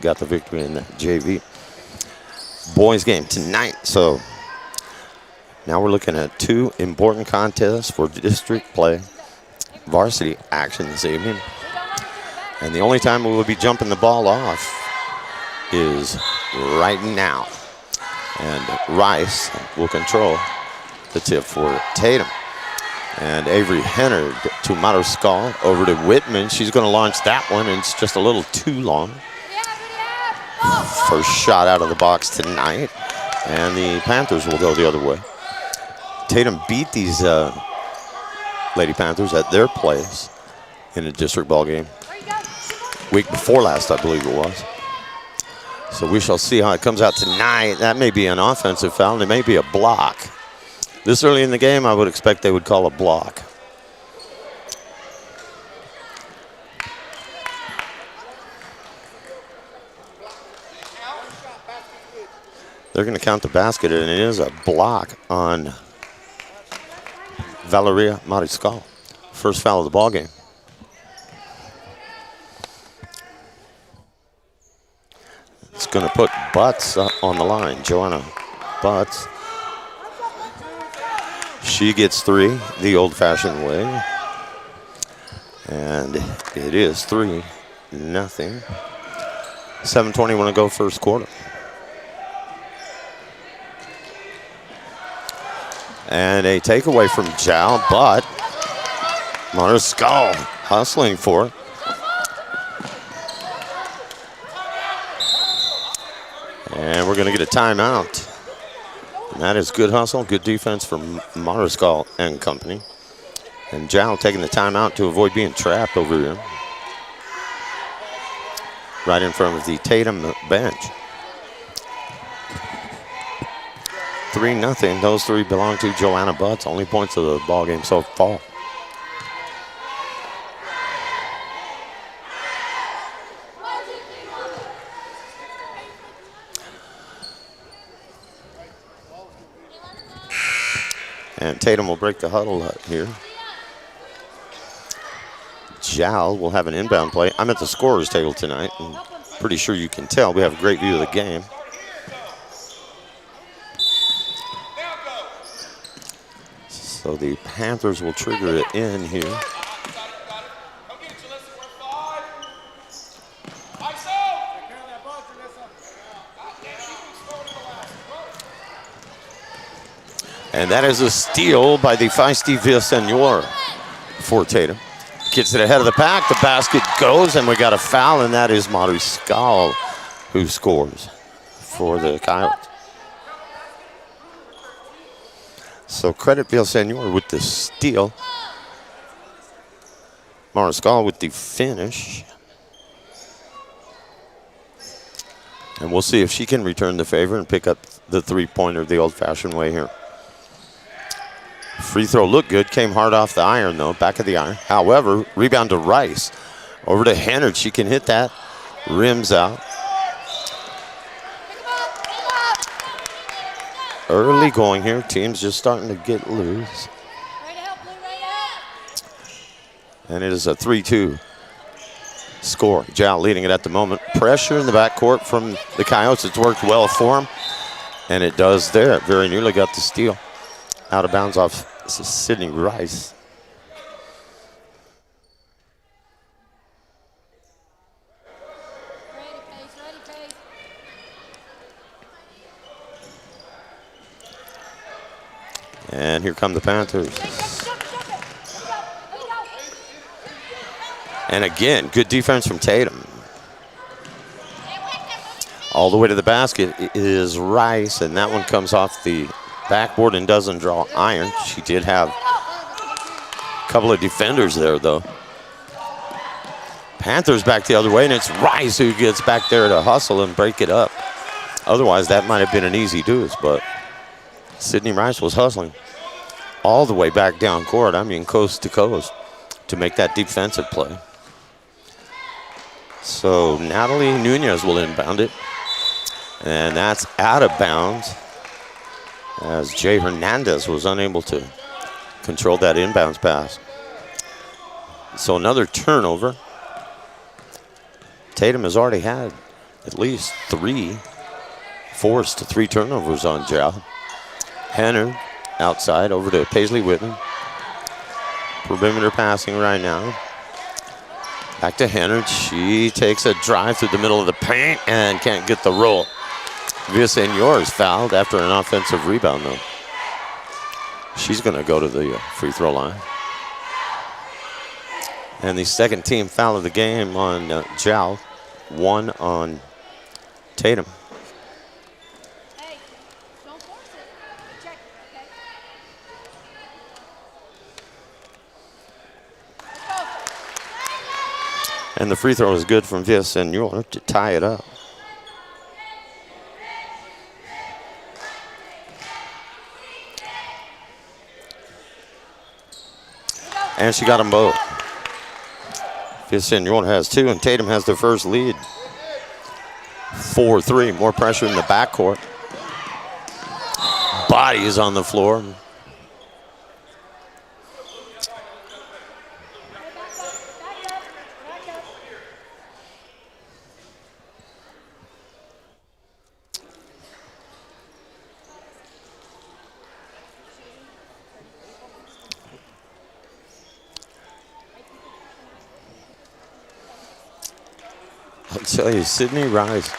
got the victory in the JV boys game tonight. So now we're looking at two important contests for district play, varsity action this evening. And the only time we will be jumping the ball off is right now. And Rice will control the tip for Tatum. And Avery Hennard to Mariscal, over to Whitman. She's going to launch that one, and it's just a little too long. First shot out of the box tonight, and the Panthers will go the other way. Tatum beat these Lady Panthers at their place in a district ball game. Week before last, I believe it was. So we shall see how it comes out tonight. That may be an offensive foul, and it may be a block. This early in the game, I would expect they would call a block. They're going to count the basket, and it is a block on Valeria Mariscal. First foul of the ball game. It's going to put Butts on the line. Joanna Butts. She gets three the old-fashioned way. And it is 3-0. 7:21 to go first quarter. And a takeaway from Jal, but Mariscal hustling for it. And we're going to get a timeout. And that is good hustle, good defense from Mariscal and company. And Jal taking the timeout to avoid being trapped over here. Right in front of the Tatum bench. 3-0. Those three belong to Joanna Butts. Only points of the ball game so far. And Tatum will break the huddle here. Jal will have an inbound play. I'm at the scorer's table tonight, and pretty sure you can tell we have a great view of the game. So the Panthers will trigger it in here. And that is a steal by the feisty Villasenor for Tatum. Gets it ahead of the pack. The basket goes, and we got a foul, and that is Mariscal who scores for the Coyotes. So credit Villasenor with the steal. Mariscal with the finish. And we'll see if she can return the favor and pick up the three-pointer the old-fashioned way here. Free throw looked good, came hard off the iron though, back of the iron. However, rebound to Rice. Over to Hennard, she can hit that. Rims out. Early going here, team's just starting to get loose. And it is a 3-2 score. Jal leading it at the moment. Pressure in the backcourt from the Coyotes. It's worked well for them, and it does there. Very nearly got the steal. Out of bounds off Sydney Rice. And here come the Panthers. And again, good defense from Tatum. All the way to the basket is Rice, and that one comes off the backboard and doesn't draw iron. She did have a couple of defenders there, though. Panthers back the other way, and it's Rice who gets back there to hustle and break it up. Otherwise, that might have been an easy deuce, but Sydney Rice was hustling all the way back down court, I mean coast to coast, to make that defensive play. So Natalie Nunez will inbound it, and that's out of bounds, as Jay Hernandez was unable to control that inbounds pass. So another turnover. Tatum has already had at least 3 forced 3 turnovers on Jow. Henner outside over to Paisley Whitman. Perimeter passing right now. Back to Henner. She takes a drive through the middle of the paint and can't get the roll. Villasenor is fouled after an offensive rebound, though. She's going to go to the free throw line. And the second team foul of the game on Jow. 1 on Tatum. Hey, don't force it. Check it, okay? And the free throw is good from Villasenor to tie it up. And she got them both. Villasenor has 2, and Tatum has the first lead. 4-3, more pressure in the backcourt. Body is on the floor. I'll tell you, Sydney Rice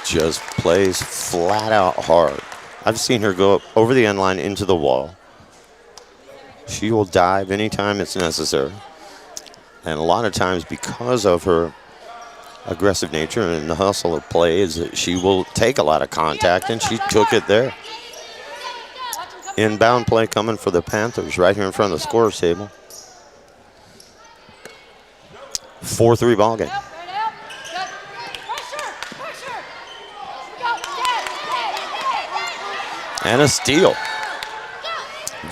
just plays flat out hard. I've seen her go over the end line into the wall. She will dive anytime it's necessary. And a lot of times, because of her aggressive nature and the hustle of play, is that she will take a lot of contact, and she took it there. Inbound play coming for the Panthers right here in front of the scorer's table. 4-3 ball game. And a steal.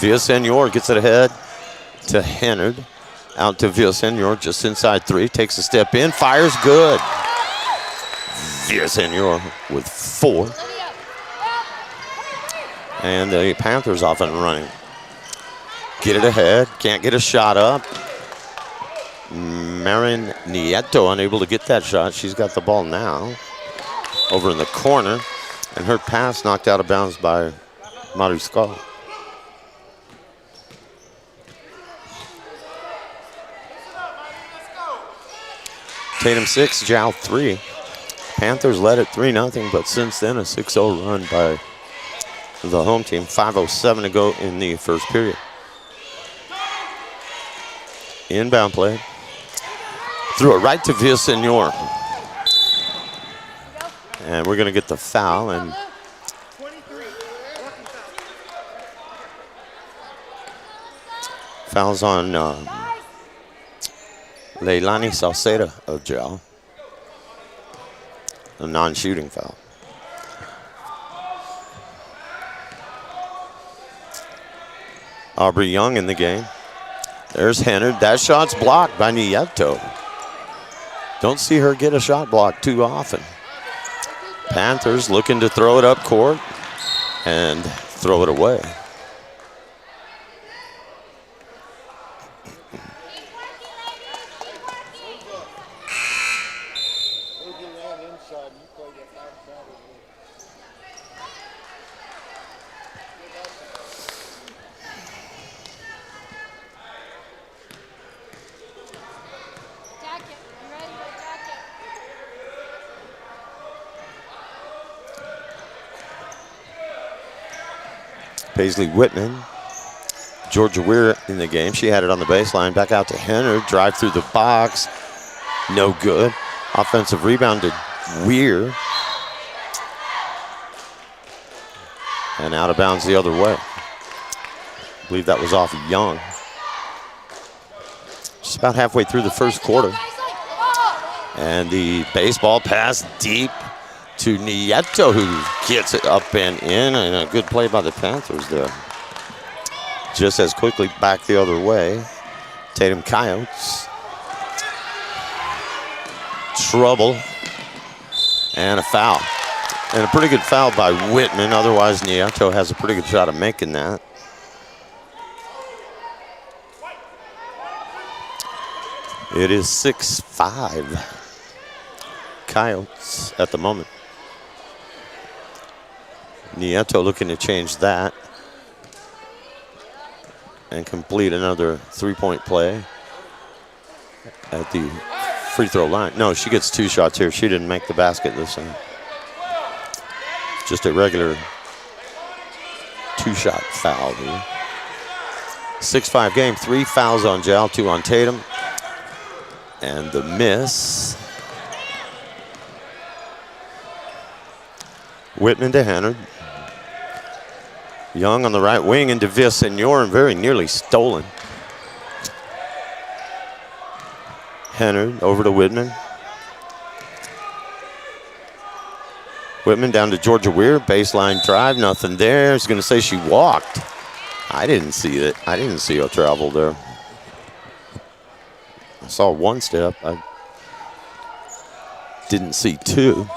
Villasenor gets it ahead to Hennard. Out to Villasenor, just inside 3. Takes a step in, fires good. Villasenor with 4. And the Panthers off and running. Get it ahead, can't get a shot up. Marin Nieto unable to get that shot. She's got the ball now. Over in the corner. And her pass knocked out of bounds by Mariscal. Tatum 6, Jow 3. Panthers led it 3-0, but since then a 6-0 run by the home team. 5:07 to go in the first period. Inbound play. Threw it right to Villasenor. And we're going to get the foul. And fouls on Leilani Salceda of Jow. A non-shooting foul. Aubrey Young in the game. There's Hennard. That shot's blocked by Nieto. Don't see her get a shot blocked too often. Panthers looking to throw it up court and throw it away. Paisley Whitman, Georgia Weir in the game. She had it on the baseline. Back out to Henner. Drive through the box. No good. Offensive rebound to Weir. And out of bounds the other way. I believe that was off Young. Just about halfway through the first quarter. And the baseball pass deep to Nieto, who gets it up and in, and a good play by the Panthers there. Just as quickly back the other way. Tatum Coyotes. Trouble. And a foul. And a pretty good foul by Whitman. Otherwise, Nieto has a pretty good shot of making that. It is 6-5. Coyotes at the moment. Nieto looking to change that and complete another three-point play at the free throw line. No, she gets 2 shots here. She didn't make the basket this time. Just a regular 2-shot foul here. 6-5 game, 3 fouls on Jal, 2 on Tatum. And the miss. Whitman to Hennard. Young on the right wing into Villasenor, and very nearly stolen. Hennard over to Whitman. Whitman down to Georgia Weir. Baseline drive, nothing there. I was going to say she walked. I didn't see it. I didn't see her travel there. I saw 1 step. I didn't see 2.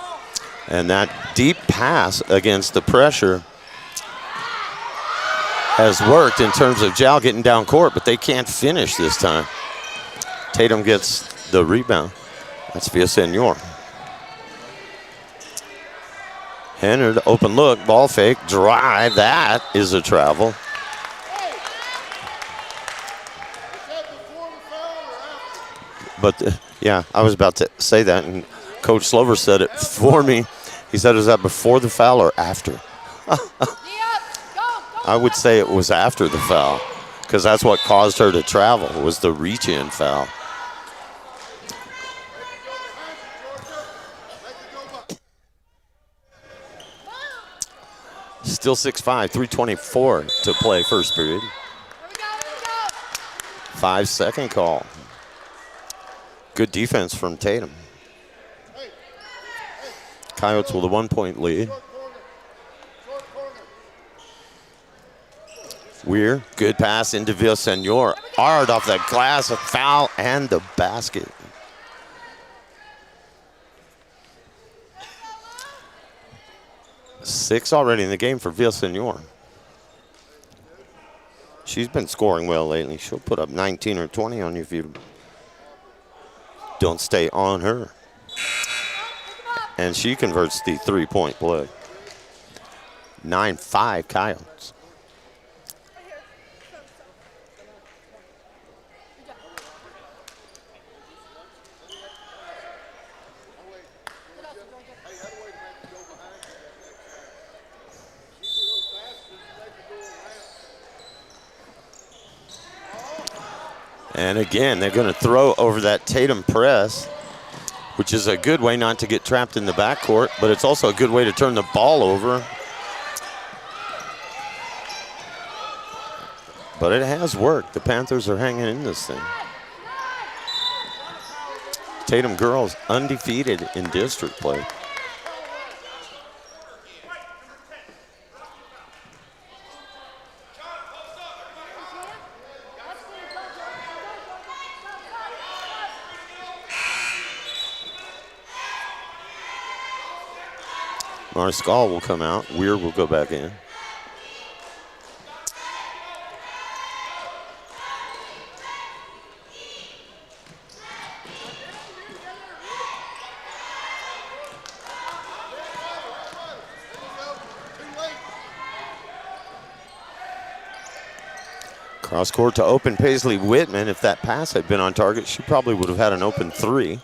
And that deep pass against the pressure has worked in terms of Jal getting down court, but they can't finish this time. Tatum gets the rebound. That's Villasenor. Hennard, open look, ball fake, drive. That is a travel. But, yeah, I was about to say that, and Coach Slover said it for me. He said, is that before the foul or after? I would say it was after the foul, because that's what caused her to travel, was the reach-in foul. Still 6-5, 3:24 to play first period. 5-second call. Good defense from Tatum. Coyotes with a 1-point lead. Weir, good pass into Villasenor. Hard off the glass, a foul, and the basket. Six already in the game for Villasenor. She's been scoring well lately. She'll put up 19 or 20 on you if you don't stay on her. And she converts the 3-point play. 9-5 Coyotes. And again, they're going to throw over that Tatum press, which is a good way not to get trapped in the backcourt, but it's also a good way to turn the ball over. But it has worked. The Panthers are hanging in this thing. Tatum girls undefeated in district play. Mariscal will come out. Weir will go back in. Cross court to open Paisley Whitman. If that pass had been on target, she probably would have had an open 3.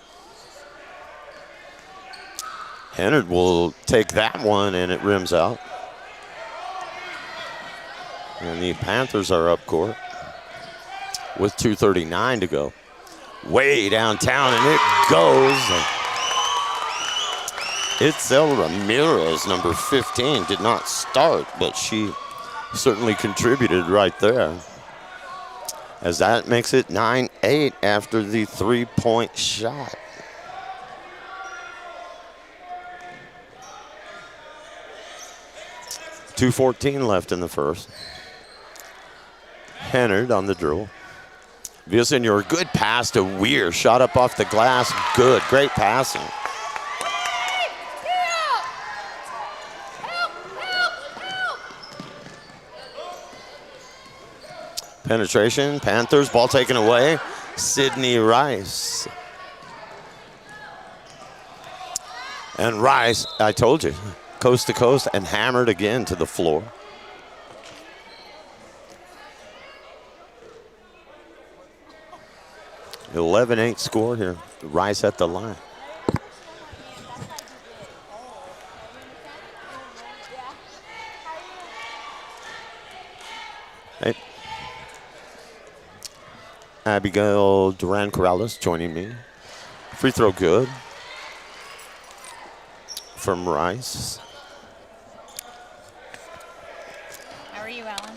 Hennard will take that one, and it rims out. And the Panthers are up court with 2:39 to go. Way downtown, and it goes. Itzel Ramirez, number 15, did not start, but she certainly contributed right there. As that makes it 9-8 after the 3-point shot. .2:14 left in the first. Hennard on the dribble. Villasenor, good pass to Weir. Shot up off the glass. Good, great passing. Penetration, Panthers, ball taken away. Sydney Rice. And Rice, I told you, coast to coast and hammered again to the floor. The 11-8 score here. Rice at the line. Hey. Abigail Duran Corrales joining me. Free throw good from Rice. How are you, Alan?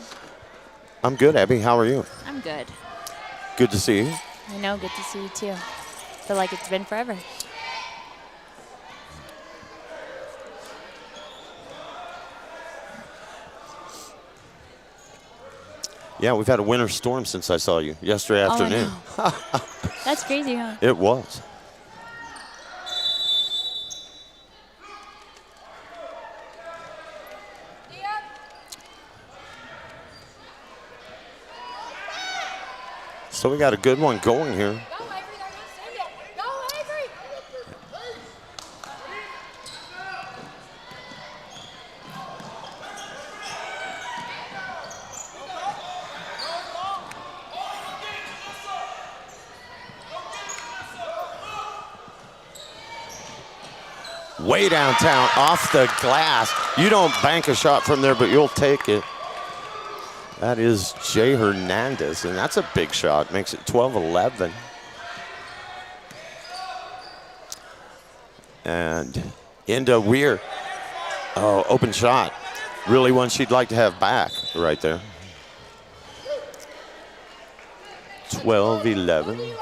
I'm good, Abby. How are you? I'm good. Good to see you. I know, good to see you too. Feel like it's been forever. Yeah, we've had a winter storm since I saw you yesterday afternoon. Oh, I know. That's crazy, huh? It was. So we got a good one going here. Way downtown, off the glass. You don't bank a shot from there, but you'll take it. That is Jay Hernandez, and that's a big shot. Makes it 12-11. And into Weir. Oh, open shot. Really one she'd like to have back right there. 12-11.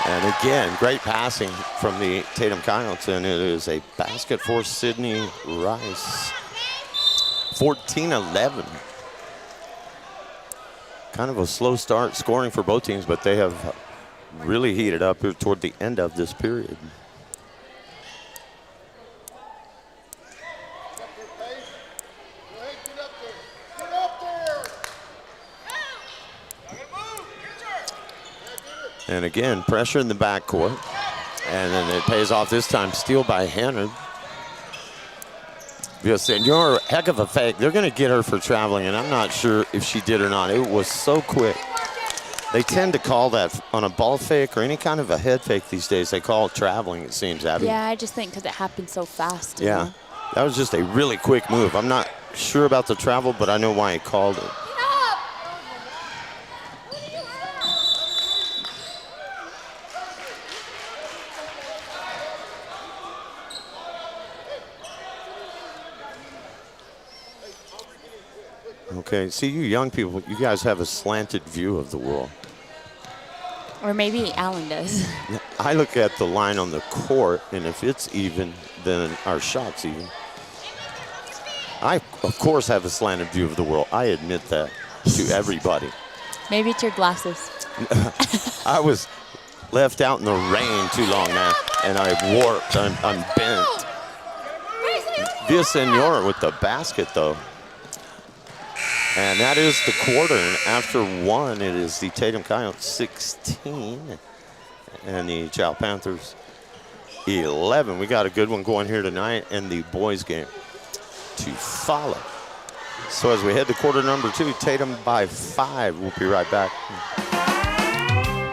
And again, great passing from the Tatum Coyotes, and it is a basket for Sydney Rice. 14-11. Kind of a slow start scoring for both teams, but they have really heated up here toward the end of this period. And again, pressure in the backcourt. And then it pays off this time. Steal by Hannard. Villasenor, heck of a fake. They're going to get her for traveling, and I'm not sure if she did or not. It was so quick. They tend to call that on a ball fake or any kind of a head fake these days. They call it traveling, it seems, Abby. Yeah, I just think because it happened so fast. Yeah, know? That was just a really quick move. I'm not sure about the travel, but I know why he called it. Okay, see, you young people, you guys have a slanted view of the world. Or maybe Alan does. I look at the line on the court, and if it's even, then our shot's even. I, of course, have a slanted view of the world. I admit that to everybody. Maybe it's your glasses. I was left out in the rain too long now, and I warped. I'm bent. Villasenor with the basket, though. And that is the quarter. And after one, it is the Tatum Coyotes 16 and the Chow Panthers 11. We got a good one going here tonight, and the boys game to follow. So as we head to quarter number 2, Tatum by 5. We'll be right back.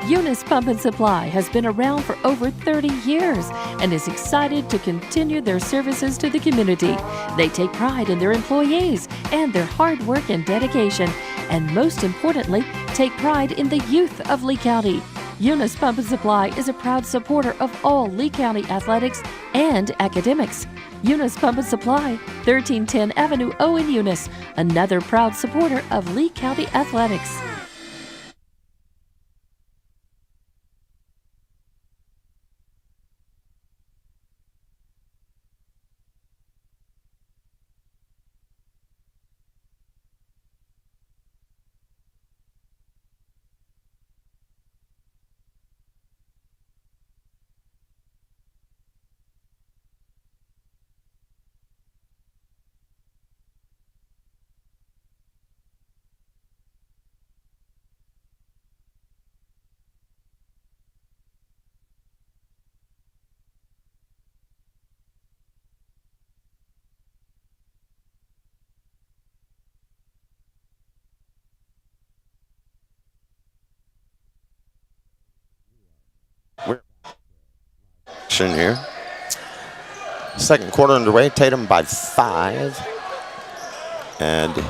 Eunice Pump and Supply has been around for over 30 years and is excited to continue their services to the community. They take pride in their employees and their hard work and dedication, and most importantly, take pride in the youth of Lea County. Eunice Pump and Supply is a proud supporter of all Lea County athletics and academics. Eunice Pump and Supply, 1310 Avenue O in Eunice, another proud supporter of Lea County athletics. action here. Second quarter underway, Tatum by 5. And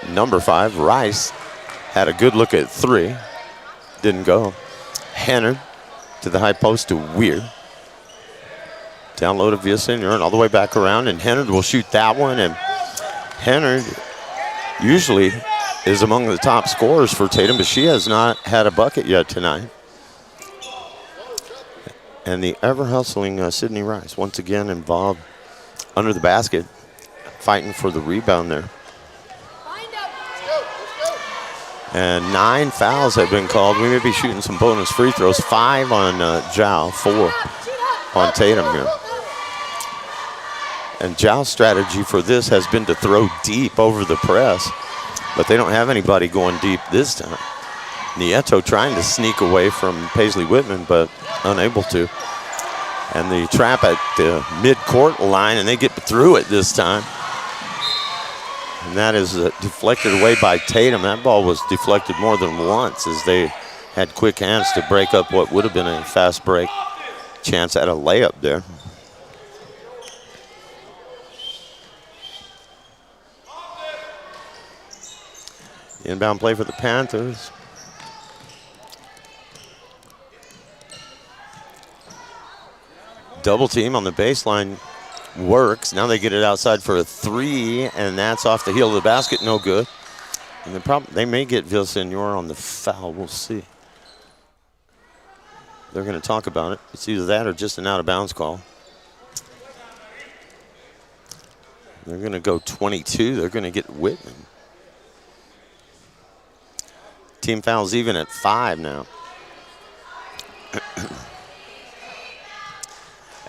number 5, Rice, had a good look at 3. Didn't go. Hennard to the high post to Weir. Down low to Villasenor and all the way back around. And Hennard will shoot that one. And Hennard usually is among the top scorers for Tatum, but she has not had a bucket yet tonight. And the ever-hustling Sydney Rice once again involved under the basket, fighting for the rebound there. And 9 fouls have been called. We may be shooting some bonus free throws. 5 on Zhao, 4 on Tatum here. And Zhao's strategy for this has been to throw deep over the press, but they don't have anybody going deep this time. Nieto trying to sneak away from Paisley Whitman, but unable to. And the trap at the mid-court line, and they get through it this time. And that is deflected away by Tatum. That ball was deflected more than once as they had quick hands to break up what would have been a fast break chance at a layup there. Inbound play for the Panthers. Double team on the baseline works. Now they get it outside for a 3, and that's off the heel of the basket, no good. And they may get Villasenor on the foul, we'll see. They're gonna talk about it. It's either that or just an out of bounds call. They're gonna go 22, they're gonna get Whitman. Team fouls even at 5 now.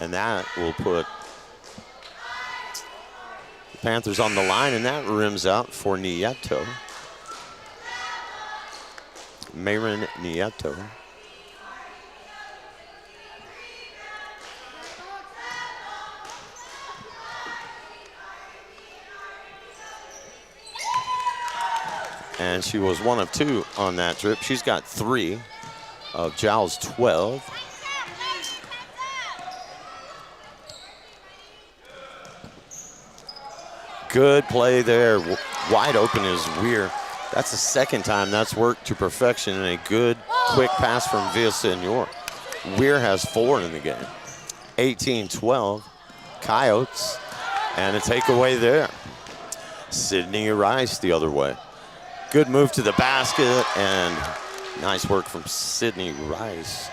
And that will put the Panthers on the line, and that rims out for Nieto. Mayron Nieto. And she was 1 of 2 on that trip. She's got 3 of Zhao's 12. Good play there. Wide open is Weir. That's the second time that's worked to perfection, and a good quick pass from Villasenor. Weir has 4 in the game. 18-12, Coyotes, and a takeaway there. Sydney Rice the other way. Good move to the basket, and nice work from Sydney Rice.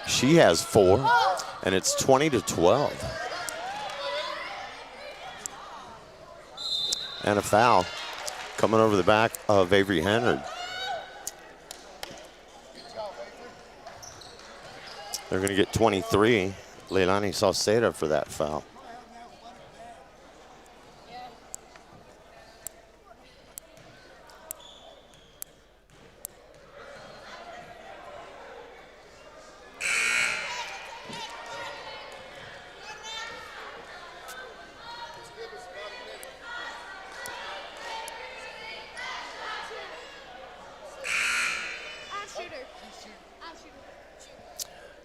She has 4, and it's 20-12. And a foul coming over the back of Avery Hennard. They're going to get 23. Leilani Sauceda for that foul.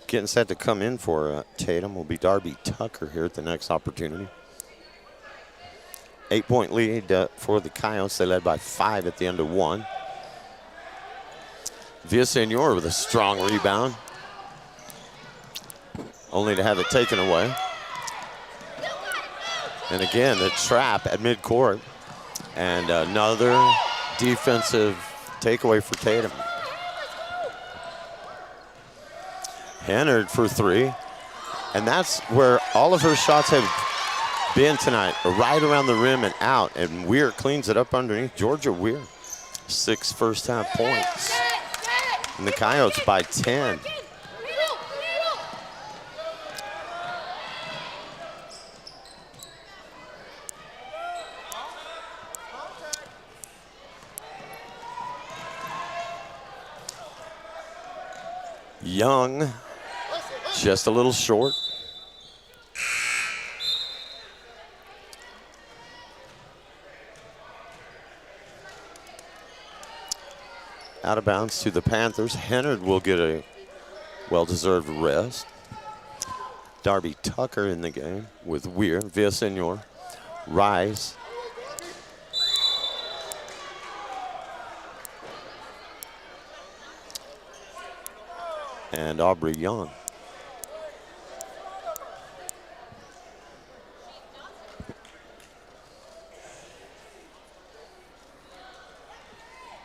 Getting set to come in for Tatum will be Darby Tucker here at the next opportunity. 8-point lead for the Coyotes. They led by 5 at the end of 1. Villasenor with a strong rebound, only to have it taken away. And again, the trap at midcourt, and another defensive takeaway for Tatum. Hennard for 3, and that's where all of her shots have been tonight, right around the rim and out, and Weir cleans it up underneath. Georgia Weir, 6 first-half points, and the Coyotes by 10. Young, just a little short. Out of bounds to the Panthers. Hennard will get a well-deserved rest. Darby Tucker in the game with Weir, Villasenor, Rice, and Aubrey Young.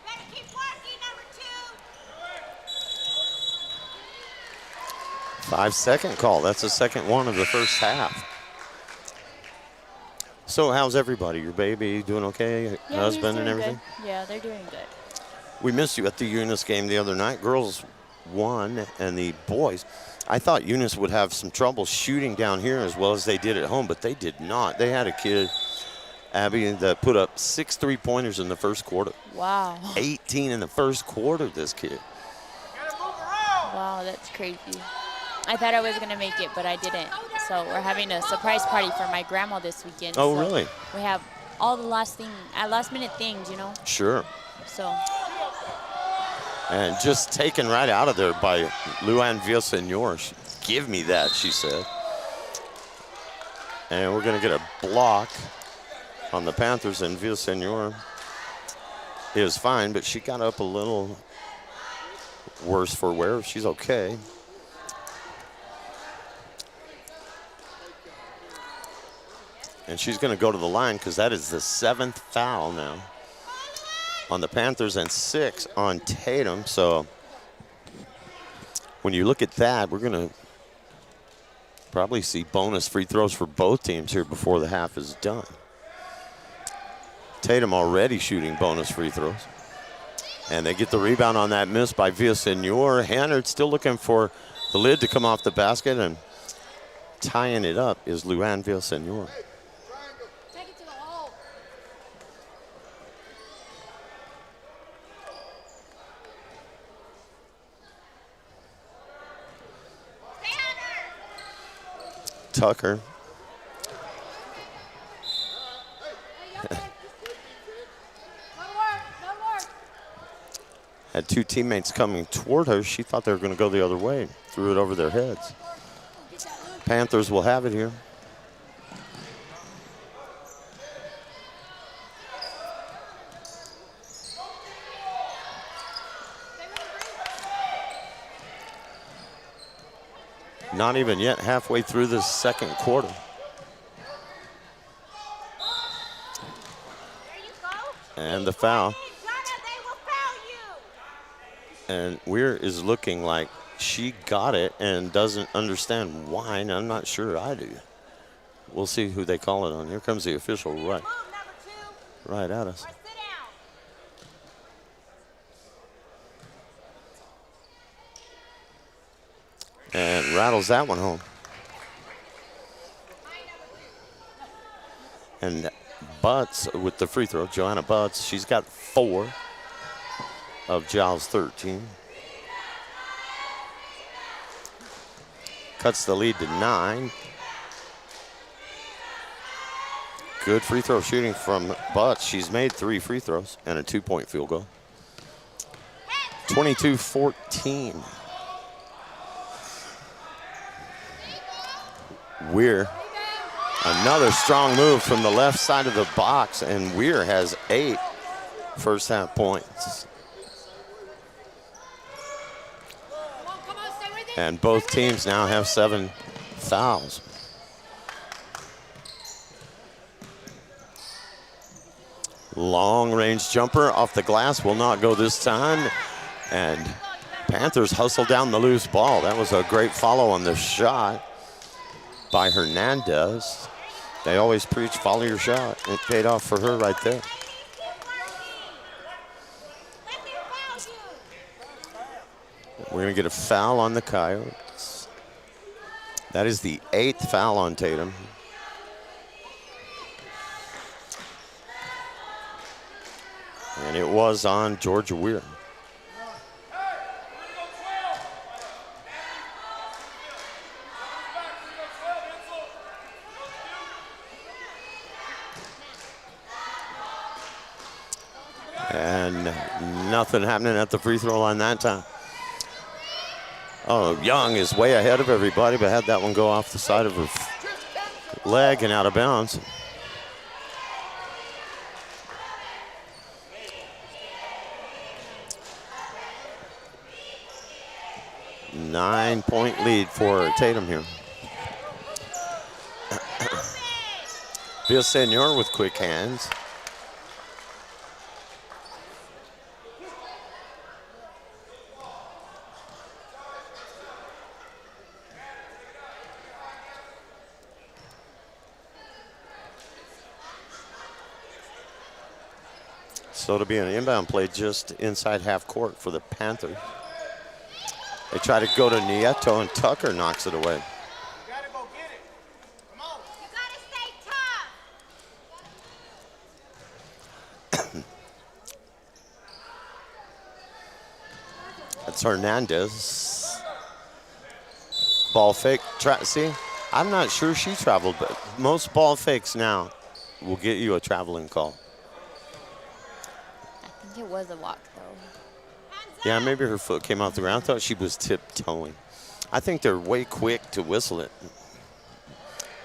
Better keep working, number 2. 5-second call. That's the second one of the first half. So how's everybody? Your baby doing okay? Yeah, he's Husband and doing everything? good. Yeah, they're doing good. We missed you at the Eunice game the other night. Girls won, and the boys. I thought Eunice would have some trouble shooting down here as well as they did at home, but they did not. They had a kid, Abby, that put up 6 3-pointers in the first quarter. Wow. 18 in the first quarter, this kid. Wow, that's crazy. I thought I was going to make it, but I didn't. So we're having a surprise party for my grandma this weekend. Oh, so really? We have all the last minute things, you know. Sure. So And just taken right out of there by Luann Villasenor. Give me that, she said. And we're going to get a block on the Panthers, and Villasenor is fine, but she got up a little worse for wear. She's okay. And she's going to go to the line because that is the 7th foul now on the Panthers and 6 on Tatum. So when you look at that, we're going to probably see bonus free throws for both teams here before the half is done. Tatum already shooting bonus free throws. And they get the rebound on that miss by Villasenor. Hannard still looking for the lid to come off the basket, and tying it up is Luann Villasenor. Take it to the hole. Tucker had 2 teammates coming toward her. She thought they were going to go the other way. Threw it over their heads. Panthers will have it here. Not even yet halfway through the second quarter. And the foul. And Weir is looking like she got it and doesn't understand why, and I'm not sure I do. We'll see who they call it on. Here comes the official right at us. And rattles that one home. And Butts with the free throw, Joanna Butts, she's got 4 of Giles' 13. Cuts the lead to 9. Good free throw shooting from Butts. She's made 3 free throws and a 2-point field goal. 22-14. Weir, another strong move from the left side of the box, and Weir has 8 first half points. And both teams now have 7 fouls. Long range jumper off the glass will not go this time. And Panthers hustle down the loose ball. That was a great follow on the shot by Hernandez. They always preach follow your shot. It paid off for her right there. We're going to get a foul on the Coyotes. That is the 8th foul on Tatum. And it was on Georgia Weir. And nothing happening at the free throw line that time. Oh, Young is way ahead of everybody, but had that one go off the side of her leg and out of bounds. Nine-point lead for Tatum here. Villasenor with quick hands. So it'll be an inbound play just inside half court for the Panthers. They try to go to Nieto, and Tucker knocks it away. You gotta go get it. Come on. You gotta stay tough. That's Hernandez. Ball fake. See, I'm not sure she traveled, but most ball fakes now will get you a traveling call. I think it was a walk, though. Yeah, maybe her foot came off the ground. I thought she was tiptoeing. I think they're way quick to whistle it.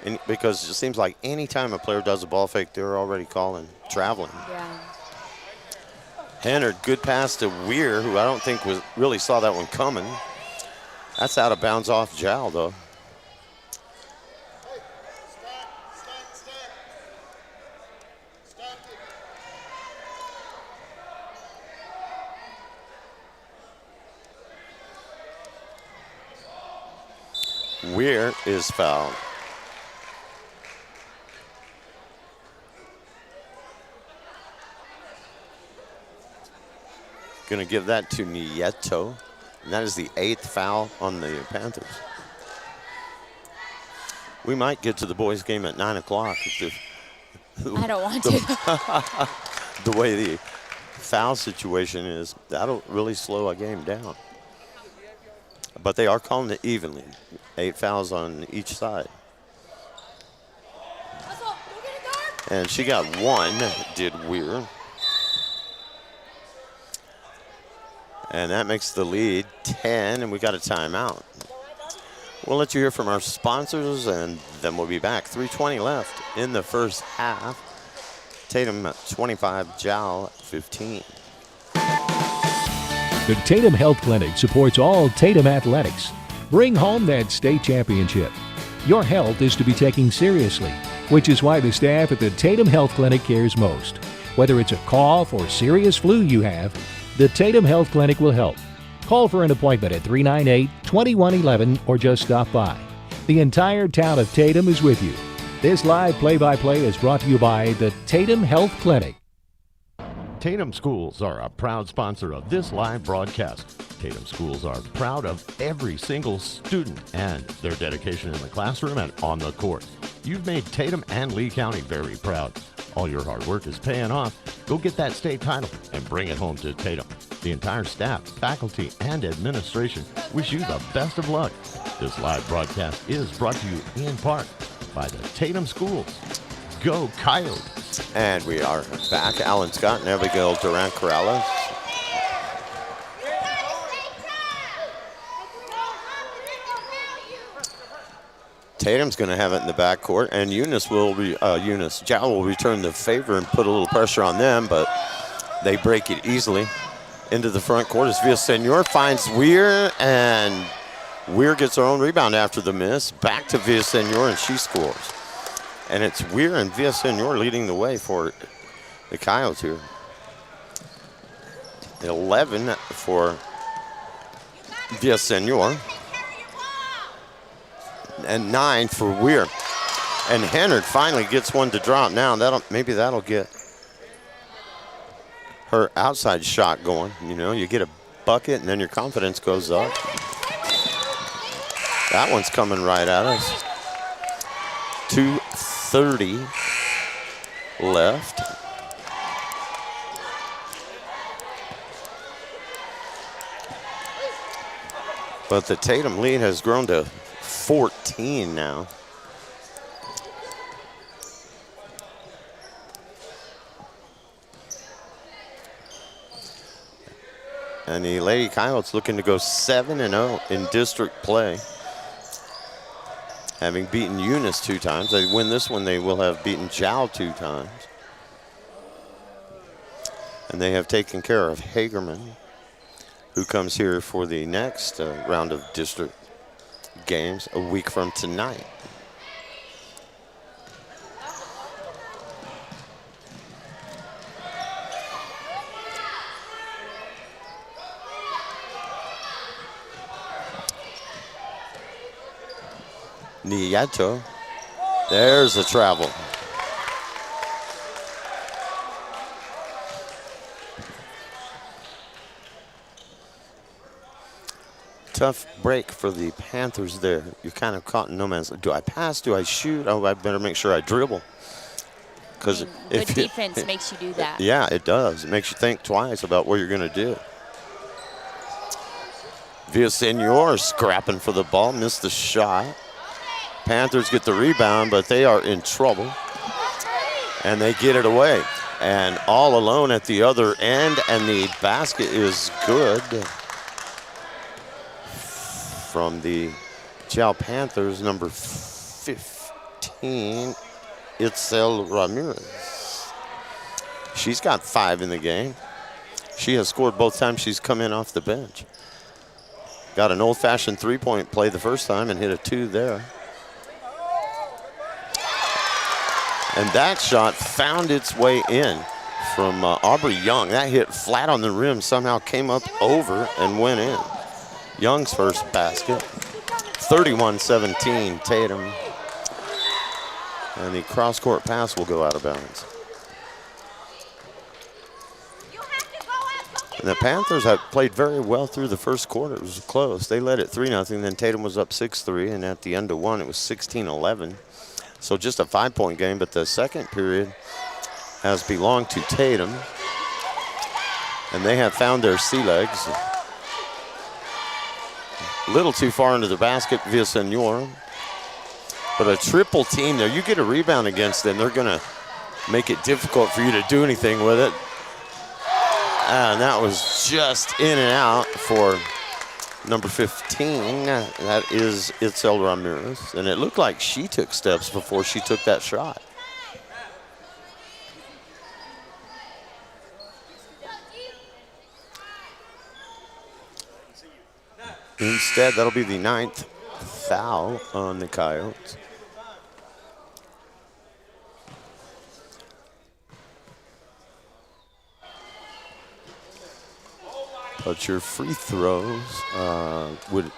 And because it seems like any time a player does a ball fake, they're already calling traveling. Yeah. Henner, good pass to Weir, who I don't think really saw that one coming. That's out of bounds off Jowl, though. Weir is fouled. Going to give that to Nieto. And that is the 8th foul on the Panthers. We might get to the boys' game at 9 o'clock. I don't want to. The way the foul situation is, that'll really slow a game down. But they are calling it evenly. 8 fouls on each side. And she got one, did Weir. And that makes the lead 10, and we got a timeout. We'll let you hear from our sponsors, and then we'll be back. 3:20 left in the first half. Tatum 25, Jowl 15. The Tatum Health Clinic supports all Tatum athletics. Bring home that state championship. Your health is to be taken seriously, which is why the staff at the Tatum Health Clinic cares most. Whether it's a cough or serious flu you have, the Tatum Health Clinic will help. Call for an appointment at 398-2111 or just stop by. The entire town of Tatum is with you. This live play-by-play is brought to you by the Tatum Health Clinic. Tatum Schools are a proud sponsor of this live broadcast. Tatum Schools are proud of every single student and their dedication in the classroom and on the court. You've made Tatum and Lea County very proud. All your hard work is paying off. Go get that state title and bring it home to Tatum. The entire staff, faculty, and administration wish you the best of luck. This live broadcast is brought to you in part by the Tatum Schools. Go Coyotes! And we are back. Alan Scott and Abigail Durant Corrales. Tatum's going to have it in the backcourt, and Jowl will return the favor and put a little pressure on them, but they break it easily into the front court as Villasenor finds Weir, and Weir gets her own rebound after the miss. Back to Villasenor, and she scores. And it's Weir and Villasenor leading the way for the Coyotes here. 11 for Villasenor. And 9 for Weir. And Hennard finally gets one to drop now. Maybe that'll get her outside shot going. You know, you get a bucket and then your confidence goes up. That one's coming right at us. 2:30 left. But the Tatum lead has grown to 14 now. And the Lady Coyotes looking to go 7-0 in district play. Having beaten Eunice 2 times. They win this one, they will have beaten Jow 2 times. And they have taken care of Hagerman, who comes here for the next round of district games a week from tonight. Nieto, there's the travel. Tough break for the Panthers there. You're kind of caught in no man's land. Do I pass? Do I shoot? Oh, I better make sure I dribble. Because good defense makes you do that. Yeah, it does. It makes you think twice about what you're going to do. Villasenor scrapping for the ball, missed the shot. Panthers get the rebound, but they are in trouble. And they get it away. And all alone at the other end, and the basket is good from the Chow Panthers, number 15, Itzel Ramirez. She's got 5 in the game. She has scored both times she's come in off the bench. Got an old-fashioned three-point play the first time and hit a 2 there. And that shot found its way in from Aubrey Young. That hit flat on the rim, somehow came up over and went in. Young's first basket. 31-17 Tatum. And the cross-court pass will go out of bounds. And the Panthers have played very well through the first quarter. It was close. They led it 3-0. Then Tatum was up 6-3. And at the end of one, it was 16-11. So just a 5-point game. But the second period has belonged to Tatum. And they have found their sea legs. A little too far into the basket, Villasenor. But a triple team there. You get a rebound against them, they're going to make it difficult for you to do anything with it. And that was just in and out for number 15. That is Itzel Ramirez. And it looked like she took steps before she took that shot. Instead, that'll be the 9th foul on the Coyotes. But your free throws would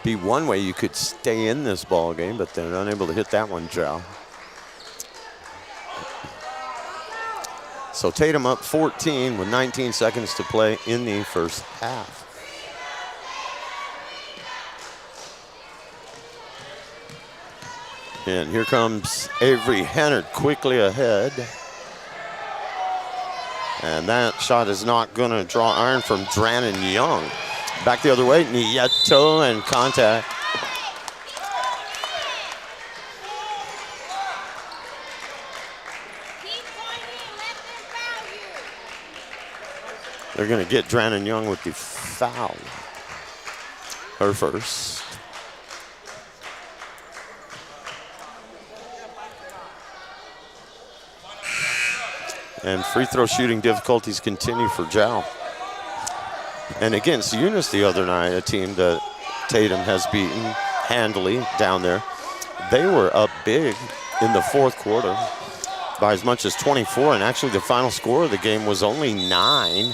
be one way you could stay in this ball game, but they're unable to hit that one, Joe. So Tatum up 14 with 19 seconds to play in the first half. And here comes Avery Hennard quickly ahead. And that shot is not going to draw iron from Drannon Young. Back the other way, Nieto and contact. They're going to get Drannon Young with the foul. Her first. And free throw shooting difficulties continue for Jow. And against Eunice the other night, a team that Tatum has beaten handily down there, they were up big in the fourth quarter by as much as 24. And actually the final score of the game was only 9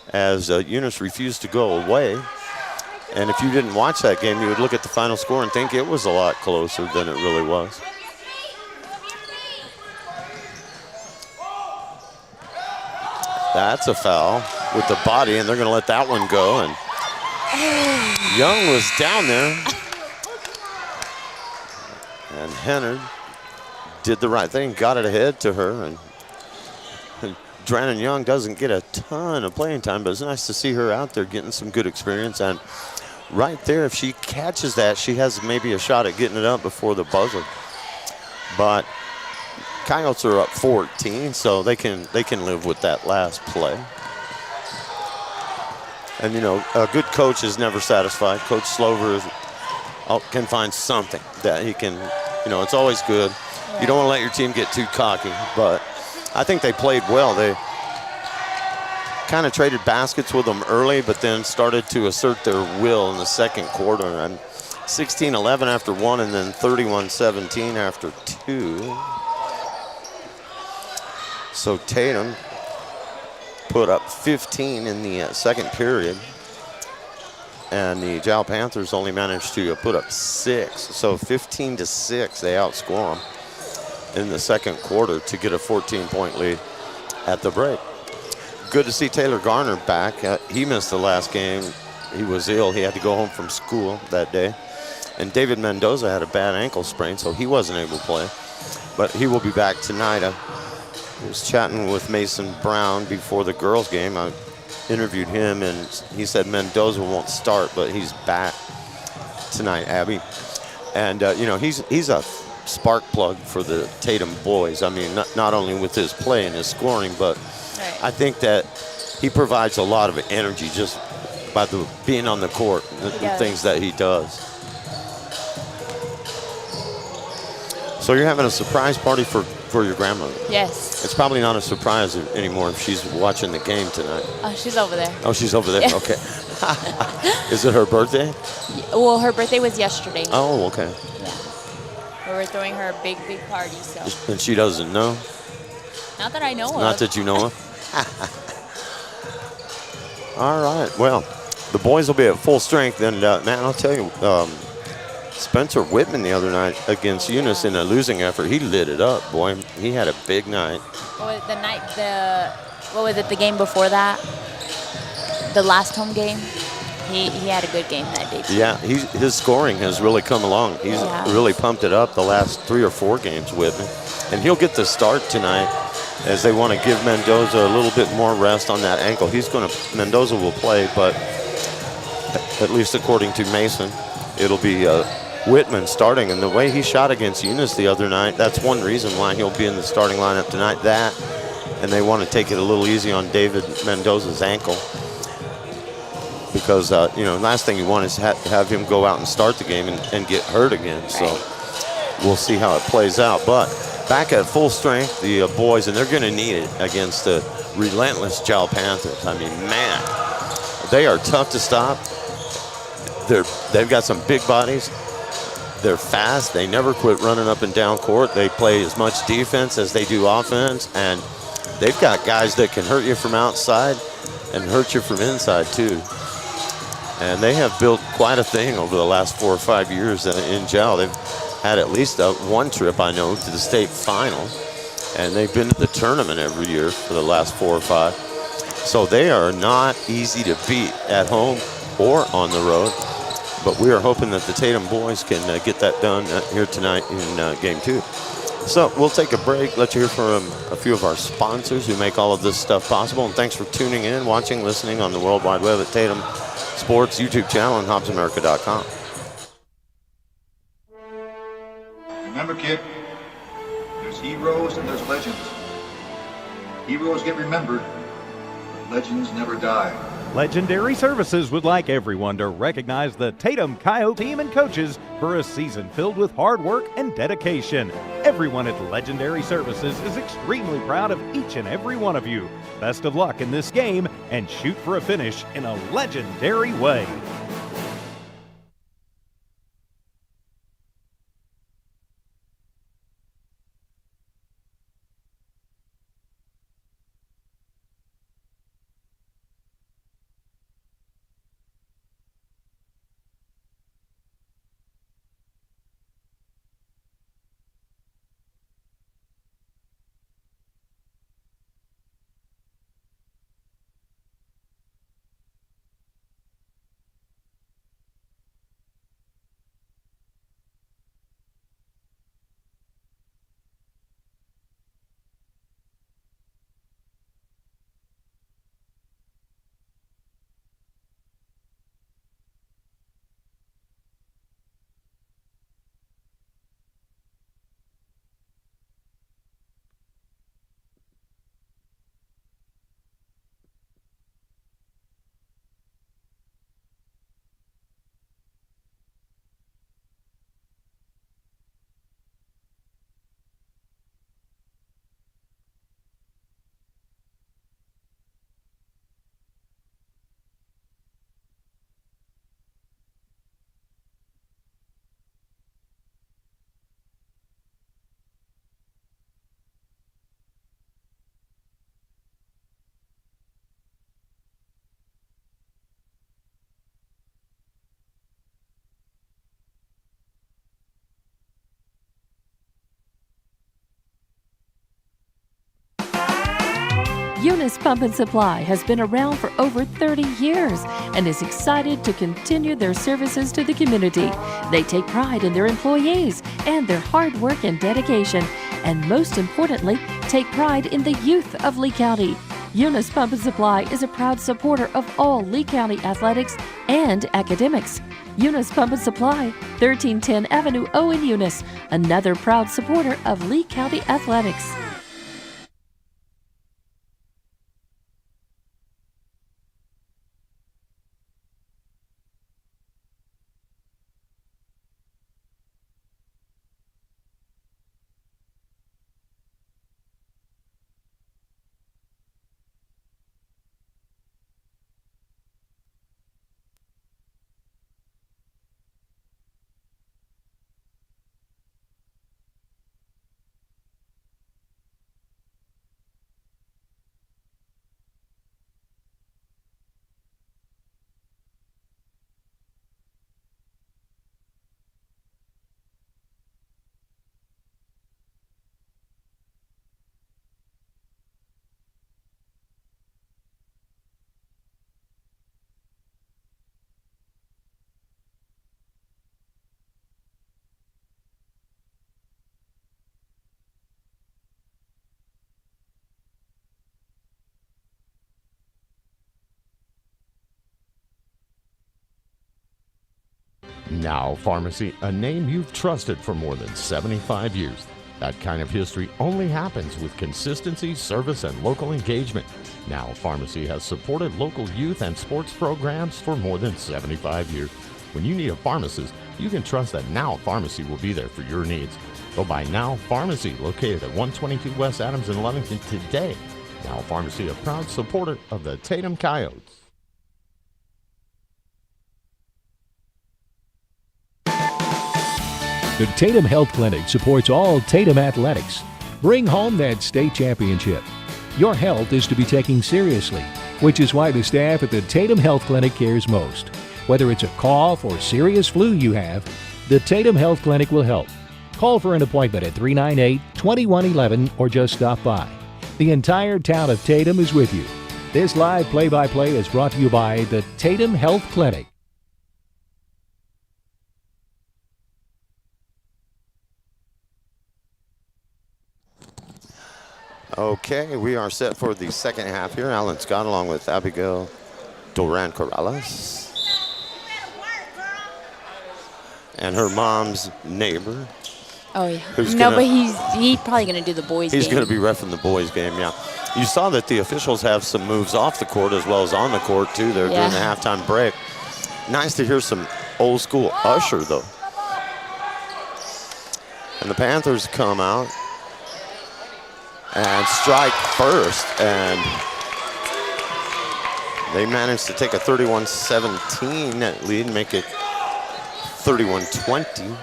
as Eunice refused to go away. And if you didn't watch that game, you would look at the final score and think it was a lot closer than it really was. That's a foul with the body, and they're going to let that one go. And Young was down there. And Hennard did the right thing, got it ahead to her. And Drannon Young doesn't get a ton of playing time, but it's nice to see her out there getting some good experience. And right there, if she catches that, she has maybe a shot at getting it up before the buzzer. But Coyotes are up 14, so they can live with that last play. And, a good coach is never satisfied. Coach Slover can find something that he can, it's always good. Yeah. You don't want to let your team get too cocky, but I think they played well. They kind of traded baskets with them early, but then started to assert their will in the second quarter. And 16-11 after one, and then 31-17 after two. So Tatum put up 15 in the second period, and the Jal Panthers only managed to put up 6. So 15-6, they outscore them in the second quarter to get a 14-point lead at the break. Good to see Taylor Garner back. He missed the last game. He was ill. He had to go home from school that day. And David Mendoza had a bad ankle sprain, so he wasn't able to play. But he will be back tonight. I was chatting with Mason Brown before the girls' game. I interviewed him, and he said Mendoza won't start, but he's back tonight, Abby. And, he's a spark plug for the Tatum boys. I mean, not only with his play and his scoring, but Right. I think that he provides a lot of energy just by being on the court, the things that he does. So you're having a surprise party for your grandmother. Yes. It's probably not a surprise anymore if she's watching the game tonight. Oh, she's over there. Oh, she's over there? Yeah. Okay. Is it her birthday? Well, her birthday was yesterday. Oh, okay. Yeah. We were throwing her a big party, so. And she doesn't know? Not that I know of. Not that you know of? All right. Well, the boys will be at full strength. And, man, I'll tell you, Spencer Whitman the other night against Eunice in a losing effort, he lit it up, boy. He had a big night. What was it, the game before that? The last home game? He had a good game that day, too. Yeah, his scoring has really come along. He's really pumped it up the last 3 or 4 games, Whitman. And he'll get the start tonight as they want to give Mendoza a little bit more rest on that ankle. Mendoza will play, but at least according to Mason, it'll be Whitman starting. And the way he shot against Eunice the other night, that's one reason why he'll be in the starting lineup tonight. And they want to take it a little easy on David Mendoza's ankle. Because, last thing you want is have him go out and start the game and get hurt again. So we'll see how it plays out. But back at full strength, the boys, and they're going to need it against the relentless Jal Panthers. I mean, man, they are tough to stop. They've got some big bodies. They're fast. They never quit running up and down court. They play as much defense as they do offense. And they've got guys that can hurt you from outside and hurt you from inside, too. And they have built quite a thing over the last 4 or 5 years in Jal. They've had at least one trip, I know, to the state final. And they've been to the tournament every year for the last 4 or 5. So they are not easy to beat at home or on the road. But we are hoping that the Tatum boys can get that done here tonight in Game 2. So we'll take a break, let you hear from a few of our sponsors who make all of this stuff possible. And thanks for tuning in, watching, listening on the World Wide Web at Tatum Sports YouTube channel and HobbsAmerica.com. Remember, kid, there's heroes and there's legends. Heroes get remembered, but legends never die. Legendary Services would like everyone to recognize the Tatum Coyote team and coaches for a season filled with hard work and dedication. Everyone at Legendary Services is extremely proud of each and every one of you. Best of luck in this game and shoot for a finish in a legendary way. Eunice Pump and Supply has been around for over 30 years and is excited to continue their services to the community. They take pride in their employees and their hard work and dedication, and most importantly, take pride in the youth of Lea County. Eunice Pump and Supply is a proud supporter of all Lea County athletics and academics. Eunice Pump and Supply, 1310 Avenue O in Eunice, another proud supporter of Lea County athletics. Now Pharmacy, a name you've trusted for more than 75 years. That kind of history only happens with consistency, service, and local engagement. Now Pharmacy has supported local youth and sports programs for more than 75 years. When you need a pharmacist, you can trust that Now Pharmacy will be there for your needs. Go by Now Pharmacy, located at 122 West Adams in Lovington today. Now Pharmacy, a proud supporter of the Tatum Coyotes. The Tatum Health Clinic supports all Tatum athletics. Bring home that state championship. Your health is to be taken seriously, which is why the staff at the Tatum Health Clinic cares most. Whether it's a cough or serious flu you have, the Tatum Health Clinic will help. Call for an appointment at 398-2111 or just stop by. The entire town of Tatum is with you. This live play-by-play is brought to you by the Tatum Health Clinic. Okay, we are set for the second half here. Alan Scott along with Abigail Duran Corrales. And her mom's neighbor. Oh, yeah. But he's probably going to do the boys' game. He's going to be reffing the boys' game, yeah. You saw that the officials have some moves off the court as well as on the court, too. They're doing the halftime break. Nice to hear some old school usher, though. And the Panthers come out and strike first, and they managed to take a 31-17 lead and make it 31-20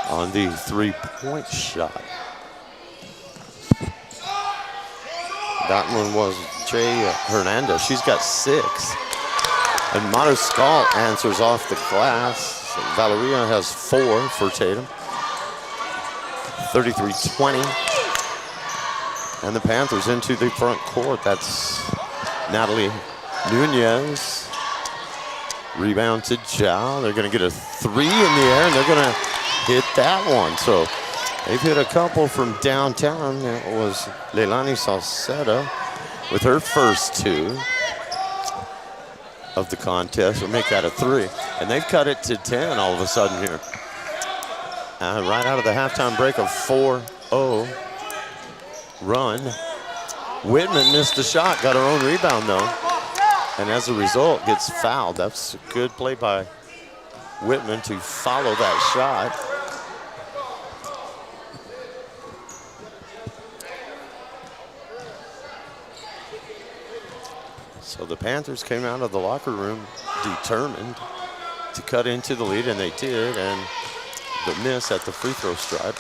on the three-point shot. That one was Jay Hernandez. She's got 6. And Mata Skull answers off the glass. Valeria has 4 for Tatum. 33-20. And the Panthers into the front court. That's Natalie Nunez. Rebound to Zhao. They're going to get a 3 in the air, and they're going to hit that one. So they've hit a couple from downtown. That was Leilani Salcedo with her first 2 of the contest. We'll make that a 3. And they've cut it to 10 all of a sudden here. Right out of the halftime break, of 4-0 run. Whitman missed the shot, got her own rebound though. And as a result, gets fouled. That's a good play by Whitman to follow that shot. So the Panthers came out of the locker room determined to cut into the lead, and they did, and the miss at the free throw stripe.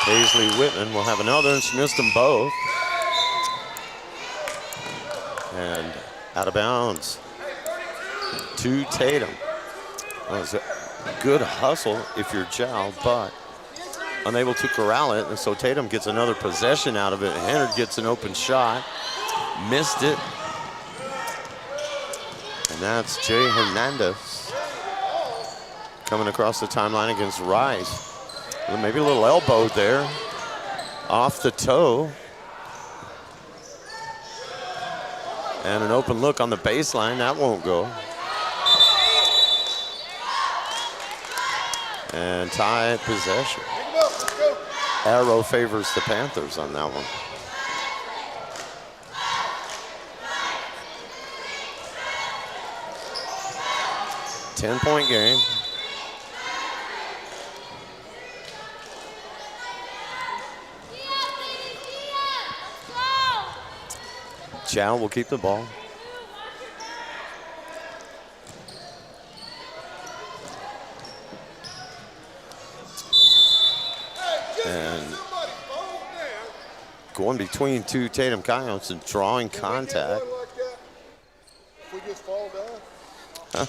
Paisley Whitman will have another, and she missed them both. And out of bounds to Tatum. Good hustle if you're Jow, but unable to corral it. And so Tatum gets another possession out of it. Hennard gets an open shot. Missed it. And that's Jay Hernandez coming across the timeline against Rice. Well, maybe a little elbow there. Off the toe. And an open look on the baseline. That won't go. And tie possession. Arrow favors the Panthers on that one. Ten-point game. Chow will keep the ball. And going between two Tatum Coyotes and drawing contact. If we just fall down.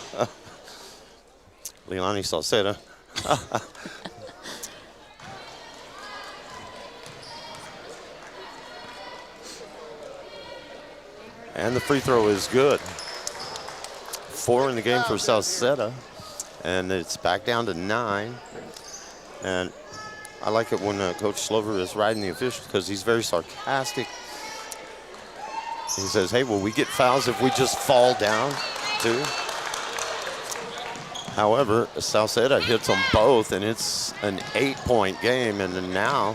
Leilani Salceda. And the free throw is good. 4 in the game for Salceda. And it's back down to 9. And I like it when Coach Slover is riding the officials because he's very sarcastic. He says, hey, will we get fouls if we just fall down too? However, Salceda hits them both, and it's an 8-point game. And then now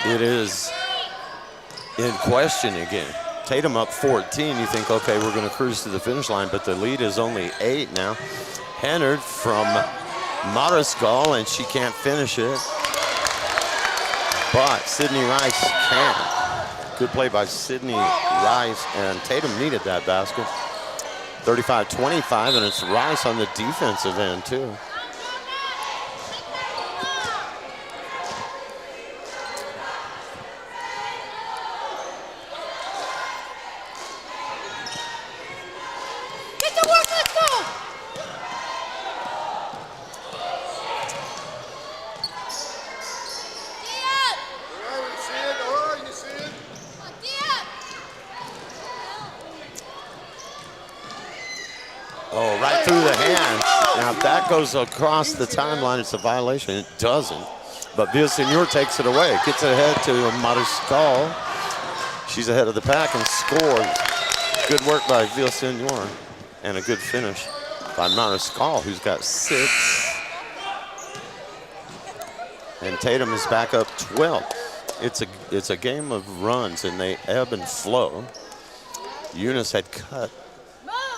it is in question again. Tatum up 14. You think, okay, we're going to cruise to the finish line, but the lead is only 8 now. Hennard from Mariscal, and she can't finish it. But Sydney Rice can. Good play by Sydney Rice, and Tatum needed that basket. 35-25, and it's Rice on the defensive end, too. Get to work, let's go! Oh, right through the hand. Now, if that goes across the timeline, it's a violation. It doesn't. But Villasenor takes it away. Gets it ahead to Mariscal. She's ahead of the pack and scores. Good work by Villasenor. And a good finish by Mariscal, who's got 6. And Tatum is back up 12. It's a game of runs, and they ebb and flow. Eunice had cut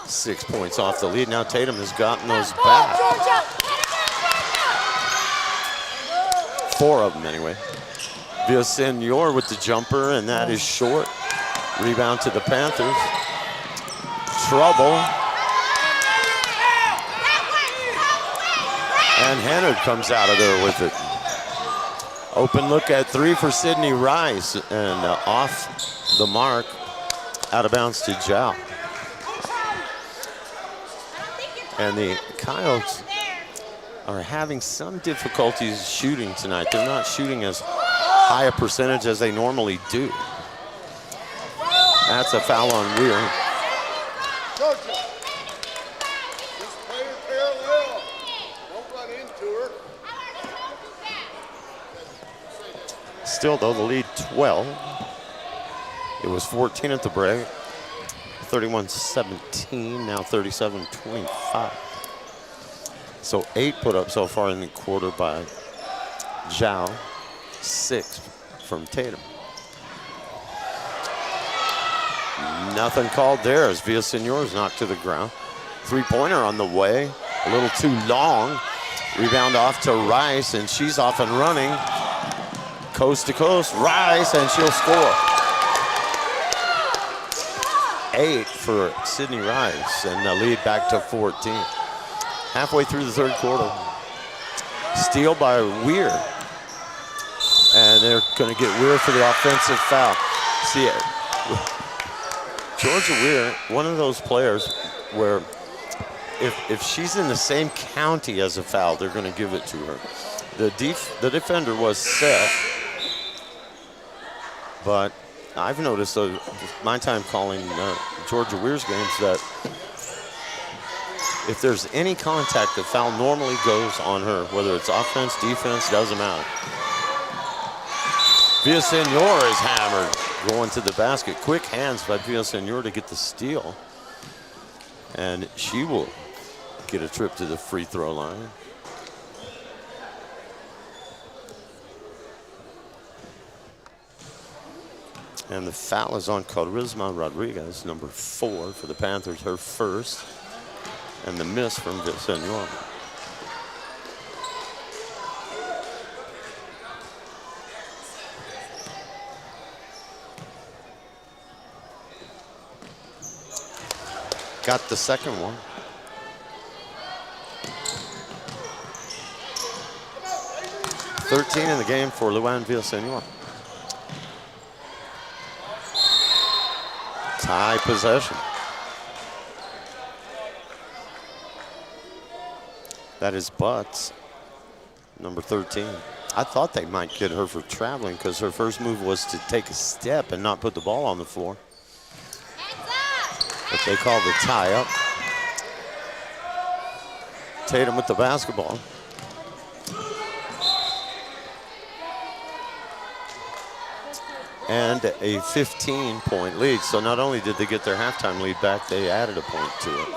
6 points off the lead. Now Tatum has gotten those back. 4 of them anyway. Villasenor with the jumper, and that is short. Rebound to the Panthers. Trouble. And Hennard comes out of there with it. Open look at 3 for Sydney Rice, and off the mark, out of bounds to Zhao. And the Coyotes are having some difficulties shooting tonight. They're not shooting as high a percentage as they normally do. That's a foul on Weir. Just play her parallel. Don't run into her. Still, though, the lead 12. It was 14 at the break. 31-17, now 37-25. So 8 put up so far in the quarter by Zhao, 6 from Tatum. Nothing called there as Villasenor is knocked to the ground. 3-pointer on the way, a little too long. Rebound off to Rice, and she's off and running. Coast to coast, Rice, and she'll score. 8 for Sydney Rice, and the lead back to 14. Halfway through the third quarter. Steal by Weir. And they're going to get Weir for the offensive foul. See it. Georgia Weir, one of those players where if she's in the same county as a foul, they're going to give it to her. The defender was set, but I've noticed my time calling Georgia Weir's games that if there's any contact, the foul normally goes on her, whether it's offense, defense, doesn't matter. Villasenor is hammered, going to the basket. Quick hands by Villasenor to get the steal. And she will get a trip to the free throw line. And the foul is on Charisma Rodriguez, number 4 for the Panthers, her first. And the miss from Villasenor. Got the second one. .13 in the game for Luann Villasenor. Tie possession. That is Butts, number 13. I thought they might get her for traveling because her first move was to take a step and not put the ball on the floor. But they call the tie up. Tatum with the basketball. And a 15-point lead. So not only did they get their halftime lead back, they added a point to it.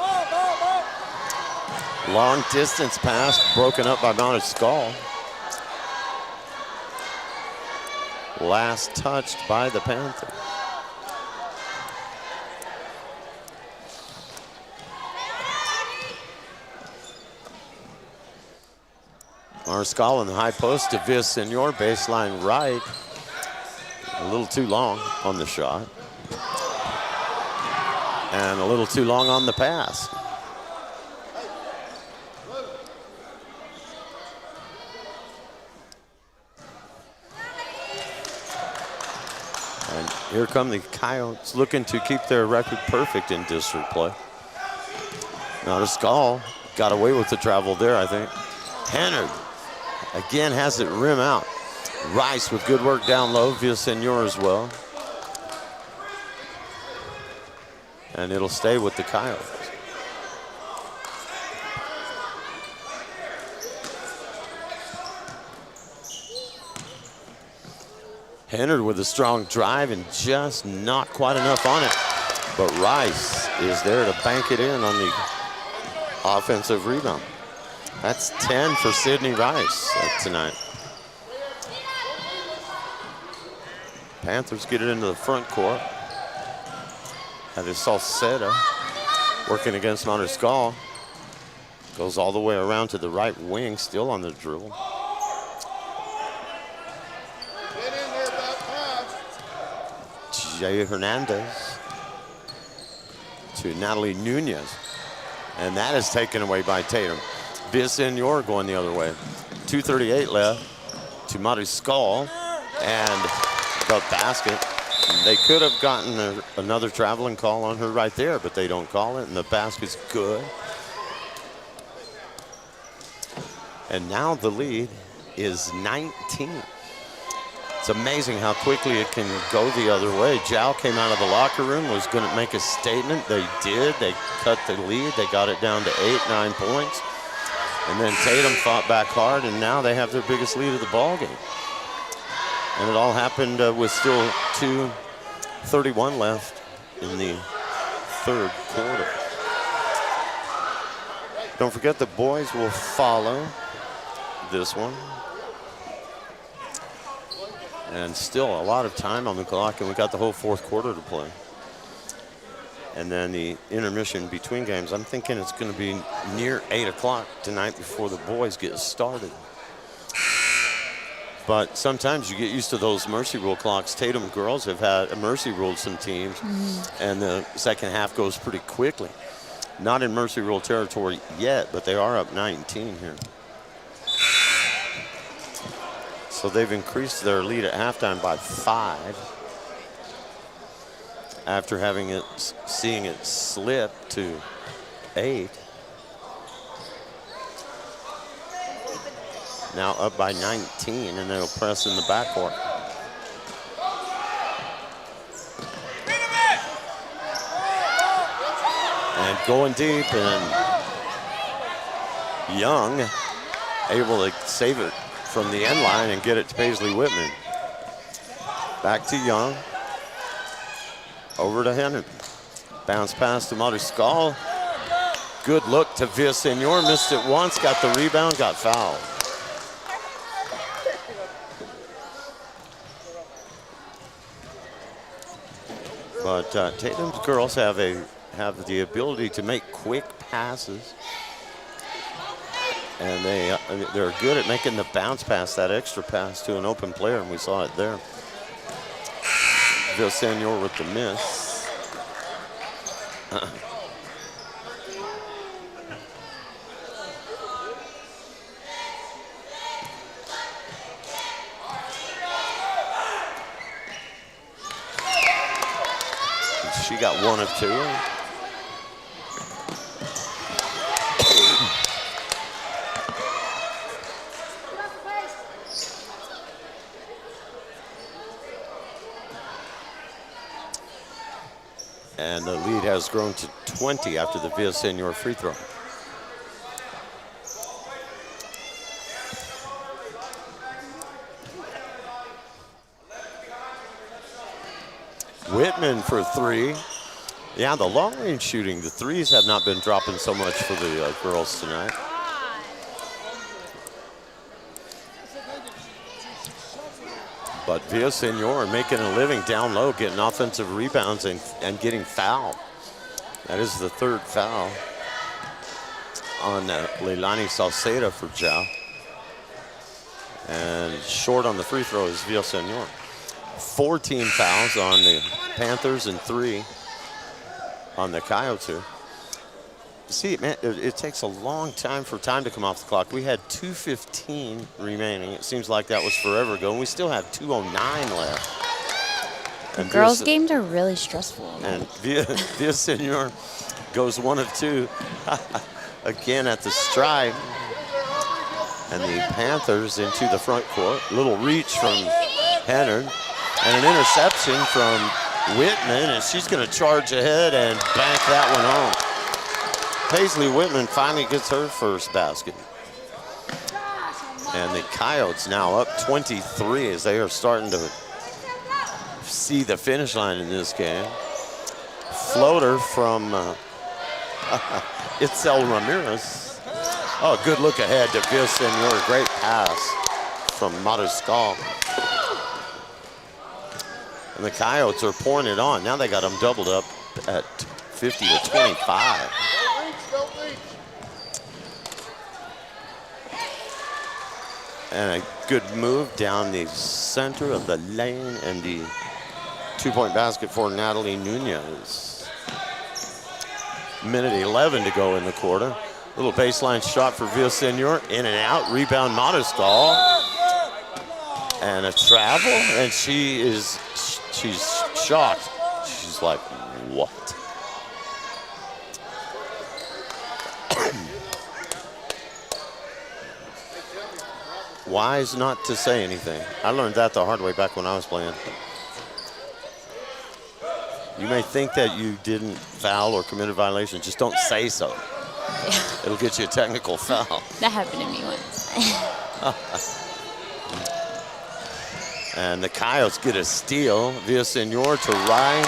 Long distance pass broken up by Montescall. Last touched by the Panthers. Mariscal in the high post to Villasenor, baseline right. A little too long on the shot. And a little too long on the pass. And here come the Coyotes looking to keep their record perfect in district play. Mariscal got away with the travel there, I think. Hennard again has it rim out. Rice with good work down low. Villasenor as well. And it'll stay with the Coyotes. Hennard with a strong drive and just not quite enough on it. But Rice is there to bank it in on the offensive rebound. That's 10 for Sydney Rice tonight. Panthers get it into the front court. That is Salceda working against Montescall. Goes all the way around to the right wing, still on the dribble. Get in there about time. Jay Hernandez to Natalie Nunez. And that is taken away by Tatum. Villasenor going the other way. 2:38 left to Montescall and the basket. They could have gotten another traveling call on her right there, but they don't call it, and the basket's good. And now the lead is 19. It's amazing how quickly it can go the other way. Jow came out of the locker room, was going to make a statement. They did. They cut the lead. They got it down to 8-9 points. And then Tatum fought back hard, and now they have their biggest lead of the ball game. And it all happened with still 2:31 left in the third quarter. Don't forget the boys will follow this one. And still a lot of time on the clock, and we got the whole fourth quarter to play. And then the intermission between games, I'm thinking it's going to be near 8 o'clock tonight before the boys get started. But sometimes you get used to those mercy rule clocks. Tatum girls have had mercy ruled some teams, and the second half goes pretty quickly. Not in mercy rule territory yet, but they are up 19 here. So they've increased their lead at halftime by 5. After seeing it slip to 8. now up by 19, and they'll press in the backcourt. And going deep, and Young able to save it from the end line and get it to Paisley Whitman. Back to Young. Over to Henry. Bounce pass to Mariscal. Good look to Villasenor. Missed it once, got the rebound, got fouled. But Tatum's girls have the ability to make quick passes. And they're good at making the bounce pass, that extra pass to an open player, and we saw it there. Villasenor with the miss. She got 1 of 2. And the lead has grown to 20 after the Villasenor free throw. Whitman for 3. Yeah, the long range shooting, the threes have not been dropping so much for the girls tonight. But Villasenor making a living down low, getting offensive rebounds and getting fouled. That is the 3rd foul on Leilani Salceda for Jow. And short on the free throw is Villasenor. 14 fouls on the Panthers and 3 on the Coyotes here. See, man, it takes a long time for time to come off the clock. We had 2:15 remaining. It seems like that was forever ago, and we still have 2:09 left. And Girls' games are really stressful. And Villasenor goes 1 of 2 again at the stripe. And the Panthers into the front court. Little reach from Henner, and an interception from Whitman, and she's going to charge ahead and bank that one home. Paisley Whitman finally gets her first basket. And the Coyotes now up 23 as they are starting to see the finish line in this game. Floater from Itzel Ramirez. Oh, good look ahead to Villasenor. Great pass from Mariscal. And the Coyotes are pouring it on. Now they got them doubled up at 50 to 25. And a good move down the center of the lane, and the 2-point basket for Natalie Nunez. Minute 11 to go in the quarter. Little baseline shot for Villasenor, in and out, rebound Mariscal. And a travel, and she's shocked. She's like, what? Wise not to say anything. I learned that the hard way back when I was playing. You may think that you didn't foul or commit a violation. Just don't say so. Yeah. It'll get you a technical foul. That happened to me once. And the Coyotes get a steal. Villasenor to Rice.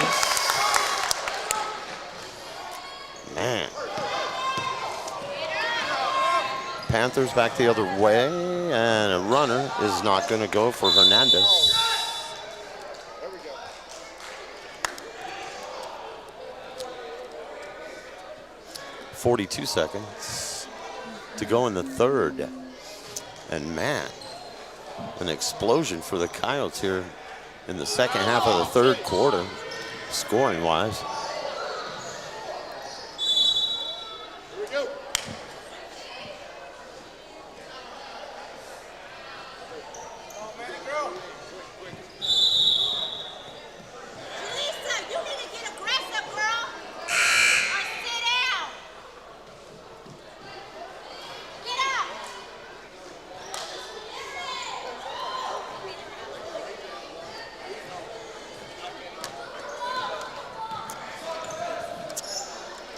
Man. Panthers back the other way, and a runner is not going to go for Hernandez. There we go. 42 seconds to go in the third. And man, an explosion for the Coyotes here in the second half of the third quarter, scoring-wise. Here we go. Lisa, you need to get aggressive, girl. Or sit down. Get up.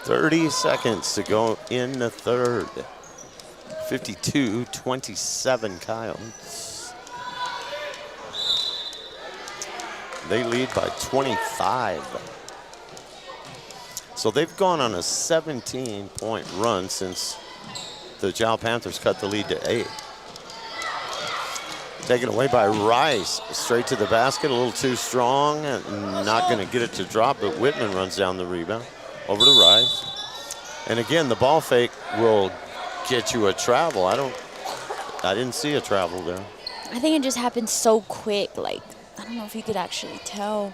30 seconds to go in the third. 52-27 Coyotes. They lead by 25. So they've gone on a 17-point run since the Jal Panthers cut the lead to 8. Taken away by Rice, straight to the basket, a little too strong, and not going to get it to drop, but Whitman runs down the rebound over to Rice. And again, the ball fake will get you a travel. I didn't see a travel there. I think it just happened so quick. Like, I don't know if you could actually tell.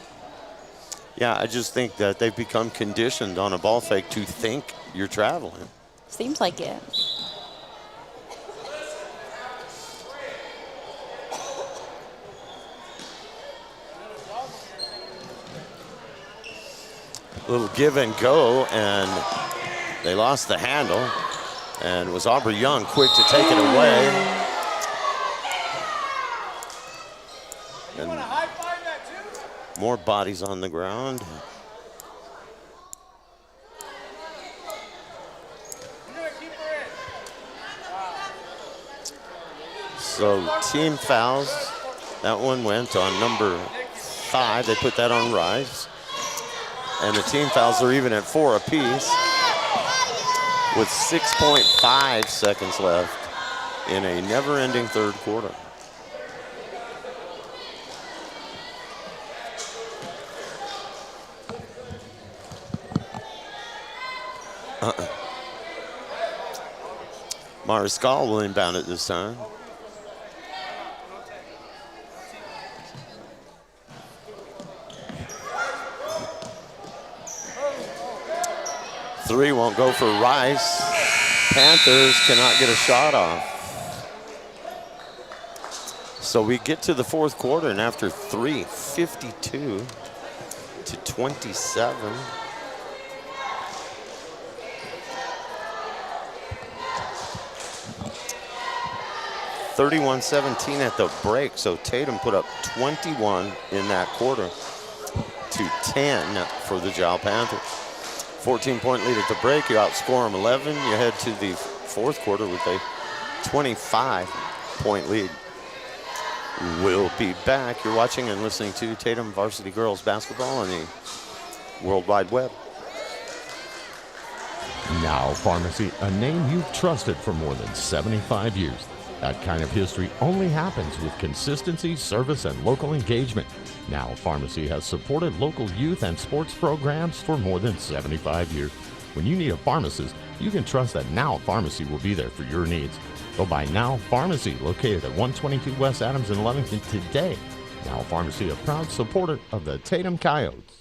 Yeah, I just think that they've become conditioned on a ball fake to think you're traveling. Seems like it. Little give and go, and they lost the handle. And it was Aubrey Young quick to take it away. And more bodies on the ground. So team fouls. That one went on number 5. They put that on Rice. And the team fouls are even at 4 apiece with 6.5 seconds left in a never-ending third quarter. Mariscal will inbound it this time. Three won't go for Rice. Panthers cannot get a shot off. So we get to the fourth quarter, and after 3, 52-27. (31-17) at the break. So Tatum put up 21 in that quarter to 10 for the Jal Panthers. 14-point lead at the break. You outscore them 11. You head to the fourth quarter with a 25-point lead. We'll be back. You're watching and listening to Tatum Varsity Girls Basketball on the World Wide Web. Now Pharmacy, a name you've trusted for more than 75 years. That kind of history only happens with consistency, service, and local engagement. Now Pharmacy has supported local youth and sports programs for more than 75 years. When you need a pharmacist, you can trust that Now Pharmacy will be there for your needs. Go by Now Pharmacy, located at 122 West Adams in Lovington today. Now Pharmacy, a proud supporter of the Tatum Coyotes.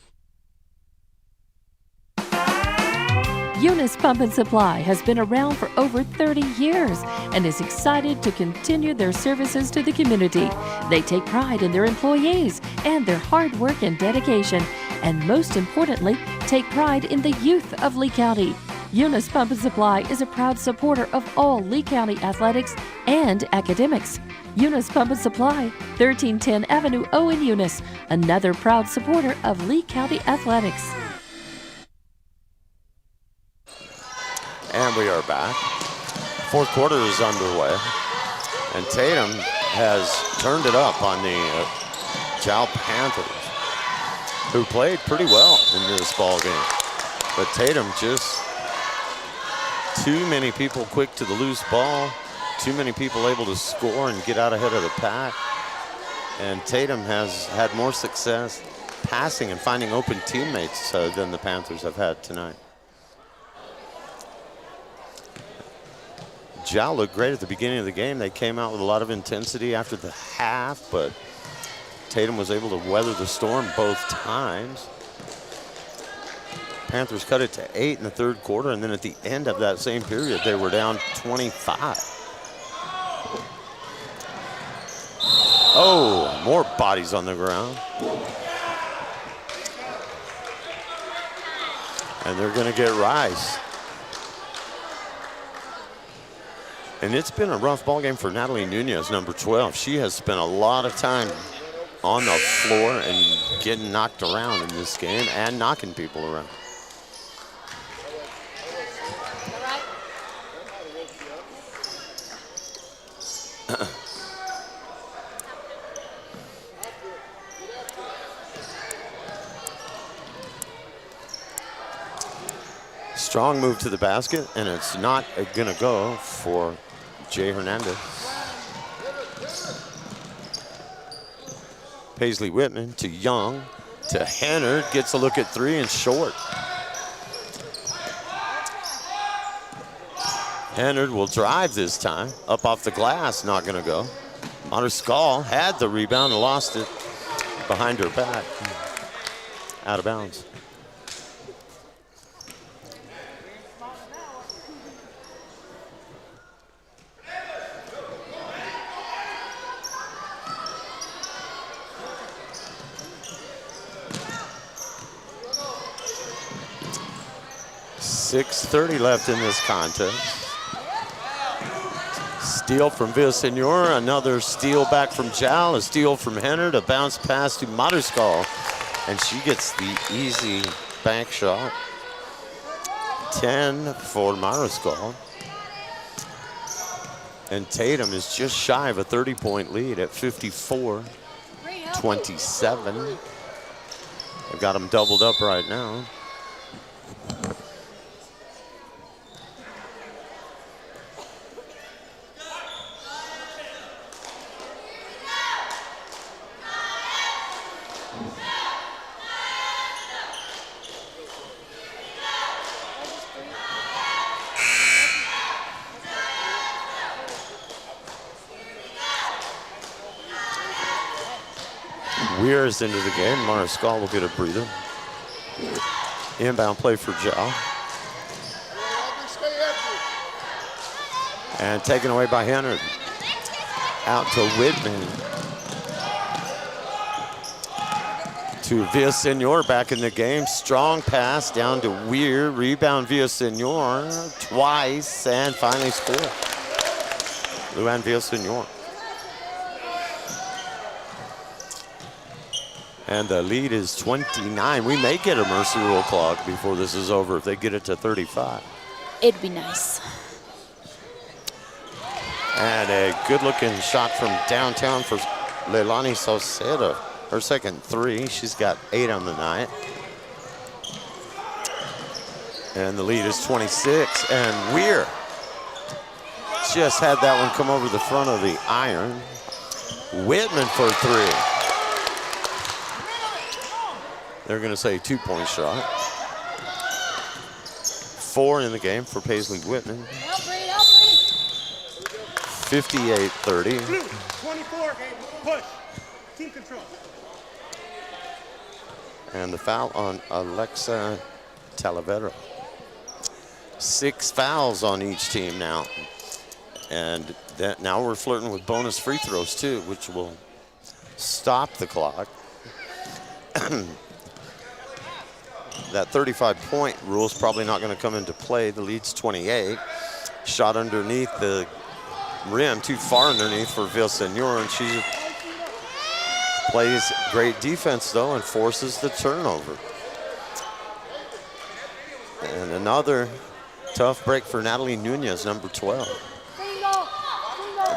Eunice Pump and Supply has been around for over 30 years and is excited to continue their services to the community. They take pride in their employees and their hard work and dedication, and most importantly, take pride in the youth of Lea County. Eunice Pump and Supply is a proud supporter of all Lea County athletics and academics. Eunice Pump and Supply, 1310 Avenue O in Eunice, another proud supporter of Lea County athletics. And we are back. Fourth quarter is underway. And Tatum has turned it up on the Jal Panthers, who played pretty well in this ball game. But Tatum just too many people quick to the loose ball, too many people able to score and get out ahead of the pack. And Tatum has had more success passing and finding open teammates than the Panthers have had tonight. Jal looked great at the beginning of the game. They came out with a lot of intensity after the half, but Tatum was able to weather the storm both times. Panthers cut it to 8 in the third quarter, and then at the end of that same period, they were down 25. Oh, more bodies on the ground. And they're going to get Rice. And it's been a rough ball game for Natalie Nunez, number 12. She has spent a lot of time on the floor and getting knocked around in this game and knocking people around. Strong move to the basket, and it's not going to go for Jay Hernandez. Paisley Whitman to Young to Hennard, gets a look at three and short. Hennard will drive this time, up off the glass, not going to go. Mariscal had the rebound and lost it behind her back, out of bounds. .6:30 left in this contest. Steal from Villasenor, another steal back from Jal, a steal from Hennard, a bounce pass to Mariscal, and she gets the easy bank shot. 10 for Mariscal. And Tatum is just shy of a 30-point lead at 54-27. They've got them doubled up right now. Weir is into the game. Mariscal will get a breather. Inbound play for Jal. And taken away by Hennard. Out to Whitman. To Villasenor back in the game. Strong pass down to Weir. Rebound Villasenor twice and finally score. Luann Villasenor. And the lead is 29. We may get a mercy rule clock before this is over if they get it to 35. It'd be nice. And a good-looking shot from downtown for Leilani Saucedo. Her second three. She's got 8 on the night. And the lead is 26. And Weir just had that one come over the front of the iron. Whitman for three. They're going to say 2-point shot. 4 in the game for Paisley Whitman. 58-30. 24, push. Team control. And the foul on Alexa Talavera. 6 fouls on each team now. And now we're flirting with bonus free throws too, which will stop the clock. That 35-point rule is probably not going to come into play. The lead's 28. Shot underneath the rim, too far underneath for Villasenor, and she plays great defense though and forces the turnover. And another tough break for Natalie Nunez, number 12.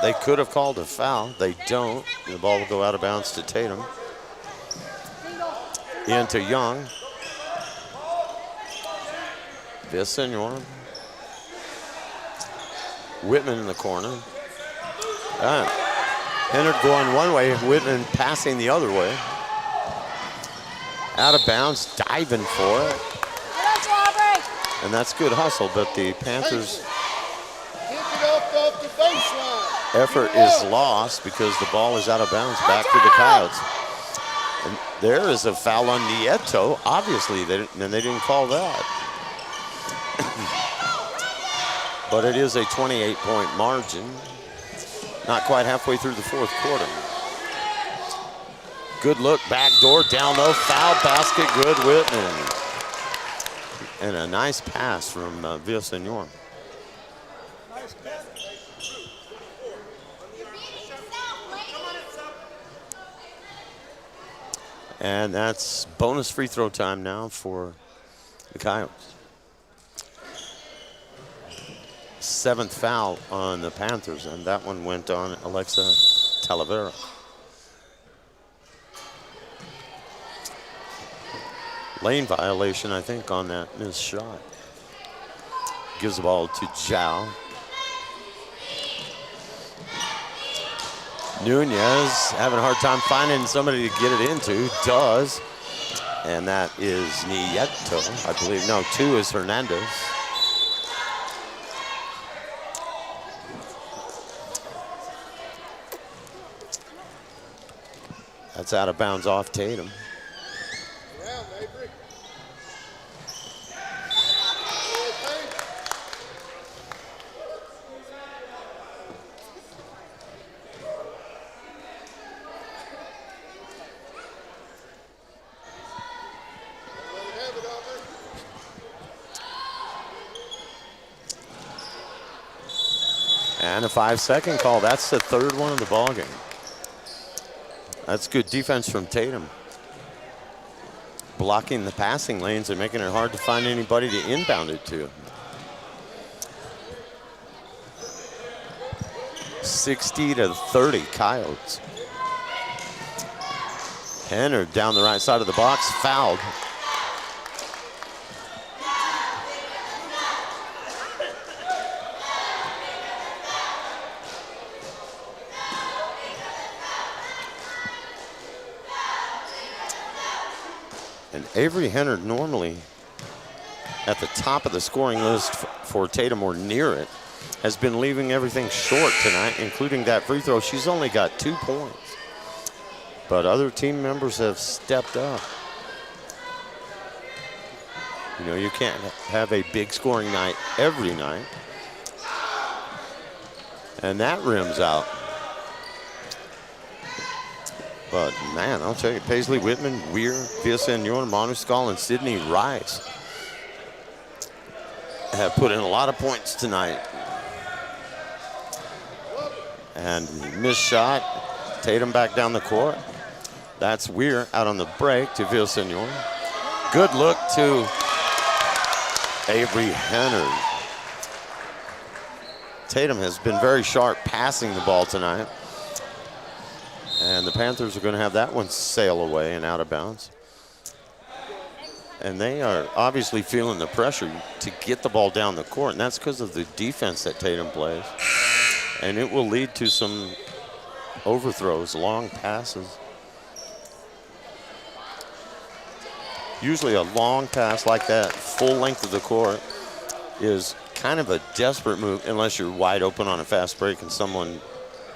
They could have called a foul. They don't. The ball will go out of bounds to Tatum. Into Young. Villasenor. Whitman in the corner. Hennard going one way, Whitman passing the other way. Out of bounds, diving for it. And that's good hustle, but the Panthers' effort is lost because the ball is out of bounds back to the Coyotes. And there is a foul on Nieto. Obviously, they didn't call that. But it is a 28-point margin. Not quite halfway through the fourth quarter. Good look, back door, down low, foul basket, good Whitman. And a nice pass from Villasenor. And that's bonus free throw time now for the Coyotes. 7th foul on the Panthers, and that one went on Alexa Talavera. Lane violation, I think, on that missed shot. gives the ball to Zhao. Nunez having a hard time finding somebody to get it into. Does. And that is Nieto, I believe. No, 2 is Hernandez. That's out of bounds off Tatum. Yeah, Mabry. And a 5-second call. That's the 3rd one of the ball game. That's good defense from Tatum. Blocking the passing lanes and making it hard to find anybody to inbound it to. 60-30 Coyotes. Henner down the right side of the box, fouled. And Avery Henner, normally at the top of the scoring list for Tatum or near it, has been leaving everything short tonight, including that free throw. She's only got 2 points. But other team members have stepped up. You know, you can't have a big scoring night every night. And that rims out. But man, I'll tell you, Paisley Whitman, Weir, Villasenor, Monuskal, and Sydney Rice have put in a lot of points tonight. And missed shot, Tatum back down the court. That's Weir out on the break to Villasenor. Good look to Avery Henner. Tatum has been very sharp passing the ball tonight. And the Panthers are going to have that one sail away and out of bounds. And they are obviously feeling the pressure to get the ball down the court, and that's because of the defense that Tatum plays. And it will lead to some overthrows, long passes. Usually a long pass like that, full length of the court, is kind of a desperate move unless you're wide open on a fast break and someone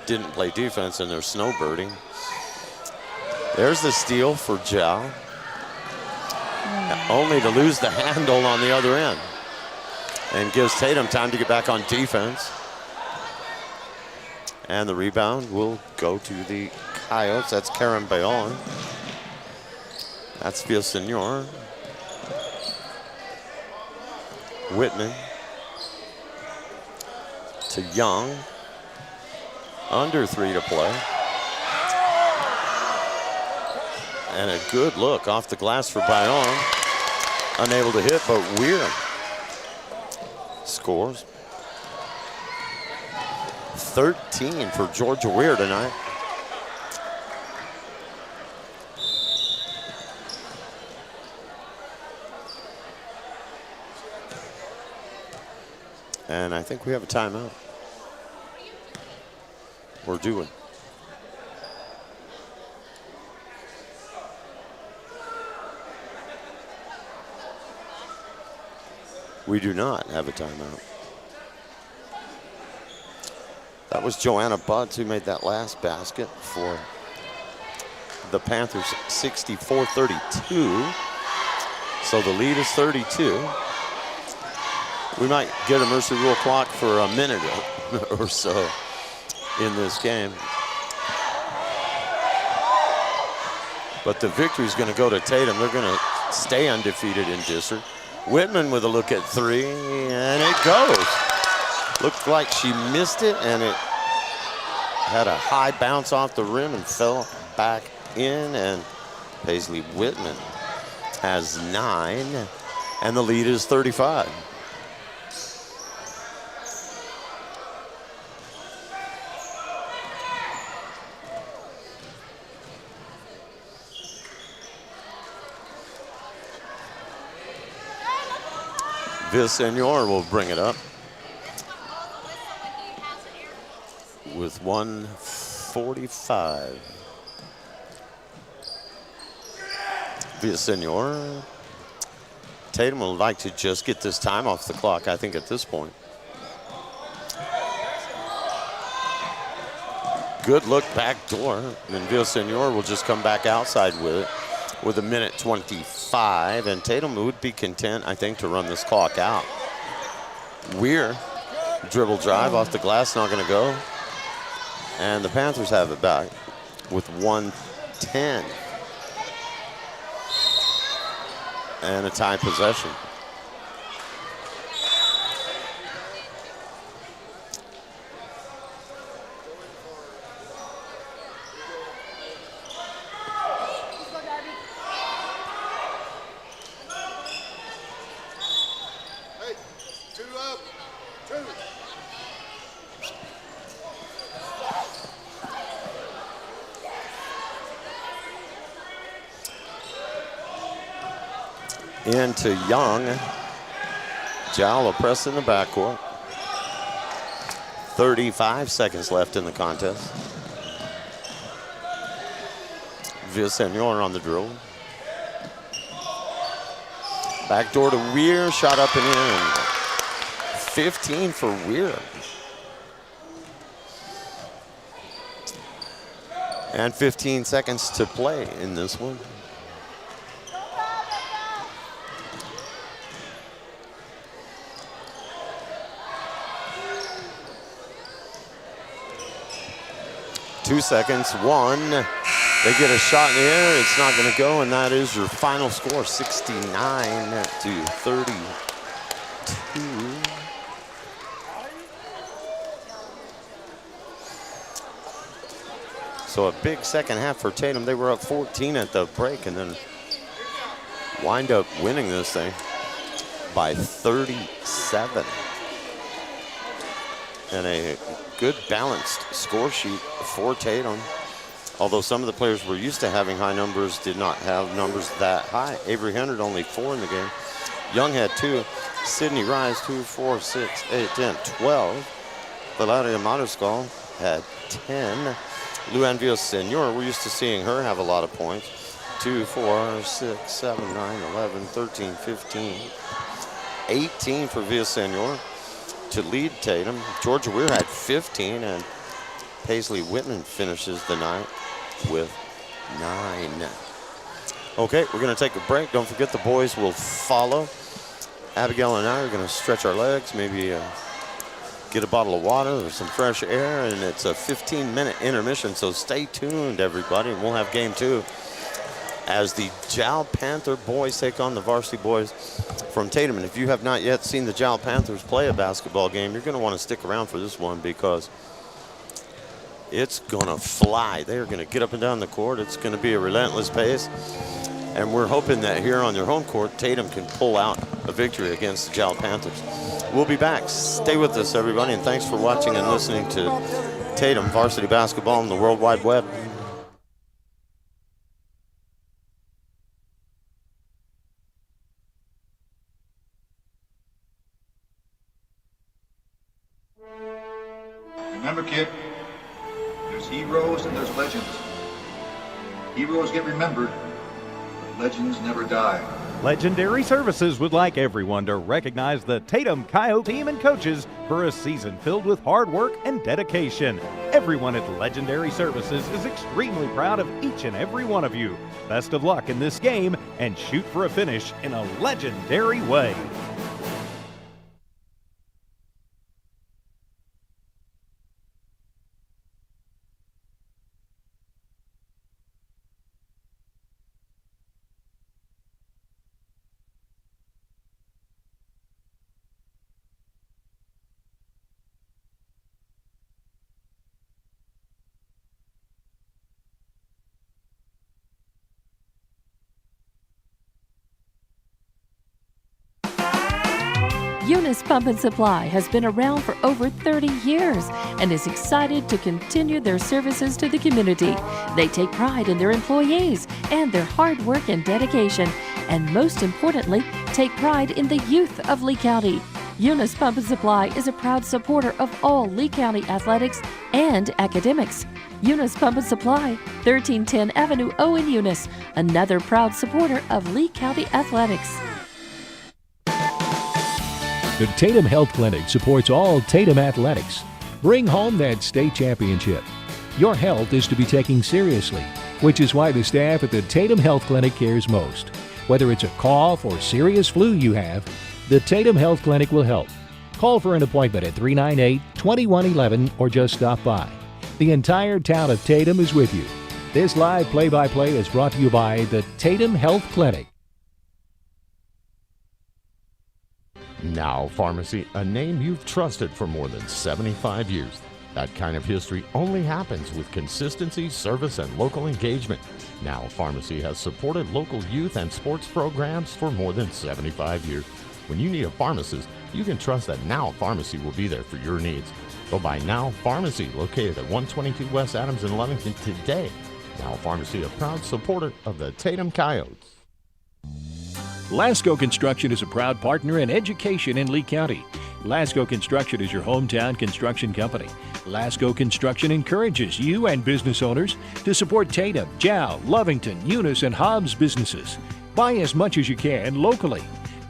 didn't play defense and they're snowbirding. There's the steal for Zhao. Only to lose the handle on the other end. And gives Tatum time to get back on defense. And the rebound will go to the Coyotes. That's Karen Bayon. That's Villasenor. Whitman to Young. Under 3 to play. And a good look off the glass for Bayon. Unable to hit, but Weir scores. 13 for Georgia Weir tonight. And I think we have a timeout. We're doing. We do not have a timeout. That was Joanna Butts who made that last basket for the Panthers, 64-32. So the lead is 32. We might get a Mercy Rule clock for a minute or so in this game. But the victory is going to go to Tatum. They're going to stay undefeated in district. Whitman with a look at 3, and it goes. Looked like she missed it, and it had a high bounce off the rim and fell back in, and Paisley Whitman has 9, and the lead is 35. Villasenor will bring it up with 1:45. Villasenor. Tatum would like to just get this time off the clock, I think, at this point. Good look back door. And Villasenor will just come back outside with it with 1:25. And Tatum would be content, I think, to run this clock out. Weir, dribble drive off the glass, not going to go. And the Panthers have it back with 1:10. And a tie possession. Hey, 2 up, 2. Into Young. Jowell press in the backcourt. 35 seconds left in the contest. Villasenor on the drill. Backdoor to Weir, shot up and in. 15 for Weir. And 15 seconds to play in this one. Two seconds, one. They get a shot in the air, it's not gonna go, and that is your final score, 69-32. So a big second half for Tatum. They were up 14 at the break and then wind up winning this thing by 37. And a good balanced score sheet for Tatum. Although some of the players were used to having high numbers, did not have numbers that high. Avery Hunter only 4 in the game. Young had 2. Sidney Rise 2, 4, 6, 8, 10, 12. Valeria Mariscal had 10. Luann Villasenor, we're used to seeing her have a lot of points. 2, 4, 6, 7, 9, 11, 13, 15. 18 for Villasenor to lead Tatum. Georgia Weir had 15, and Paisley Whitman finishes the night with 9. Okay, we're going to take a break. Don't forget the boys will follow. Abigail and I are going to stretch our legs, maybe get a bottle of water or some fresh air, and it's a 15-minute intermission, so stay tuned, everybody. We'll have game 2 as the Jowell Panther boys take on the varsity boys from Tatum. And if you have not yet seen the Jowell Panthers play a basketball game, you're going to want to stick around for this one because it's going to fly. They're going to get up and down the court. It's going to be a relentless pace. And we're hoping that here on their home court, Tatum can pull out a victory against the Jowell Panthers. We'll be back. Stay with us, everybody, and thanks for watching and listening to Tatum Varsity Basketball on the World Wide Web. Remember, kid, there's heroes and there's legends. Heroes get remembered, but legends never die. Legendary Services would like everyone to recognize the Tatum Coyote team and coaches for a season filled with hard work and dedication. Everyone at Legendary Services is extremely proud of each and every one of you. Best of luck in this game and shoot for a finish in a legendary way. Eunice Pump and Supply has been around for over 30 years and is excited to continue their services to the community. They take pride in their employees and their hard work and dedication. and most importantly, take pride in the youth of Lee County. Eunice Pump and Supply is a proud supporter of all Lee County athletics and academics. Eunice Pump and Supply, 1310 Avenue O in Eunice, another proud supporter of Lee County athletics. The Tatum Health Clinic supports all Tatum athletics. Bring home that state championship. Your health is to be taken seriously, which is why the staff at the Tatum Health Clinic cares most. Whether it's a cough or serious flu you have, the Tatum Health Clinic will help. Call for an appointment at 398-2111 or just stop by. The entire town of Tatum is with you. This live play-by-play is brought to you by the Tatum Health Clinic. Now Pharmacy, a name you've trusted for more than 75 years. That kind of history only happens with consistency, service, and local engagement. Now Pharmacy has supported local youth and sports programs for more than 75 years. When you need a pharmacist, you can trust that Now Pharmacy will be there for your needs. Go by Now Pharmacy, located at 122 West Adams in Lovington today. Now Pharmacy, a proud supporter of the Tatum Coyotes. Lasco Construction is a proud partner in education in Lee County. Lasco Construction is your hometown construction company. Lasco Construction encourages you and business owners to support Tatum, Jow, Lovington, Eunice, and Hobbs businesses. Buy as much as you can locally,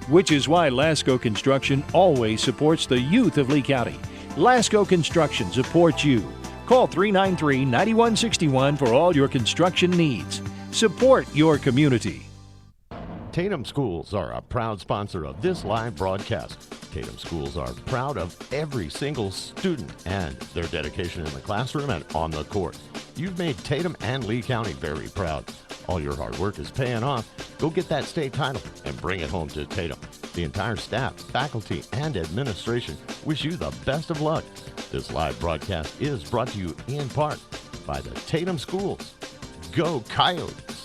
which is why Lasco Construction always supports the youth of Lee County. Lasco Construction supports you. Call 393-9161 for all your construction needs. Support your community. Tatum Schools are a proud sponsor of this live broadcast. Tatum Schools are proud of every single student and their dedication in the classroom and on the court. You've made Tatum and Lea County very proud. All your hard work is paying off. Go get that state title and bring it home to Tatum. The entire staff, faculty, and administration wish you the best of luck. This live broadcast is brought to you in part by the Tatum Schools. Go Coyotes!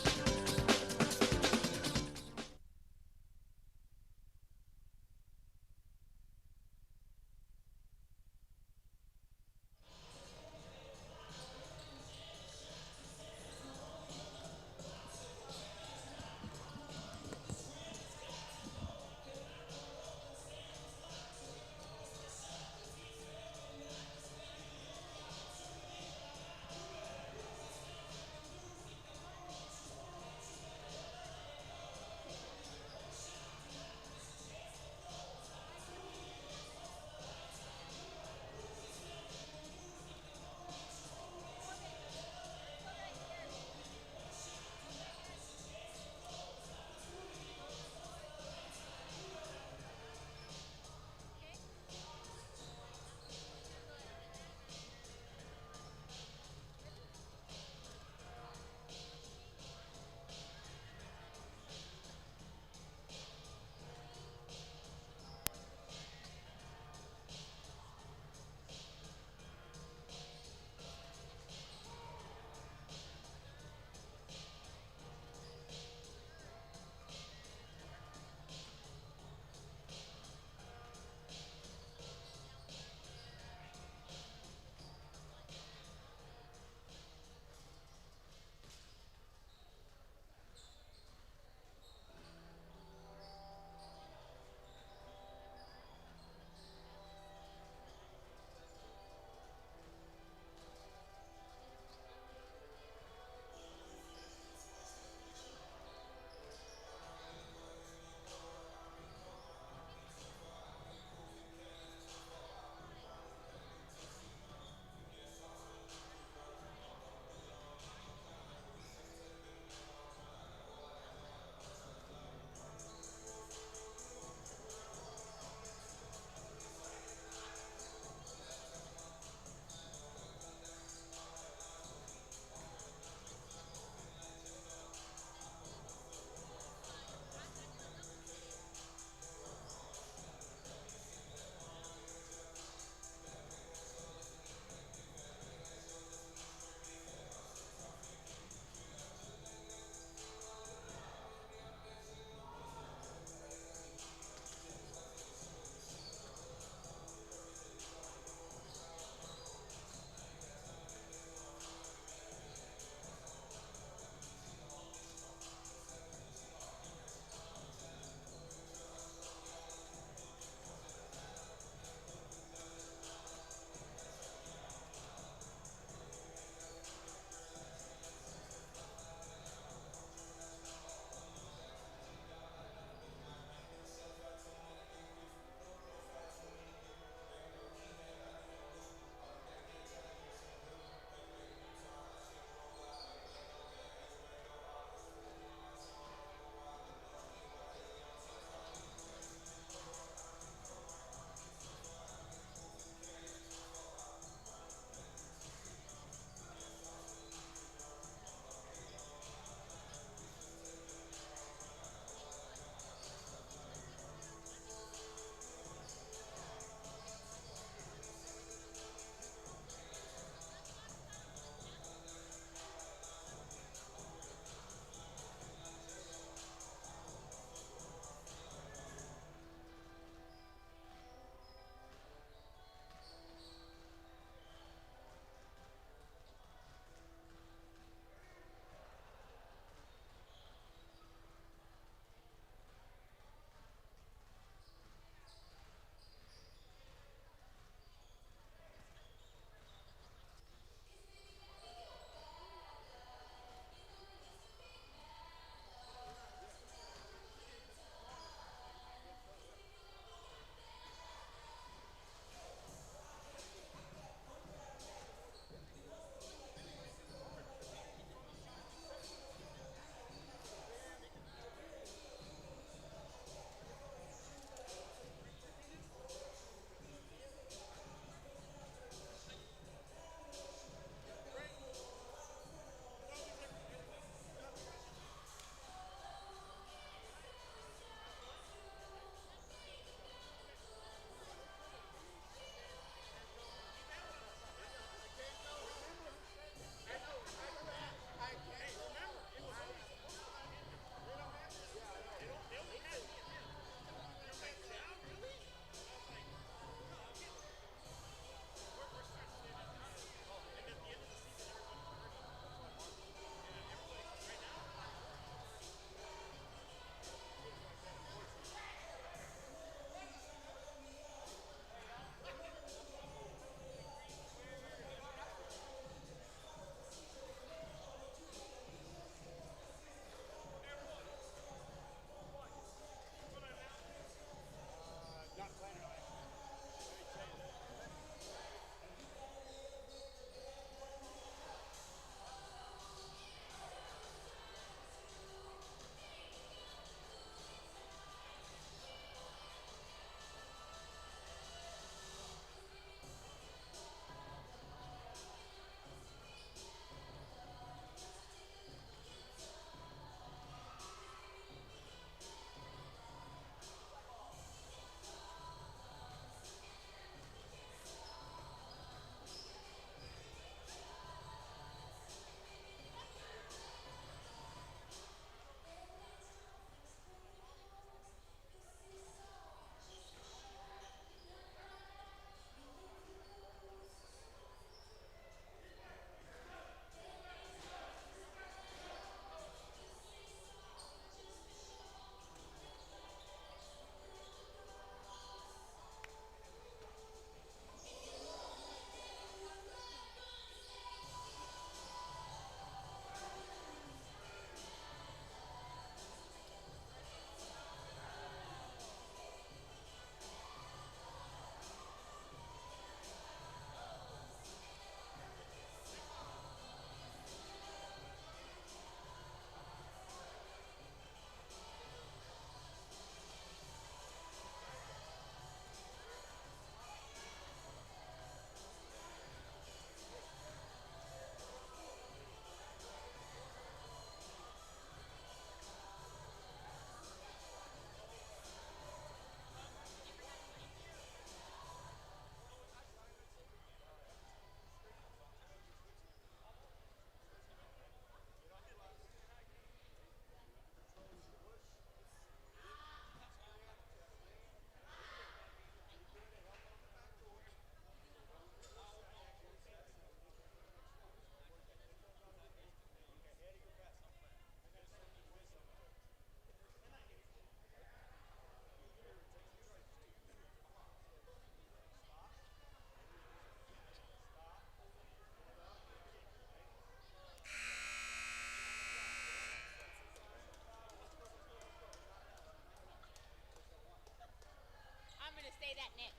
that next.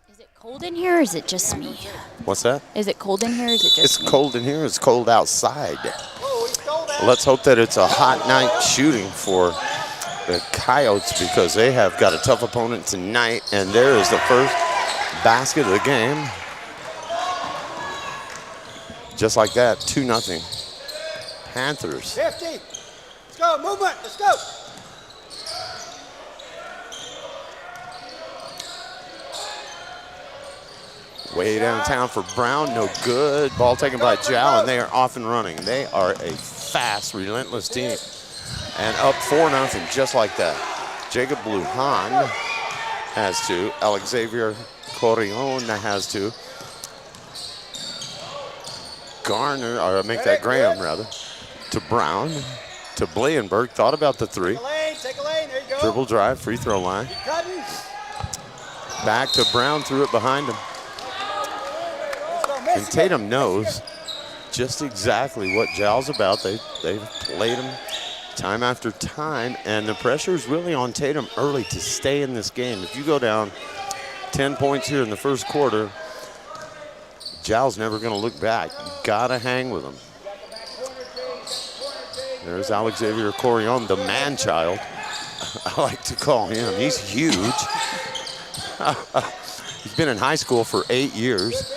Is it cold in here or is it just me? What's that? Is it cold in here or is it just It's me? cold in here. It's cold outside. Let's hope that it's a hot night shooting for the Coyotes because they have got a tough opponent tonight. And there is the first basket of the game. Just like that, 2-0. Panthers. 50. Let's go. Movement. Let's go. Way downtown for Brown, no good. Ball taken by Jow, and they are off and running. They are a fast, relentless team. And up 4-0, just like that. Jacob Lujan has two. Xavier Corrion has two. Garner, or make that Graham, rather, to Brown, to Blaenberg. Thought about the three. Take a lane. There you go. Dribble drive, free throw line. Keep cutting. Back to Brown, threw it behind him. And Tatum knows just exactly what Jow's about. They've played him time after time, and the pressure is really on Tatum early to stay in this game. If you go down 10 points here in the first quarter, Jow's never going to look back. You gotta hang with him. There's Xavier Corrion, the man-child. I like to call him. He's huge. He's been in high school for 8 years.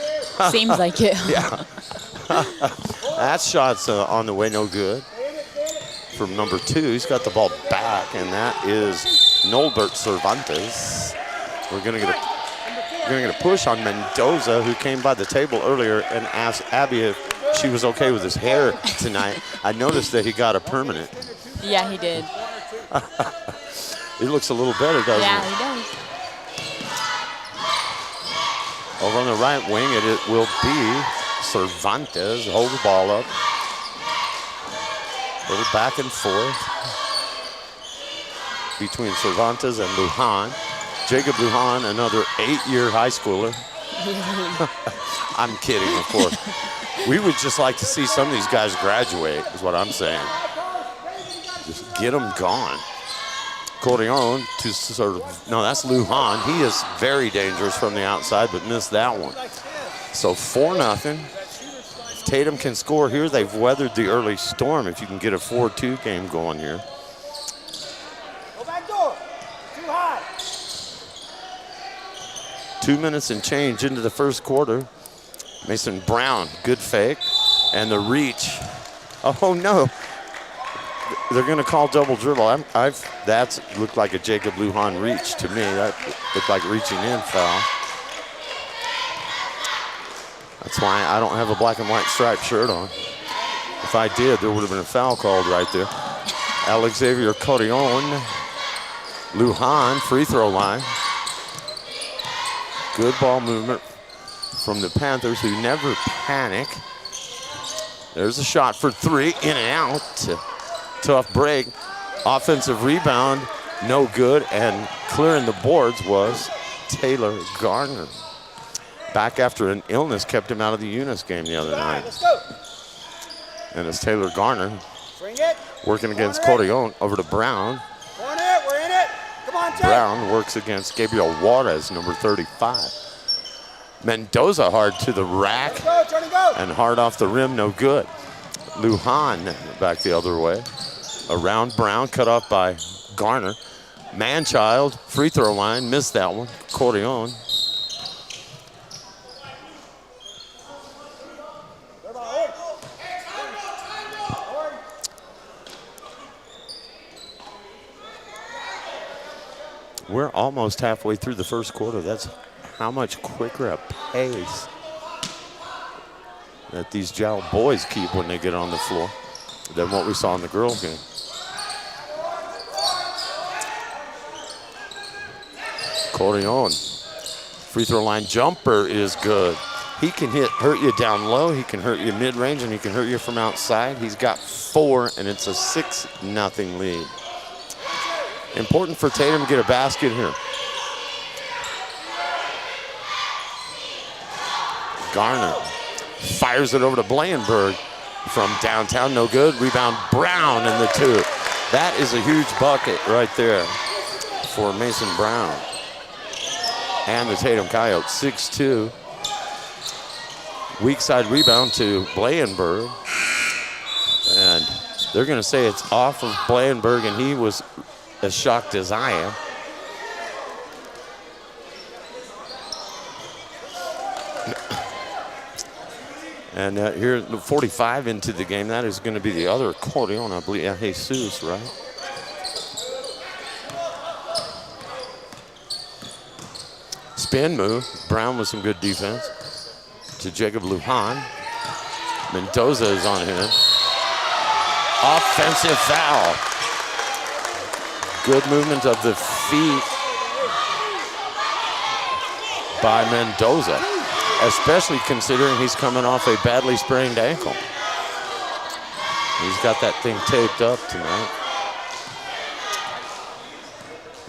Seems like it. Yeah. That shot's on the way, no good. From number 2, he's got the ball back, and that is Nolbert Cervantes. We're gonna get a push on Mendoza, who came by the table earlier and asked Abby if she was okay with his hair tonight. I noticed that he got a permanent. Yeah, he did. He looks a little better, doesn't Yeah, he? he does. Over on the right wing, it will be Cervantes. Hold the ball up. A little back and forth between Cervantes and Lujan. Jacob Lujan, another 8-year high schooler. I'm kidding, of course. We would just like to see some of these guys graduate, is what I'm saying. Just get them gone. Corrion to no, that's Lujan. He is very dangerous from the outside, but missed that one. So 4-0. If Tatum can score here, they've weathered the early storm. If you can get a 4-2 game going here. Go back door. Too high. 2 minutes and change into the first quarter. Mason Brown, good fake, and the reach. Oh no. They're going to call double dribble. That's looked like a Jacob Lujan reach to me. That looked like reaching in foul. That's why I don't have a black and white striped shirt on. If I did, there would have been a foul called right there. Xavier Corrion, Lujan, free throw line. Good ball movement from the Panthers, who never panic. There's a shot for 3, in and out. Tough break. Offensive rebound, no good, and clearing the boards was Taylor Garner. Back after an illness kept him out of the Eunice game the other night. Let's go. And it's Taylor Garner Bring it. working against Corrion over to Brown. We're in it. We're in it. Come on, Jay. Brown works against Gabriel Juarez, number 35. Mendoza hard to the rack Let's go. Turn and go. and hard off the rim, no good. Lujan back the other way. Around Brown, cut off by Garner. Man-child, free throw line, missed that one. Corrion. We're almost halfway through the first quarter. That's how much quicker a pace that these Jowl boys keep when they get on the floor than what we saw in the girls game. Corrion, free throw line jumper is good. He can hurt you down low, he can hurt you mid-range, and he can hurt you from outside. He's got 4, and it's a 6-0 lead. Important for Tatum to get a basket here. Garner fires it over to Blandenberg from downtown, no good. Rebound, Brown in the 2. That is a huge bucket right there for Mason Brown. And the Tatum Coyotes, 6-2. Weak side rebound to Blandenberg. And they're going to say it's off of Blandenberg, and he was as shocked as I am. And here, 45 into the game. That is going to be the other accordion, I believe. Yeah, Jesus, right? Spin move. Brown with some good defense to Jacob Lujan. Mendoza is on him. Offensive foul. Good movement of the feet by Mendoza, especially considering he's coming off a badly sprained ankle. He's got that thing taped up tonight.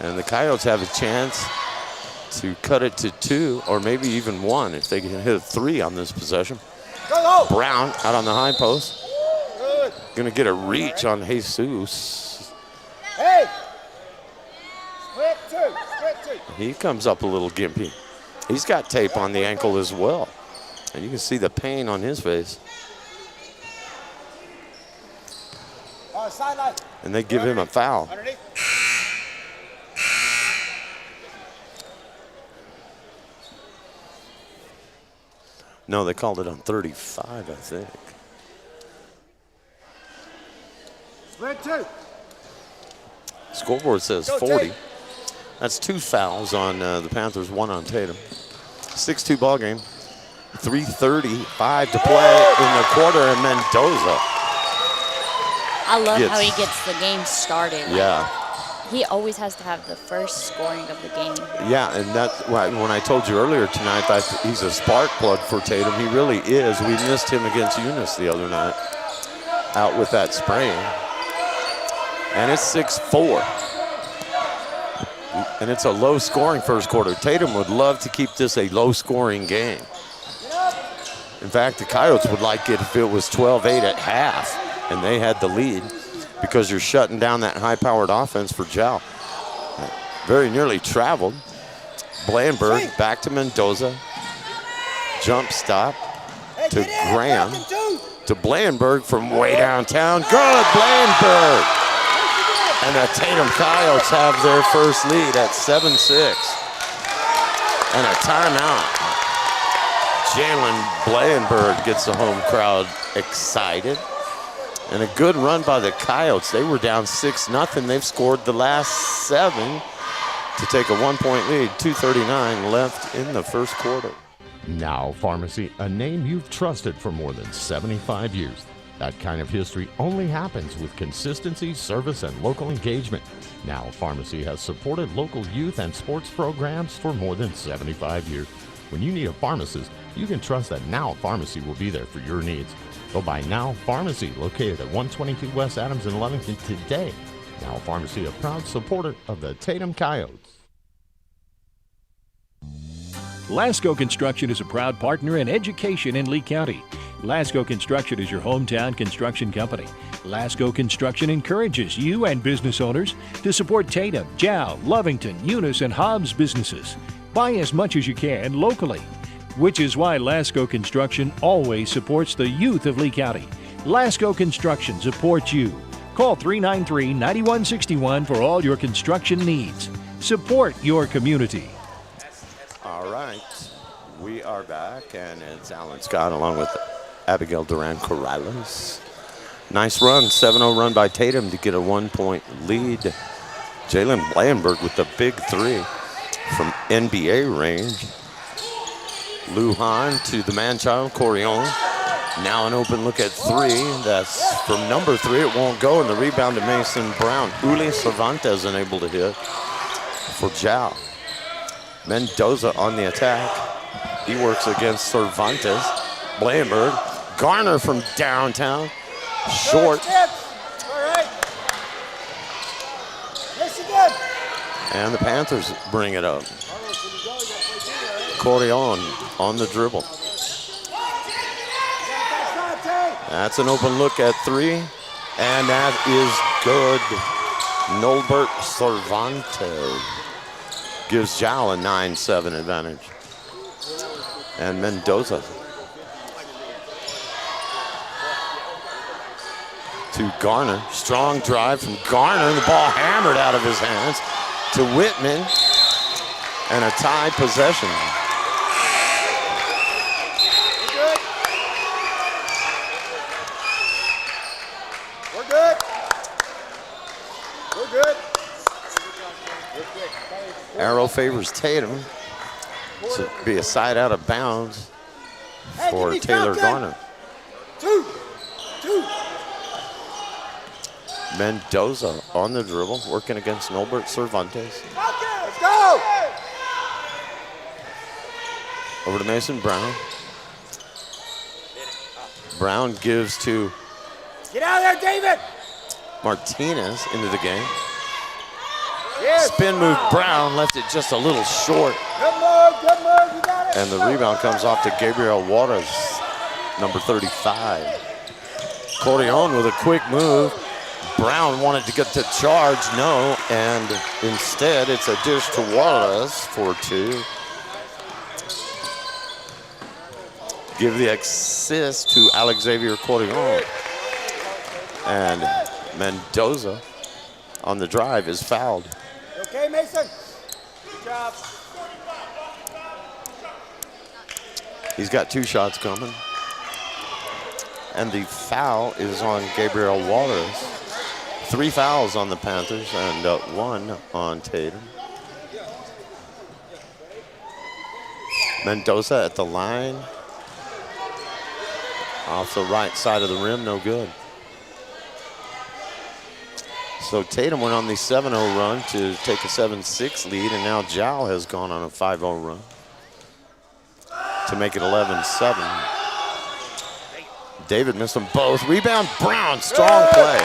And the Coyotes have a chance to cut it to 2 or maybe even 1 if they can hit a 3 on this possession. Brown out on the high post. Gonna get a reach on Jesus. Hey! Split 2. He comes up a little gimpy. He's got tape on the ankle as well. And you can see the pain on his face. Sideline. And they give him a foul. Underneath. No, they called it on 35, I think. Split 2. Scoreboard says 40. That's 2 fouls on the Panthers, 1 on Tatum. 6-2 ball game. 3:35 to play in the quarter, and Mendoza. I love how he gets the game started. Yeah. He always has to have the first scoring of the game. Yeah, and that's why when I told you earlier tonight that he's a spark plug for Tatum, he really is. We missed him against Eunice the other night, out with that sprain. And it's 6-4. And it's a low-scoring first quarter. Tatum would love to keep this a low-scoring game. In fact, the Coyotes would like it if it was 12-8 at half and they had the lead, because you're shutting down that high-powered offense for Jow. Very nearly traveled. Blandenberg back to Mendoza. Jump stop to Graham. To Blandenberg from way downtown. Good, Blandenberg! And the Tatum Coyotes have their first lead at 7-6. And a timeout. Jalen Blandenberg gets the home crowd excited. And a good run by the Coyotes. They were down 6-0. They've scored the last 7 to take a 1-point lead. 2:39 left in the first quarter. Now Pharmacy, a name you've trusted for more than 75 years. That kind of history only happens with consistency, service, and local engagement. Now Pharmacy has supported local youth and sports programs for more than 75 years. When you need a pharmacist, you can trust that Now Pharmacy will be there for your needs. Go by Now Pharmacy, located at 122 West Adams in Lovington today. Now Pharmacy, a proud supporter of the Tatum Coyotes. Lasco Construction is a proud partner in education in Lea County. Lasco Construction is your hometown construction company. Lasco Construction encourages you and business owners to support Tatum, Jow, Lovington, Eunice, and Hobbs businesses. Buy as much as you can locally, which is why Lasco Construction always supports the youth of Lea County. Lasco Construction supports you. Call 393-9161 for all your construction needs. Support your community. All right, we are back, and it's Alan Scott along with Abigail Duran-Corrales. Nice run, 7-0 run by Tatum to get a 1-point lead. Jalen Blandenberg with the big 3 from NBA range. Lujan to the man-child, Corion. Now an open look at 3. That's from number 3. It won't go, and the rebound to Mason Brown. Uli Cervantes unable to hit for Jow. Mendoza on the attack. He works against Cervantes. Blankenberg. Garner from downtown. Short. All right. Yes, you did. And the Panthers bring it up. Cordion on the dribble. That's an open look at 3. And that is good. Nolbert Cervantes gives Jal a 9-7 advantage. And Mendoza to Garner. Strong drive from Garner. The ball hammered out of his hands to Whitman. And a tie possession. We're good. We're good. Arrow favors Tatum. This would be a side out of bounds for Taylor Garner. 2. Mendoza on the dribble, working against Nolbert Cervantes. Let's go. Over to Mason Brown. Brown gives to Get out of there, David. Martinez into the game. Yes. Spin move, Brown left it just a little short. Good move. Good move. You got it. And the rebound comes off to Gabriel Juarez, number 35. Cordion with a quick move. Brown wanted to get to charge, no, and instead it's a dish to Juarez for 2. Give the assist to Alexavier Cordion. And Mendoza on the drive is fouled. Okay, Mason. Good job. He's got 2 shots coming. And the foul is on Gabriel Juarez. 3 fouls on the Panthers and 1 on Tatum. Mendoza at the line. Off the right side of the rim, no good. So Tatum went on the 7-0 run to take a 7-6 lead, and now Jal has gone on a 5-0 run to make it 11-7. David missed them both. Rebound, Brown, strong play.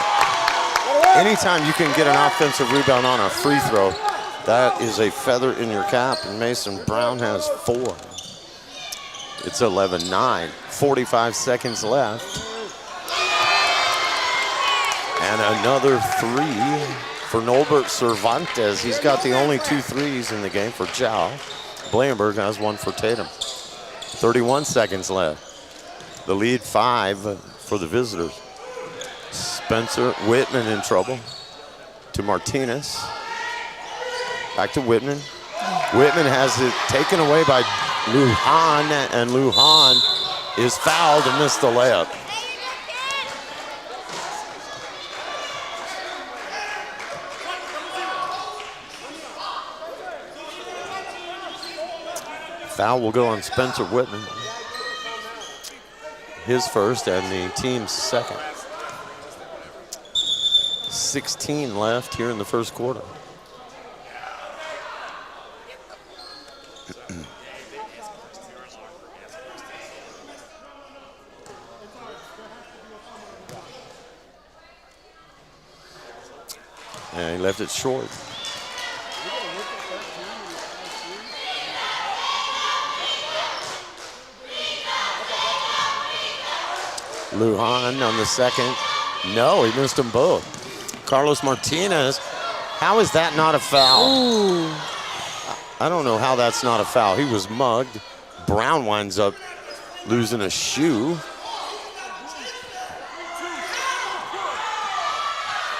Anytime you can get an offensive rebound on a free throw, that is a feather in your cap, and Mason Brown has 4. It's 11-9, 45 seconds left. And another 3 for Nolbert Cervantes. He's got the only 2 threes in the game for Jal. Blankenberg has 1 for Tatum. 31 seconds left. The lead 5 for the visitors. Spencer Whitman in trouble. To Martinez. Back to Whitman. Whitman has it taken away by Lujan, and Lujan is fouled and missed the layup. Foul will go on Spencer Whitman. His first and the team's second. 16 left here in the first quarter. And he left it short. Lujan on the second. No, he missed them both. Carlos Martinez, how is that not a foul? Ooh. I don't know how that's not a foul. He was mugged. Brown winds up losing a shoe.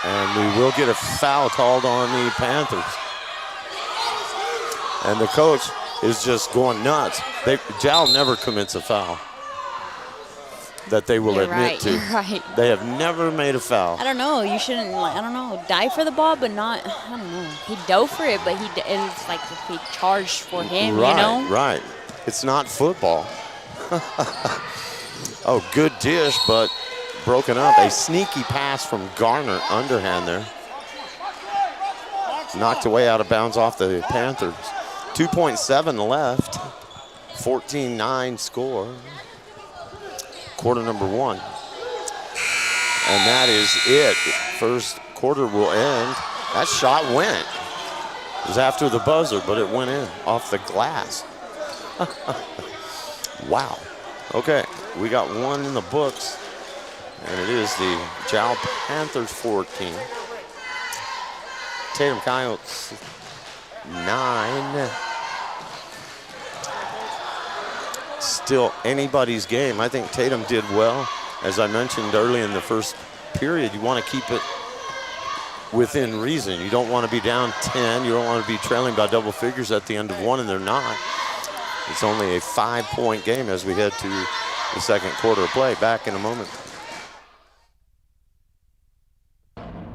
And we will get a foul called on the Panthers. And the coach is just going nuts. Jal never commits a foul that they will You're admit right, to. you're right. They have never made a foul. I don't know. You shouldn't, like, I don't know, die for the ball, but not, I don't know. He dove for it, but it's like if he charged for him, Right, you know? right. It's not football. Oh, good dish, but broken up. A sneaky pass from Garner, underhand there. Knocked away out of bounds off the Panthers. 2.7 left. 14-9 score. Quarter number 1. And that is it. First quarter will end. That shot went. It was after the buzzer, but it went in off the glass. Wow. Okay, we got one in the books, and it is the Jowl Panthers 14. Tatum Coyotes 9. Still anybody's game. I think Tatum did well. As I mentioned early in the first period, you want to keep it within reason. You don't want to be down 10. You don't want to be trailing by double figures at the end of one, and they're not. It's only a 5-point game as we head to the second quarter of play. Back in a moment.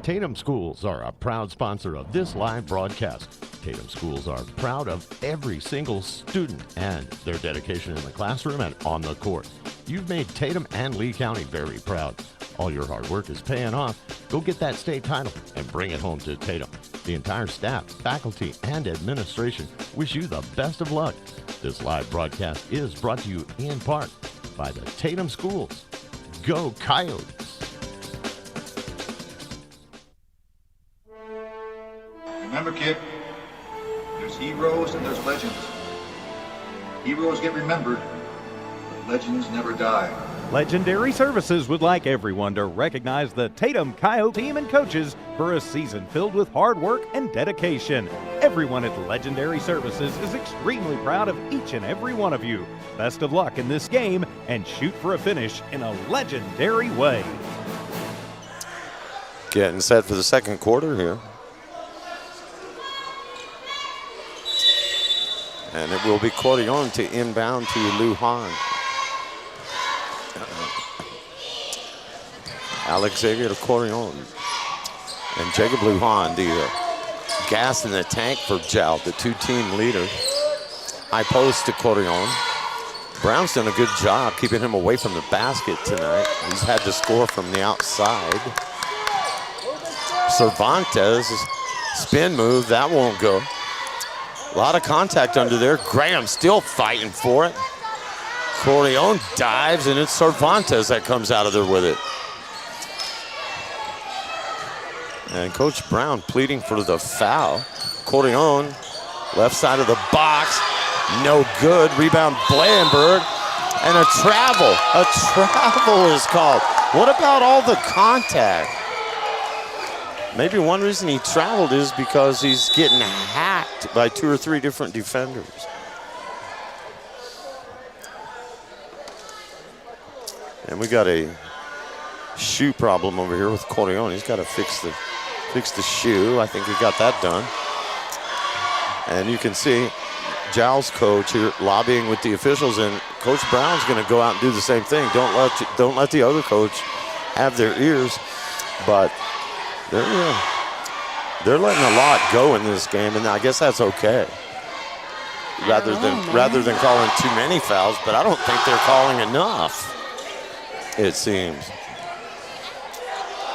Tatum Schools are a proud sponsor of this live broadcast. Tatum Schools are proud of every single student and their dedication in the classroom and on the court. You've made Tatum and Lea County very proud. All your hard work is paying off. Go get that state title and bring it home to Tatum. The entire staff, faculty, and administration wish you the best of luck. This live broadcast is brought to you in part by the Tatum Schools. Go Coyotes! Remember, kid, there's heroes and there's legends. Heroes get remembered, but legends never die. Legendary Services would like everyone to recognize the Tatum Coyote team and coaches for a season filled with hard work and dedication. Everyone at Legendary Services is extremely proud of each and every one of you. Best of luck in this game and shoot for a finish in a legendary way. Getting set for the second quarter here. And it will be Cordion to inbound to Lujan. Alex Xavier to Cordion. And Jacob Lujan, the gas in the tank for Jowl, the two-team leader. High post to Cordion. Brown's done a good job keeping him away from the basket tonight. He's had to score from the outside. Cervantes, spin move, that won't go. A lot of contact under there. Graham still fighting for it. Cordion dives, and it's Cervantes that comes out of there with it. And Coach Brown pleading for the foul. Cordion, left side of the box, no good. Rebound Blanberg, and a travel. A travel is called. What about all the contact? Maybe one reason he traveled is because he's getting hacked by 2 or 3 different defenders. And we got a shoe problem over here with Cordion. He's got to fix the shoe. I think he got that done. And you can see Jowl's coach here lobbying with the officials, and Coach Brown's going to go out and do the same thing. Don't let the other coach have their ears, but they're letting a lot go in this game, and I guess that's okay. Rather than calling too many fouls, but I don't think they're calling enough, it seems.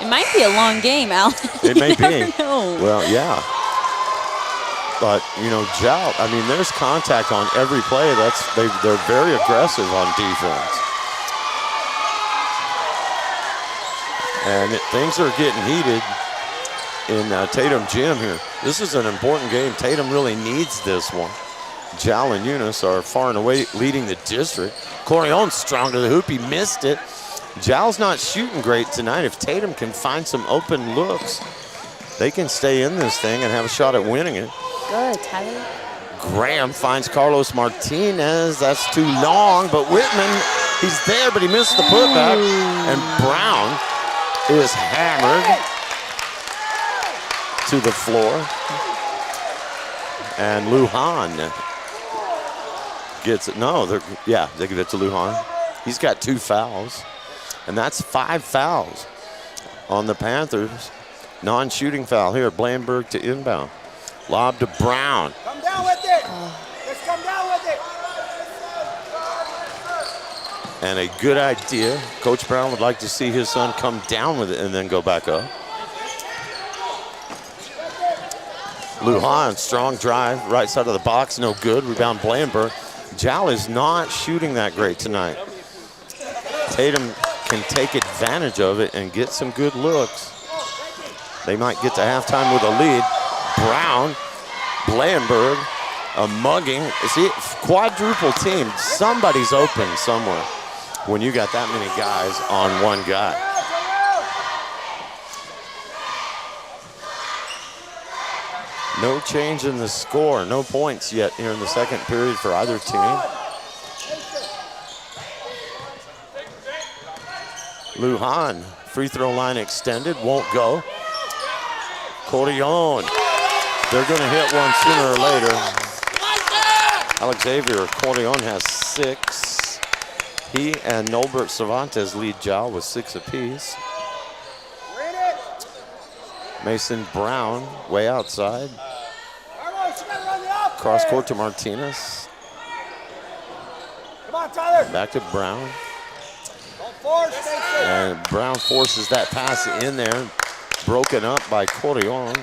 It might be a long game, Al. It may be. Know. Well, yeah. But, you know, Jowl, I mean, there's contact on every play. They're very aggressive on defense. And things are getting heated in Tatum Gym here. This is an important game. Tatum really needs this one. Jowl and Eunice are far and away leading the district. Corion's strong to the hoop. He missed it. Jowl's not shooting great tonight. If Tatum can find some open looks, they can stay in this thing and have a shot at winning it. Good, Tyler. Graham finds Carlos Martinez. That's too long, but Whitman, he's there, but he missed the putback. And Brown is hammered to the floor. And Lujan gets it. No, they give it to Lujan. He's got 2 fouls. And that's 5 fouls on the Panthers. Non-shooting foul here. Blanberg to inbound. Lob to Brown. Come down with it. Let's come down with it. And a good idea. Coach Brown would like to see his son come down with it and then go back up. Lujan, strong drive, right side of the box, no good. Rebound Blanberg. Jal is not shooting that great tonight. Tatum can take advantage of it and get some good looks. They might get to halftime with a lead. Brown, Blandenberg, a mugging. See, quadruple team. Somebody's open somewhere when you got that many guys on one guy. No change in the score. No points yet here in the second period for either team. Lujan, free throw line extended, won't go. Cordion, they're gonna hit one sooner or later. Alexavier Cordion has 6. He and Nolbert Cervantes lead Jal with 6 apiece. Mason Brown, way outside. Cross court to Martinez. Come on, Tyler. Back to Brown. Don't force, And Brown forces that pass in there. Broken up by Cordion.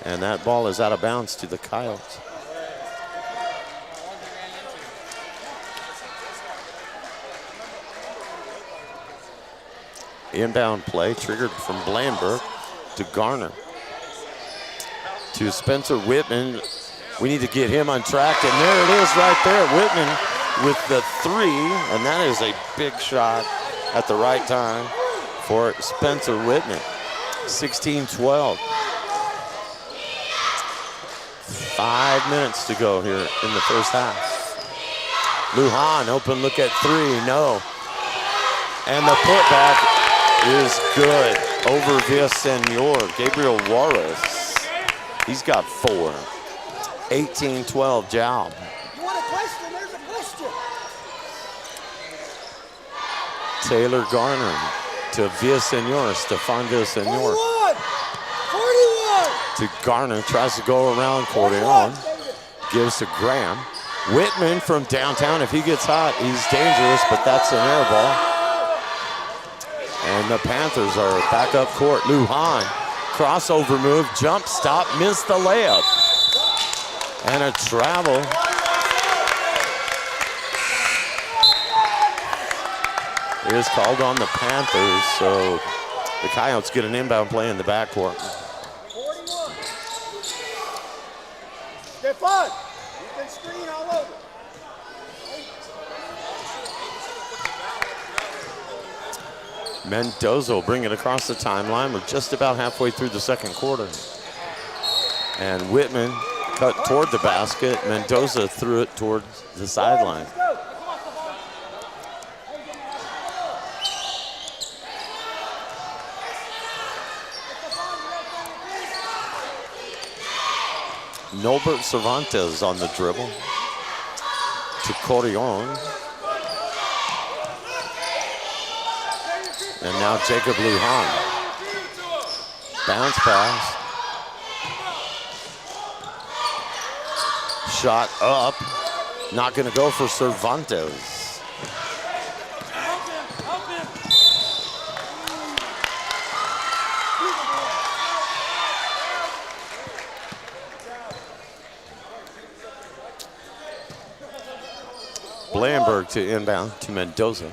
And that ball is out of bounds to the Coyotes. Inbound play triggered from Blandberg to Garner. To Spencer Whitman. We need to get him on track, and there it is right there. Whitman with the 3, and that is a big shot at the right time for Spencer Whitman. 16-12. 5 minutes to go here in the first half. Lujan, open look at 3, no. And the putback is good over Villasenor. Gabriel Juarez, he's got 4. 18-12, Jal. You want a question? There's a question. Taylor Garner to Villasenor, Stefan Villasenor. 41. To Garner, tries to go around Cordion. Gives to Graham. Whitman from downtown, if he gets hot, he's dangerous, but that's an air ball. And the Panthers are back up court. Lujan, crossover move, jump stop, missed the layup. And a travel. Is called on the Panthers, so the Coyotes get an inbound play in the backcourt. 41. Stefan, you can screen all over. Mendoza will bring it across the timeline. We're just about halfway through the second quarter. And Whitman cut toward the basket. Mendoza threw it toward the sideline. Nolbert Cervantes on the dribble to Cordion. And now Jacob Lujan. Bounce pass. Shot up. Not going to go for Cervantes. Blandberg to inbound to Mendoza.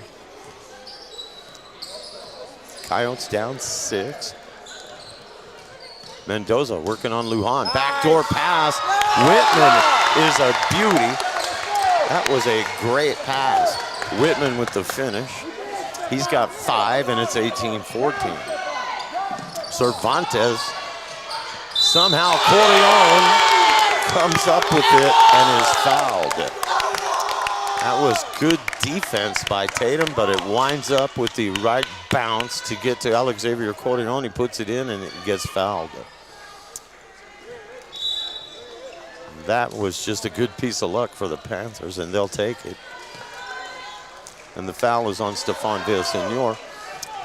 Coyotes down 6. Mendoza working on Lujan. Backdoor pass. Whitman is a beauty. That was a great pass. Whitman with the finish. He's got 5, and it's 18-14. Cervantes. Somehow Cordion comes up with it and is fouled. That was good defense by Tatum, but it winds up with the right bounce to get to Alexavier Cordion. He puts it in and it gets fouled. That was just a good piece of luck for the Panthers, and they'll take it. And the foul is on Stefan Villasenor,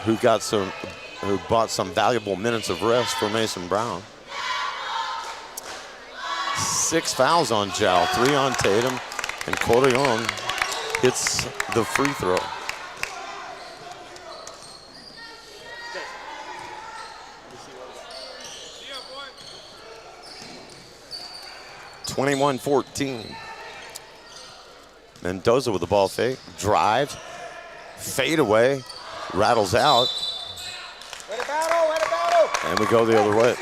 who bought some valuable minutes of rest for Mason Brown. 6 fouls on Jal, 3 on Tatum, and Cordion hits the free throw. 21-14. Mendoza with the ball fake, drives, fade away, rattles out. And we go the other way.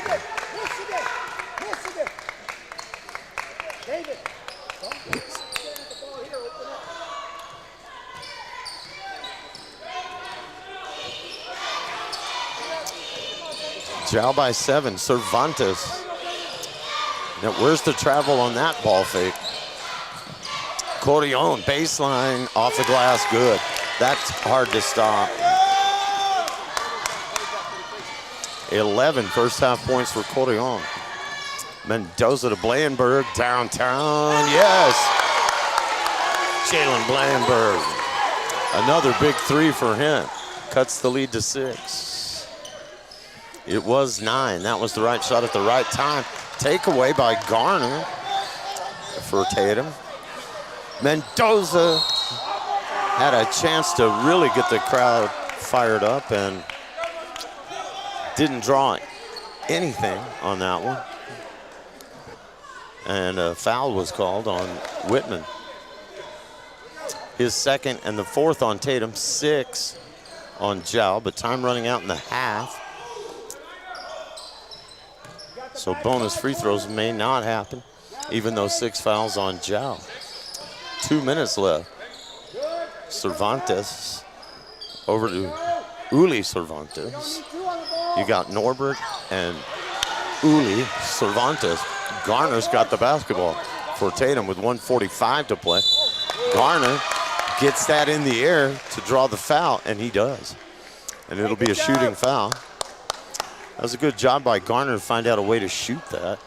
Jal by 7, Cervantes. Now where's the travel on that ball fake? Cordion, baseline, off the glass, good. That's hard to stop. 11 first half points for Cordion. Mendoza to Blandenberg, downtown, yes. Jalen Blandenberg, another big 3 for him. Cuts the lead to 6. It was 9, that was the right shot at the right time. Takeaway by Garner for Tatum. Mendoza had a chance to really get the crowd fired up and didn't draw anything on that one. And a foul was called on Whitman. His second and the fourth on Tatum, 6 on Jal, but time running out in the half. So bonus free throws may not happen, even though 6 fouls on Jal. 2 minutes left. Cervantes over to Uli Cervantes. You got Norbert and Uli Cervantes. Garner's got the basketball for Tatum with 1:45 to play. Garner gets that in the air to draw the foul, and he does. And it'll be a shooting foul. That was a good job by Garner to find out a way to shoot that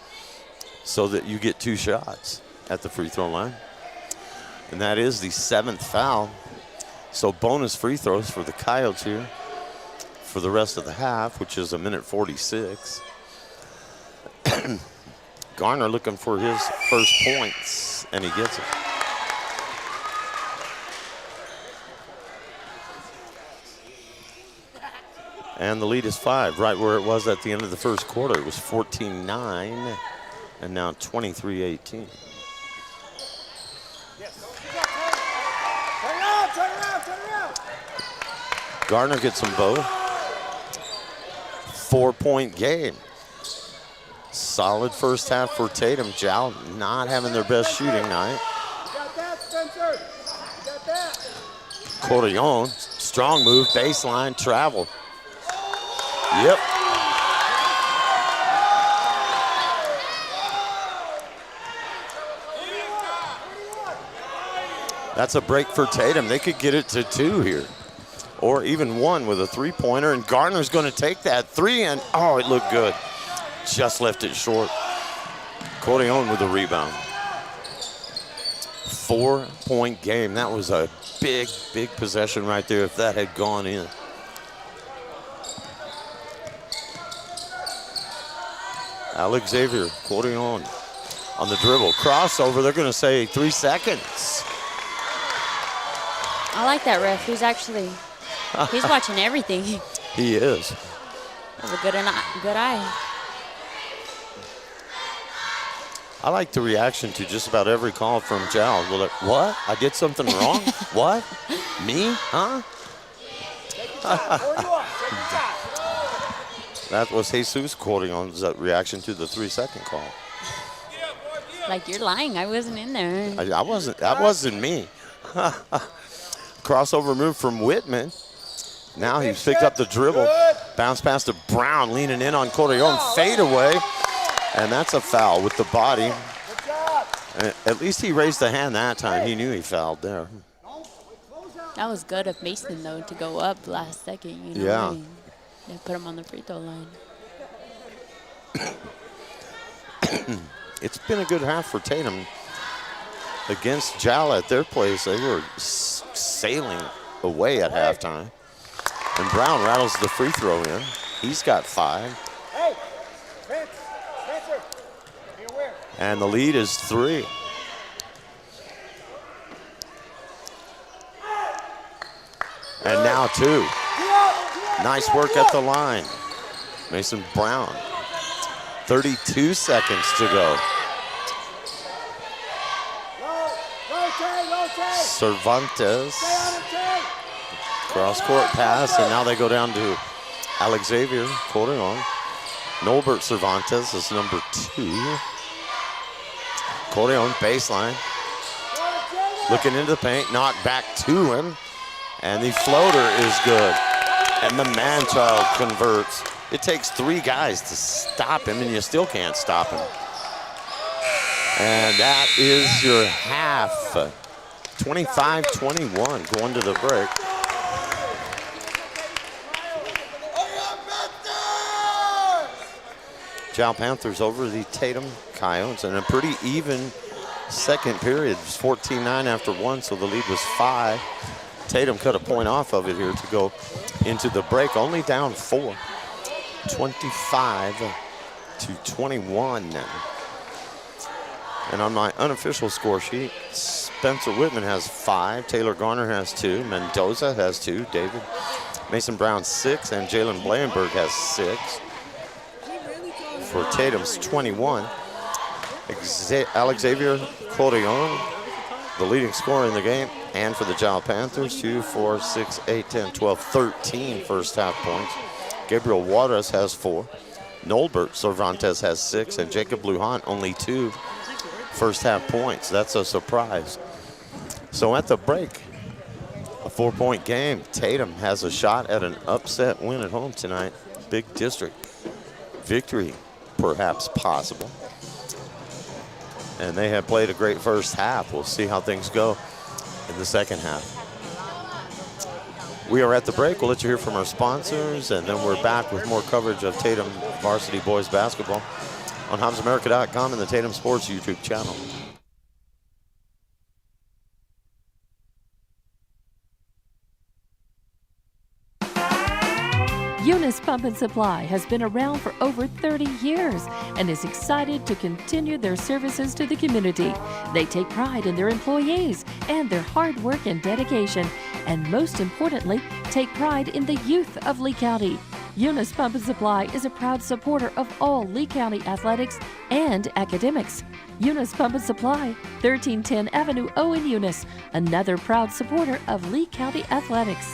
so that you get 2 shots at the free throw line. And that is the 7th foul. So bonus free throws for the Coyotes here for the rest of the half, which is 1:46. Garner looking for his first points, and he gets it. And the lead is 5, right where it was at the end of the first quarter. It was 14-9, and now 23-18. Garner gets them both. 4-point game. Solid first half for Tatum. Jal not having their best shooting night. Cordion, strong move, baseline, travel. Yep. That's a break for Tatum. They could get it to 2 here, or even 1 with a 3-pointer, and Garner's going to take that 3, and oh, it looked good. Just left it short. Cordion with the rebound. 4-point game. That was a big, big possession right there if that had gone in. Alex Xavier, Cordion on the dribble. Crossover, they're going to say 3 seconds. I like that ref. He's watching everything. He is. Has a good eye. I like the reaction to just about every call from Jal. Well, like, what? I did something wrong? What? Me? Huh? That was Jesus Cordion's reaction to the 3-second call. Like, you're lying. I wasn't in there. I wasn't. That wasn't me. Crossover move from Whitman. Now he's picked up the dribble. Bounce pass to Brown, leaning in on Cordion. Fade away. And that's a foul with the body. And at least he raised the hand that time. He knew he fouled there. That was good of Mason, though, to go up last second. You know, Yeah. They put him on the free throw line. It's been a good half for Tatum. Against Jal at their place, they were sailing away at halftime. And Brown rattles the free throw in. He's got 5. And the lead is 3. And now 2. Nice work at the line. Mason Brown. 32 seconds to go. Cervantes. Cross court pass, and now they go down to Alex Xavier holding on. Norbert Cervantes is number 2. Corleone baseline. Looking into the paint, knocked back to him. And the floater is good. And the man-child converts. It takes 3 guys to stop him, and you still can't stop him. And that is your half. 25-21 going to the break. Chow Panthers over the Tatum Coyotes, and a pretty even second period. It was 14-9 after 1, so the lead was 5. Tatum cut a point off of it here to go into the break, only down 4. 25-21 now. And on my unofficial score sheet, Spencer Whitman has 5, Taylor Garner has 2, Mendoza has 2, David Mason Brown 6, and Jalen Blankenberg has 6. For Tatum's 21, Alex Xavier Corleone, the leading scorer in the game, and for the Chow Panthers, 2, 4, 6, 8, 10, 12, 13 first half points. Gabriel Juarez has 4, Norbert Cervantes has 6, and Jacob Lujan only 2 first half points. That's a surprise. So at the break, a 4-point game. Tatum has a shot at an upset win at home tonight. Big district victory, perhaps possible. And they have played a great first half. We'll see how things go in the second half. We are at the break. We'll let you hear from our sponsors, and then we're back with more coverage of Tatum varsity boys basketball on HobbsAmerica.com and the Tatum Sports YouTube channel. Eunice Pump and Supply has been around for over 30 years and is excited to continue their services to the community. They take pride in their employees and their hard work and dedication, and most importantly, take pride in the youth of Lea County. Eunice Pump and Supply is a proud supporter of all Lea County athletics and academics. Eunice Pump and Supply, 1310 Avenue O in Eunice, another proud supporter of Lea County athletics.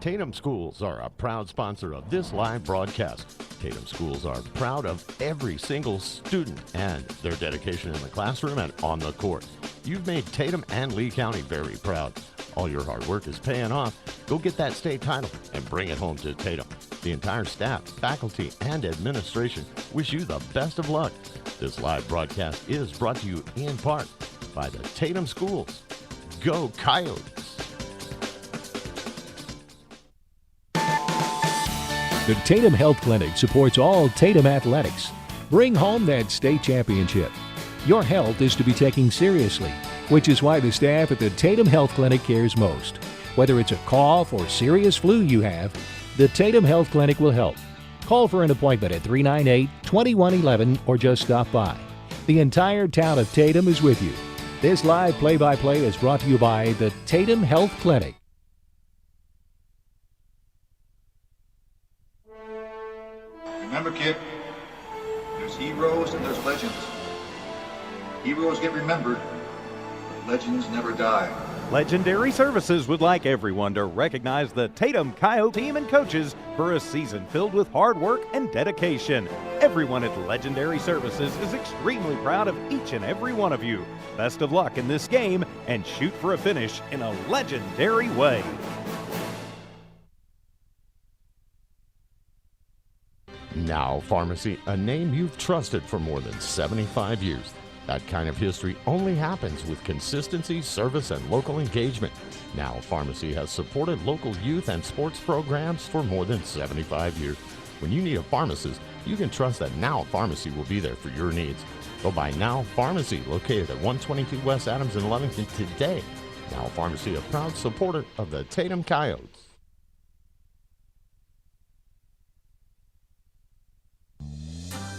Tatum Schools are a proud sponsor of this live broadcast. Tatum Schools are proud of every single student and their dedication in the classroom and on the court. You've made Tatum and Lea County very proud. All your hard work is paying off. Go get that state title and bring it home to Tatum. The entire staff, faculty, and administration wish you the best of luck. This live broadcast is brought to you in part by the Tatum Schools. Go Coyotes! The Tatum Health Clinic supports all Tatum athletics. Bring home that state championship. Your health is to be taken seriously, which is why the staff at the Tatum Health Clinic cares most. Whether it's a cough or serious flu you have, the Tatum Health Clinic will help. Call for an appointment at 398-2111 or just stop by. The entire town of Tatum is with you. This live play-by-play is brought to you by the Tatum Health Clinic. Remember, kid, there's heroes and there's legends. Heroes get remembered, but legends never die. Legendary Services would like everyone to recognize the Tatum Coyote team and coaches for a season filled with hard work and dedication. Everyone at Legendary Services is extremely proud of each and every one of you. Best of luck in this game and shoot for a finish in a legendary way. Now Pharmacy, a name you've trusted for more than 75 years. That kind of history only happens with consistency, service, and local engagement. Now Pharmacy has supported local youth and sports programs for more than 75 years. When you need a pharmacist, you can trust that Now Pharmacy will be there for your needs. Go by Now Pharmacy, located at 122 West Adams in Lovington today. Now Pharmacy, a proud supporter of the Tatum Coyotes.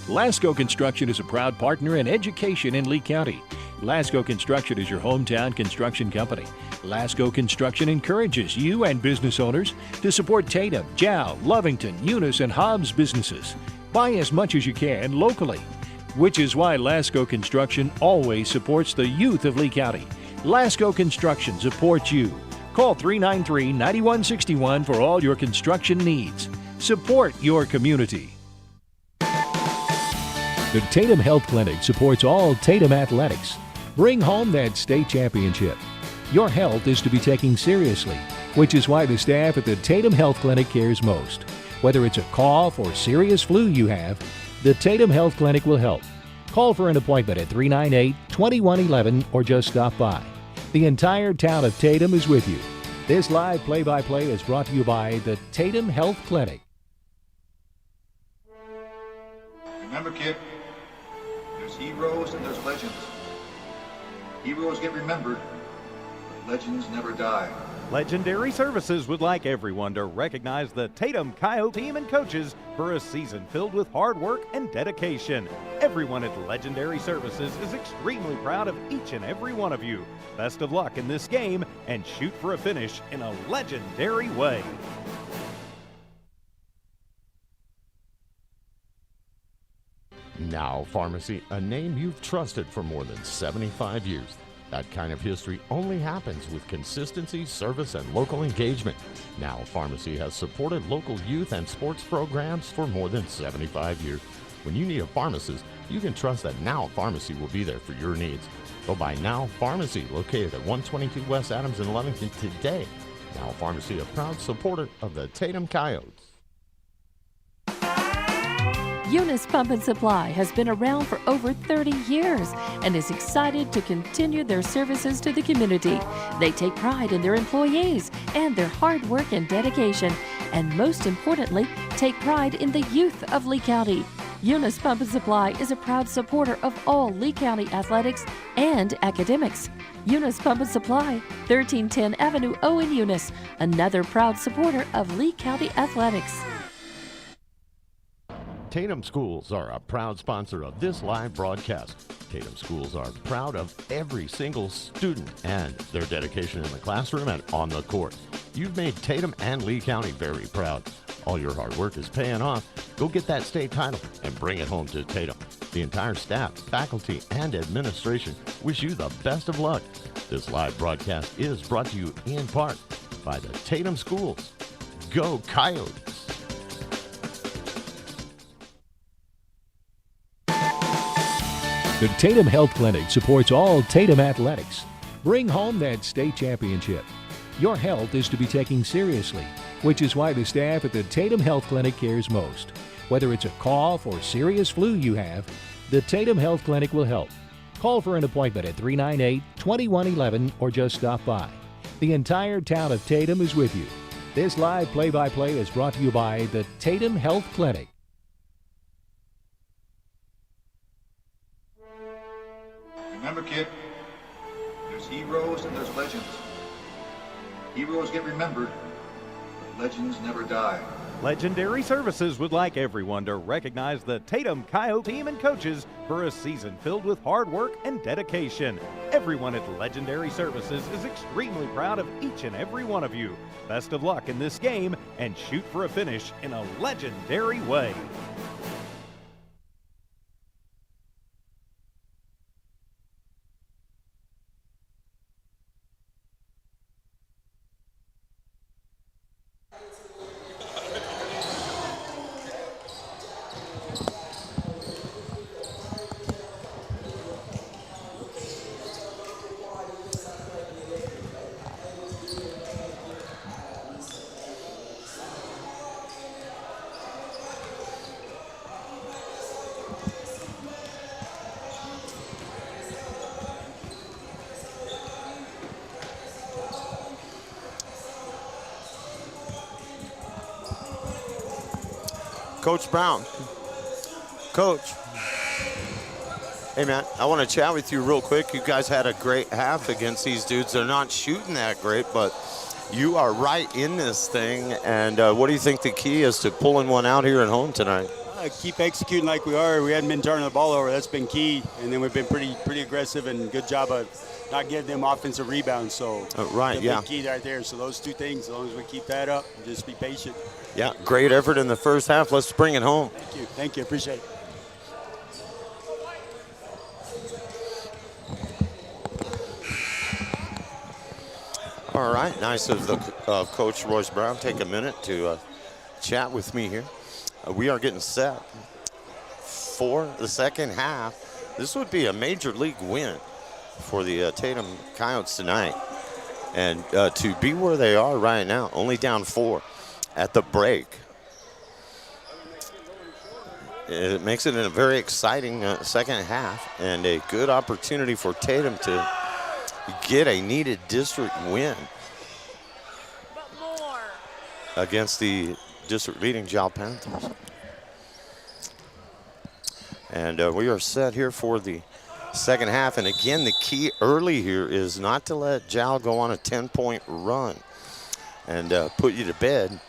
Lasco Construction is a proud partner in education in Lea County. Lasco Construction is your hometown construction company. Lasco Construction encourages you and business owners to support Tatum, Jow, Lovington, Eunice, and Hobbs businesses. Buy as much as you can locally, which is why Lasco Construction always supports the youth of Lea County. Lasco Construction supports you. Call 393-9161 for all your construction needs. Support your community. The Tatum Health Clinic supports all Tatum athletics. Bring home that state championship. Your health is to be taken seriously, which is why the staff at the Tatum Health Clinic cares most. Whether it's a cough or serious flu you have, the Tatum Health Clinic will help. Call for an appointment at 398-2111 or just stop by. The entire town of Tatum is with you. This live play-by-play is brought to you by the Tatum Health Clinic. Remember, kid, there's heroes and there's legends. Heroes get remembered, but legends never die. Legendary Services would like everyone to recognize the Tatum Coyote team and coaches for a season filled with hard work and dedication. Everyone at Legendary Services is extremely proud of each and every one of you. Best of luck in this game and shoot for a finish in a legendary way. Now Pharmacy, a name you've trusted for more than 75 years. That kind of history only happens with consistency, service, and local engagement. Now Pharmacy has supported local youth and sports programs for more than 75 years. When you need a pharmacist, you can trust that Now Pharmacy will be there for your needs. Go by Now Pharmacy, located at 122 West Adams in Lovington today. Now Pharmacy, a proud supporter of the Tatum Coyotes. Eunice Pump and Supply has been around for over 30 years and is excited to continue their services to the community. They take pride in their employees and their hard work and dedication, and most importantly, take pride in the youth of Lea County. Eunice Pump and Supply is a proud supporter of all Lea County athletics and academics. Eunice Pump and Supply, 1310 Avenue O in Eunice, another proud supporter of Lea County athletics. Tatum Schools are a proud sponsor of this live broadcast. Tatum Schools are proud of every single student and their dedication in the classroom and on the court. You've made Tatum and Lea County very proud. All your hard work is paying off. Go get that state title and bring it home to Tatum. The entire staff, faculty, and administration wish you the best of luck. This live broadcast is brought to you in part by the Tatum Schools. Go Coyotes! The Tatum Health Clinic supports all Tatum athletics. Bring home that state championship. Your health is to be taken seriously, which is why the staff at the Tatum Health Clinic cares most. Whether it's a cough or serious flu you have, the Tatum Health Clinic will help. Call for an appointment at 398-2111 or just stop by. The entire town of Tatum is with you. This live play-by-play is brought to you by the Tatum Health Clinic. Remember, kid, there's heroes and there's legends. Heroes get remembered, but legends never die. Legendary Services would like everyone to recognize the Tatum Coyote team and coaches for a season filled with hard work and dedication. Everyone at Legendary Services is extremely proud of each and every one of you. Best of luck in this game and shoot for a finish in a legendary way. Coach Brown. Coach. Hey, man, I want to chat with you real quick. You guys had a great half against these dudes. They're not shooting that great, but you are right in this thing. And what do you think the key is to pulling one out here at home tonight? keep executing like we are. We hadn't been turning the ball over. That's been key. And then we've been pretty aggressive and good job of not giving them offensive rebounds. So right, yeah. Big key right there. So those two things, as long as we keep that up, just be patient. Yeah, great effort in the first half. Let's bring it home. Thank you. Appreciate it. All right, nice of Coach Royce Brown. Take a minute to chat with me here. We are getting set for the second half. This would be a major league win for the Tatum Coyotes tonight. And to be where they are right now, only down 4 at the break, it makes it a very exciting second half and a good opportunity for Tatum to get a needed district win against the district leading Jal Panthers. And we are set here for the second half. And again, the key early here is not to let Jal go on a 10-point run and put you to bed.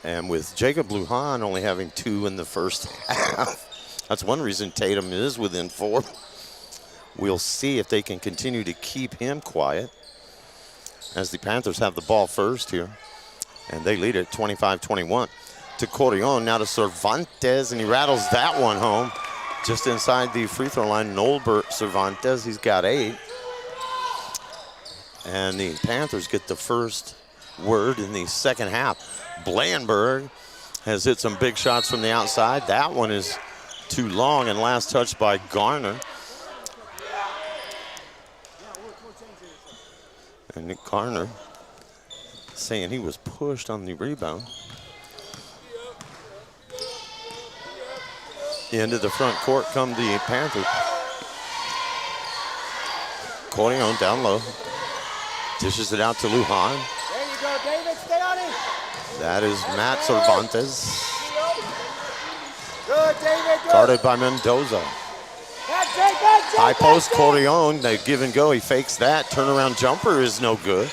And with Jacob Lujan only having 2 in the first half, that's one reason Tatum is within 4. We'll see if they can continue to keep him quiet as the Panthers have the ball first here. And they lead it 25-21 to Corrion. Now to Cervantes, and he rattles that one home just inside the free throw line. Nolbert Cervantes, he's got 8. And the Panthers get the first word in the second half. Blanberg has hit some big shots from the outside. That one is too long, and last touch by Garner. And Nick Garner saying he was pushed on the rebound. Into the front court come the Panthers. Corrion down low. Dishes it out to Lujan. There you go, David. Stay on it. That is Matt Cervantes. Good, David. Good. Guarded by Mendoza. High post, Corrion. They give and go. He fakes that. Turnaround jumper is no good.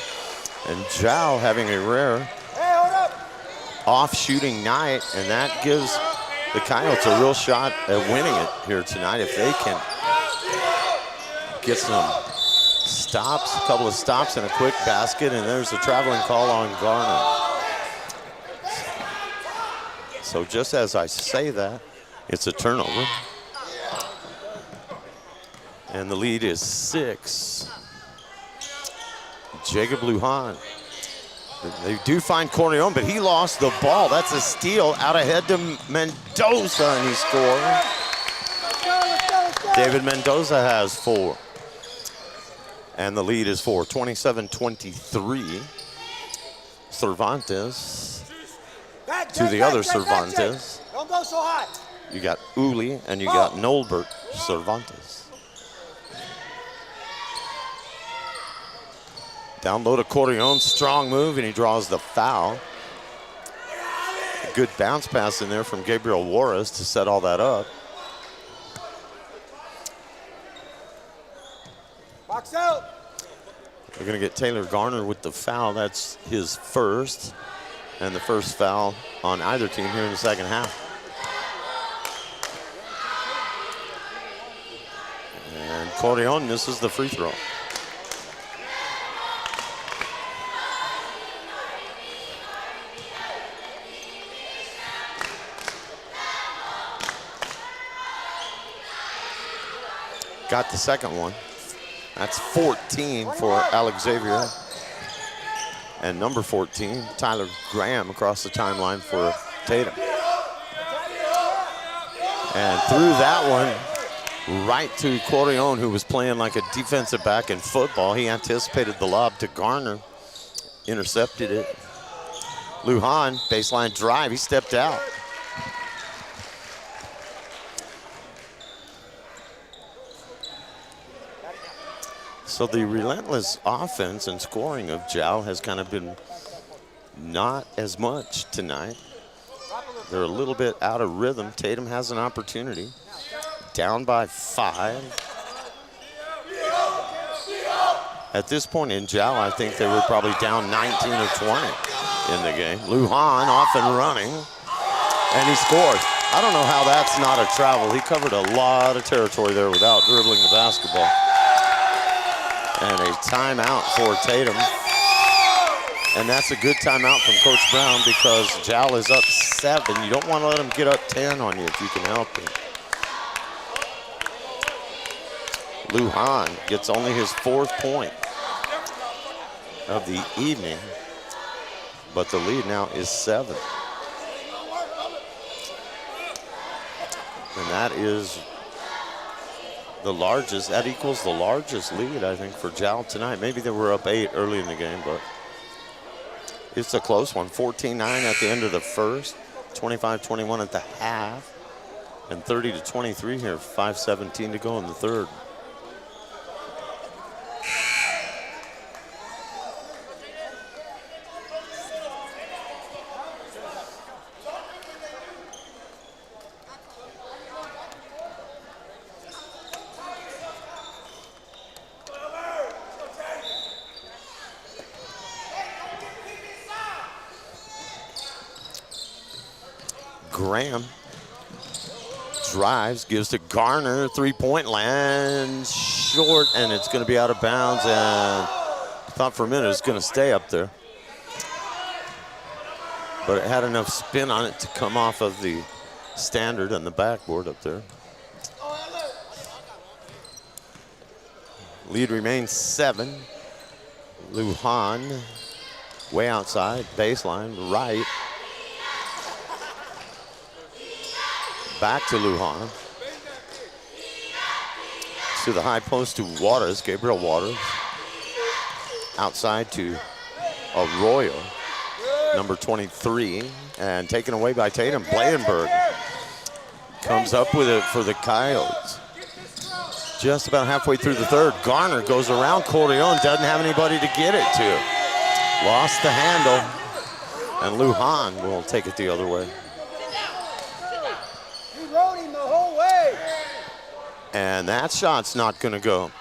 And Jal having a rare off shooting night, and that gives the Coyotes a real shot at winning it here tonight if they can get some stops, a couple of stops and a quick basket, and there's a traveling call on Garner. So just as I say that, it's a turnover. And the lead is 6. Jacob Lujan. They do find Corrion, but he lost the ball. That's a steal out ahead to Mendoza, and he scored. David Mendoza has 4. And the lead is 4, 27-23. Cervantes to the other Cervantes. Don't go so hot. You got Uli and you got Nolbert Cervantes. Down low to Corrion, strong move, and he draws the foul. A good bounce pass in there from Gabriel Juarez to set all that up. Box out. We're gonna get Taylor Garner with the foul. That's his first, and the first foul on either team here in the second half. And Corrion misses the free throw. Got the second one. That's 14 for Alex Xavier. And number 14, Tyler Graham across the timeline for Tatum. And threw that one right to Corrion, who was playing like a defensive back in football. He anticipated the lob to Garner, intercepted it. Lujan, baseline drive, he stepped out. So the relentless offense and scoring of Jal has kind of been not as much tonight. They're a little bit out of rhythm. Tatum has an opportunity. Down by 5. At this point in Jal, I think they were probably down 19 or 20 in the game. Lujan off and running, and he scores. I don't know how that's not a travel. He covered a lot of territory there without dribbling the basketball. And a timeout for Tatum. And that's a good timeout from Coach Brown because Jal is up 7. You don't want to let him get up 10 on you if you can help him. Lujan gets only his 4th point of the evening, but the lead now is 7. And that is the largest, that equals the largest lead, I think, for Jal tonight. Maybe they were up 8 early in the game, but it's a close one. 14-9 at the end of the first, 25-21 at the half, and 30-23 here, 5:17 to go in the third. Graham drives, gives to Garner, 3-point land, short, and it's going to be out of bounds, and I thought for a minute it was going to stay up there. But it had enough spin on it to come off of the standard and the backboard up there. Lead remains 7. Lujan, way outside, baseline, right. Back to Lujan. To the high post to Waters, Gabriel Waters. Outside to Arroyo, number 23. And taken away by Tatum. Blandenberg comes up with it for the Coyotes. Just about halfway through the third. Garner goes around Corleone, doesn't have anybody to get it to. Lost the handle. And Lujan will take it the other way. And that shot's not going to go.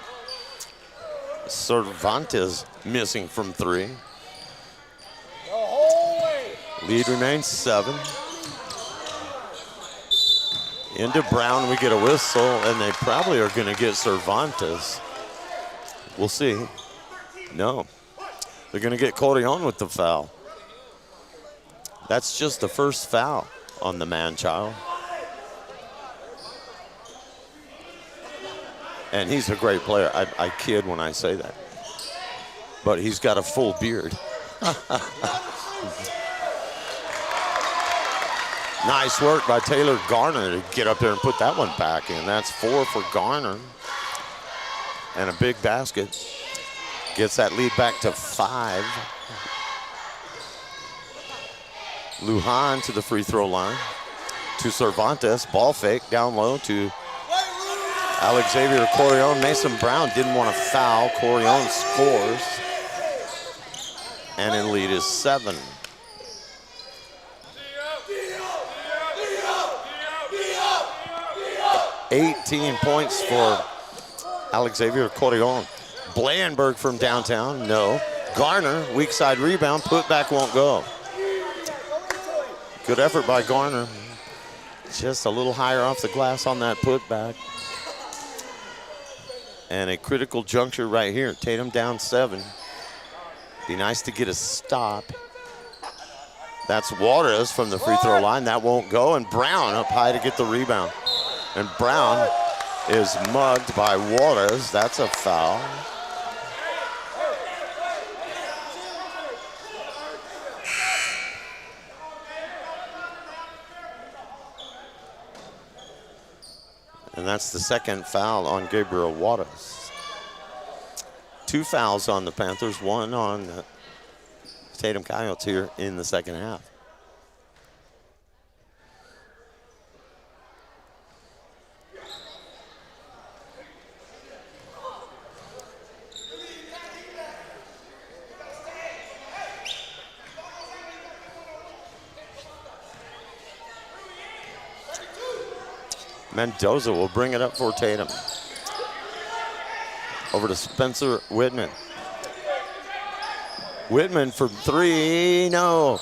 Cervantes missing from 3. Lead remains 7. Into Brown, we get a whistle, and they probably are going to get Cervantes. We'll see. No. They're going to get Corleone with the foul. That's just the first foul on the man-child. And he's a great player. I kid when I say that. But he's got a full beard. Nice work by Taylor Garner to get up there and put that one back in. That's 4 for Garner. And a big basket. Gets that lead back to 5. Lujan to the free throw line. To Cervantes. Ball fake down low to Alexavier Corleone. Mason Brown didn't want to foul. Corleone scores. And in lead is 7. $18 points for Alexavier Corleone. Blandenberg from downtown, no. Garner, weak side rebound, putback won't go. Good effort by Garner. Just a little higher off the glass on that putback. And a critical juncture right here. Tatum down 7. Be nice to get a stop. That's Waters from the free throw line. That won't go. And Brown up high to get the rebound. And Brown is mugged by Waters. That's a foul. And that's the second foul on Gabriel Waters. 2 fouls on the Panthers, 1 on the Tatum Coyotes here in the second half. Mendoza will bring it up for Tatum. Over to Spencer Whitman. Whitman from 3, no.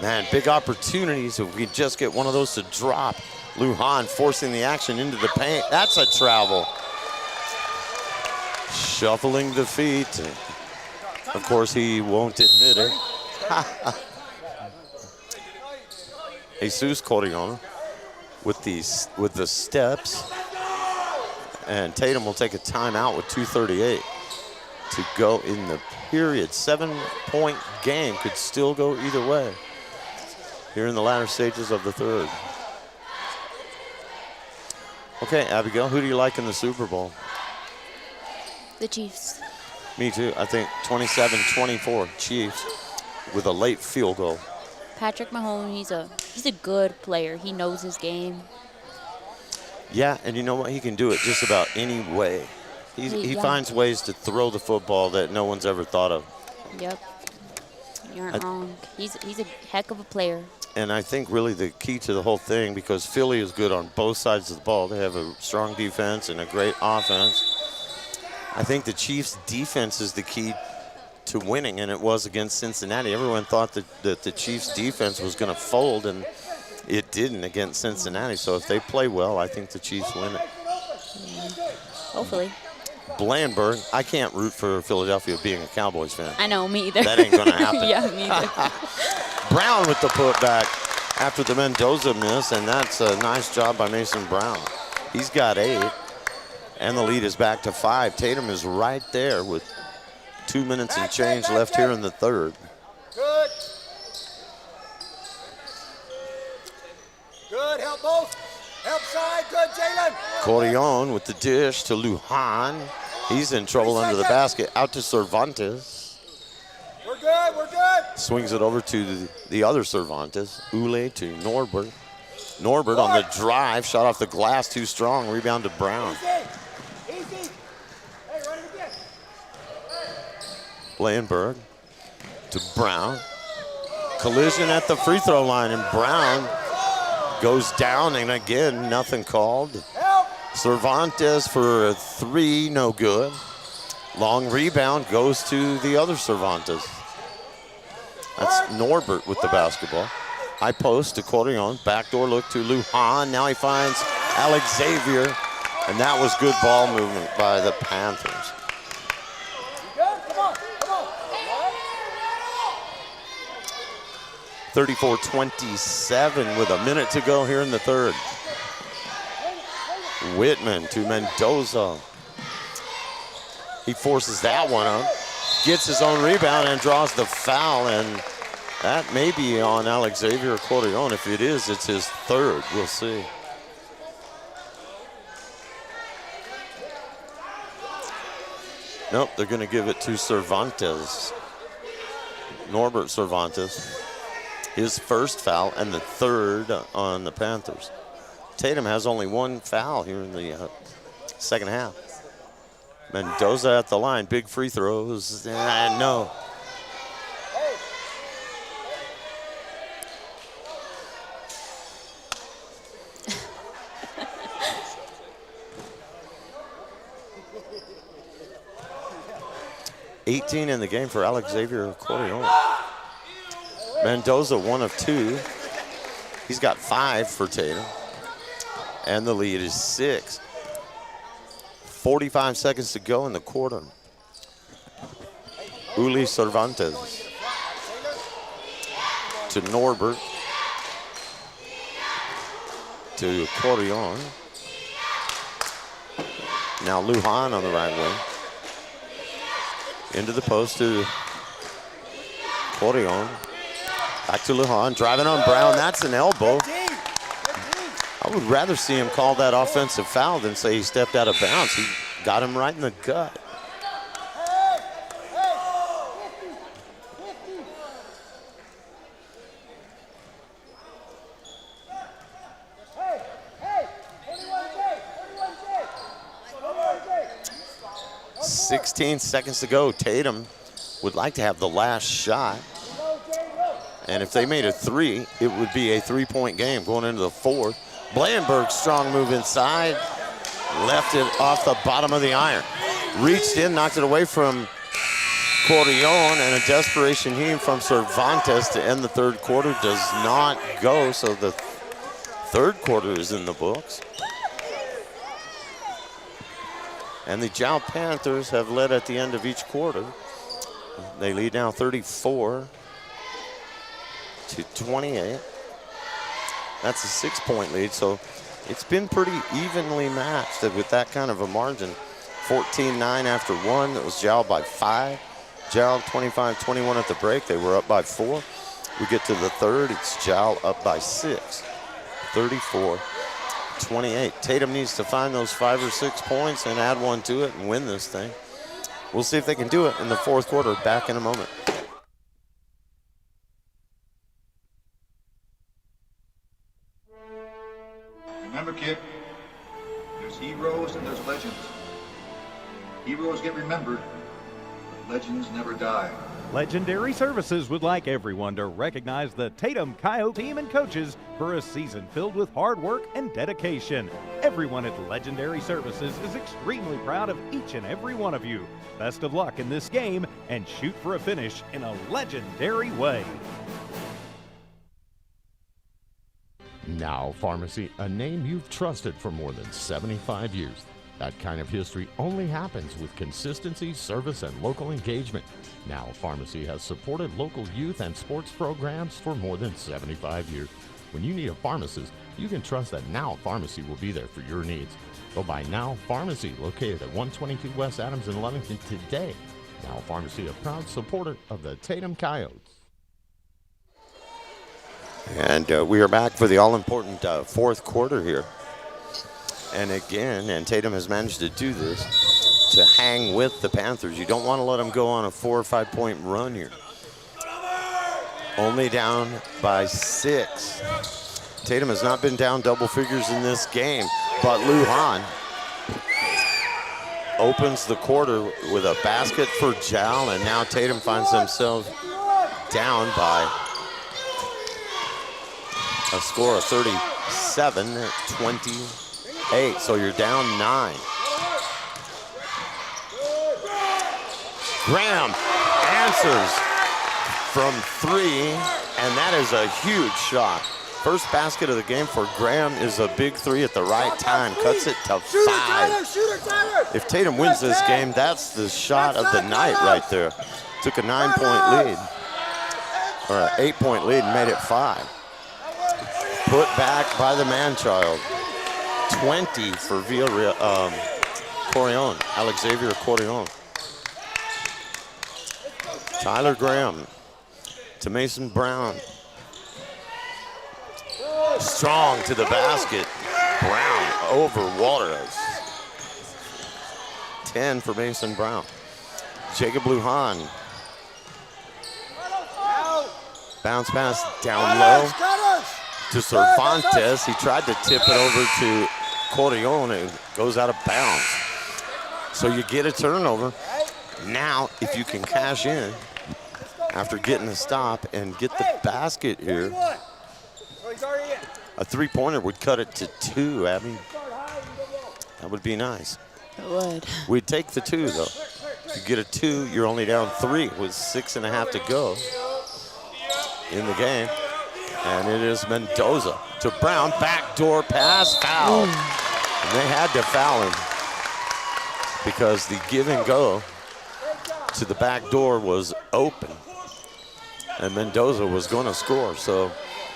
Man, big opportunities if we just get one of those to drop. Lujan forcing the action into the paint. That's a travel. Shuffling the feet. Of course, he won't admit it. Jesus Corion with the steps. And Tatum will take a timeout with 2:38 to go in the period. 7-point game could still go either way here in the latter stages of the third. Okay, Abigail, who do you like in the Super Bowl? The Chiefs. Me too. I think 27-24 Chiefs with a late field goal. Patrick Mahomes, he's a good player. He knows his game. Yeah, and you know what? He can do it just about any way. He Yeah. finds ways to throw the football that no one's ever thought of. Yep. You aren't wrong. He's a heck of a player. And I think really the key to the whole thing, because Philly is good on both sides of the ball. They have a strong defense and a great offense. I think the Chiefs' defense is the key to winning, and it was against Cincinnati. Everyone thought that the Chiefs' defense was going to fold, and it didn't against Cincinnati. So if they play well, I think the Chiefs win it. Hopefully. Blandberg, I can't root for Philadelphia being a Cowboys fan. I know, me either. That ain't going to happen. Yeah, me either. Brown with the putback after the Mendoza miss, and that's a nice job by Mason Brown. He's got 8, and the lead is back to 5. Tatum is right there with 2 minutes and change left here in the third. Good. Good, help both. Help side, good, Jalen. Corion with the dish to Lujan. He's in trouble under the basket. Out to Cervantes. We're good, we're good. Swings it over to the other Cervantes. Ule to Norbert. Norbert on the drive. Shot off the glass, too strong. Rebound to Brown. Easy. Easy. Hey, run it again. Blandberg to Brown. Collision at the free throw line, and Brown goes down, and again, nothing called. Help. Cervantes for a 3, no good. Long rebound goes to the other Cervantes. That's Norbert with the basketball. High post to Corion. Backdoor look to Lujan. Now he finds Alex Xavier, and that was good ball movement by the Panthers. Come on, come on. 34-27 with a minute to go here in the third. Whitman to Mendoza. He forces that one up, gets his own rebound and draws the foul, and that may be on Alex Xavier Corion. If it is, it's his third. We'll see. Nope, they're going to give it to Cervantes. Norbert Cervantes. His first foul and the third on the Panthers. Tatum has only 1 foul here in the second half. Mendoza at the line, big free throws, no. $18 in the game for Alex Xavier Corion. Mendoza 1 of 2. He's got 5 for Tatum. And the lead is 6. 45 seconds to go in the quarter. Uli Cervantes to Norbert to Corion. Now Lujan on the right wing. Into the post to Corion. Back to Lujan, driving on Brown. That's an elbow. I would rather see him call that offensive foul than say he stepped out of bounds. He got him right in the gut. Hey, 41J. 16 seconds to go. Tatum would like to have the last shot. And if they made a 3, it would be a 3-point game going into the fourth. Blandberg, strong move inside. Left it off the bottom of the iron. Reached in, knocked it away from Cordion, and a desperation heave from Cervantes to end the third quarter does not go, so the third quarter is in the books. And the Jowl Panthers have led at the end of each quarter. They lead now 34-28. That's a 6-point lead, so it's been pretty evenly matched with that kind of a margin. 14-9 after one. It was Jowl by 5. Jowl 25-21 at the break. They were up by 4. We get to the third. It's Jowl up by 6. 34-28. Tatum needs to find those 5 or 6 points and add one to it and win this thing. We'll see if they can do it in the fourth quarter. Back in a moment. Remember, kid, there's heroes and there's legends. Heroes get remembered, but legends never die. Legendary Services would like everyone to recognize the Tatum Coyote team and coaches for a season filled with hard work and dedication. Everyone at Legendary Services is extremely proud of each and every one of you. Best of luck in this game and shoot for a finish in a legendary way. Now Pharmacy, a name you've trusted for more than 75 years. That kind of history only happens with consistency, service, and local engagement. Now Pharmacy has supported local youth and sports programs for more than 75 years. When you need a pharmacist, you can trust that Now Pharmacy will be there for your needs. Go by Now Pharmacy, located at 122 West Adams in Lovington today. Now Pharmacy, a proud supporter of the Tatum Coyotes. And we are back for the all-important fourth quarter here. And again, Tatum has managed to do this, to hang with the Panthers. You don't want to let them go on a 4 or 5 point run here. Only down by 6. Tatum has not been down double figures in this game, but Lujan opens the quarter with a basket for Jowl, and now Tatum finds themselves down by a score of 37-28, so you're down 9. Graham answers from 3, and that is a huge shot. First basket of the game for Graham is a big 3 at the right time, cuts it to 5. If Tatum wins this game, that's the shot of the night right there. Took a 9-point lead, or an 8-point lead and made it 5. Put back by the man-child. 20 for Cordion, Alexavier Cordion. Tyler Graham to Mason Brown. Strong to the basket. Brown over Walters. 10 for Mason Brown. Jacob Lujan. Bounce pass down low to Cervantes. He tried to tip it over to Cordion. It goes out of bounds. So you get a turnover. Now, if you can cash in after getting a stop and get the basket here, a 3-pointer would cut it to 2, Abby. That would be nice. It would. We'd take the 2, though. If you get a 2, you're only down 3 with 6.5 to go in the game. And it is Mendoza to Brown. Backdoor pass, foul. And they had to foul him because the give and go to the back door was open. And Mendoza was going to score. So.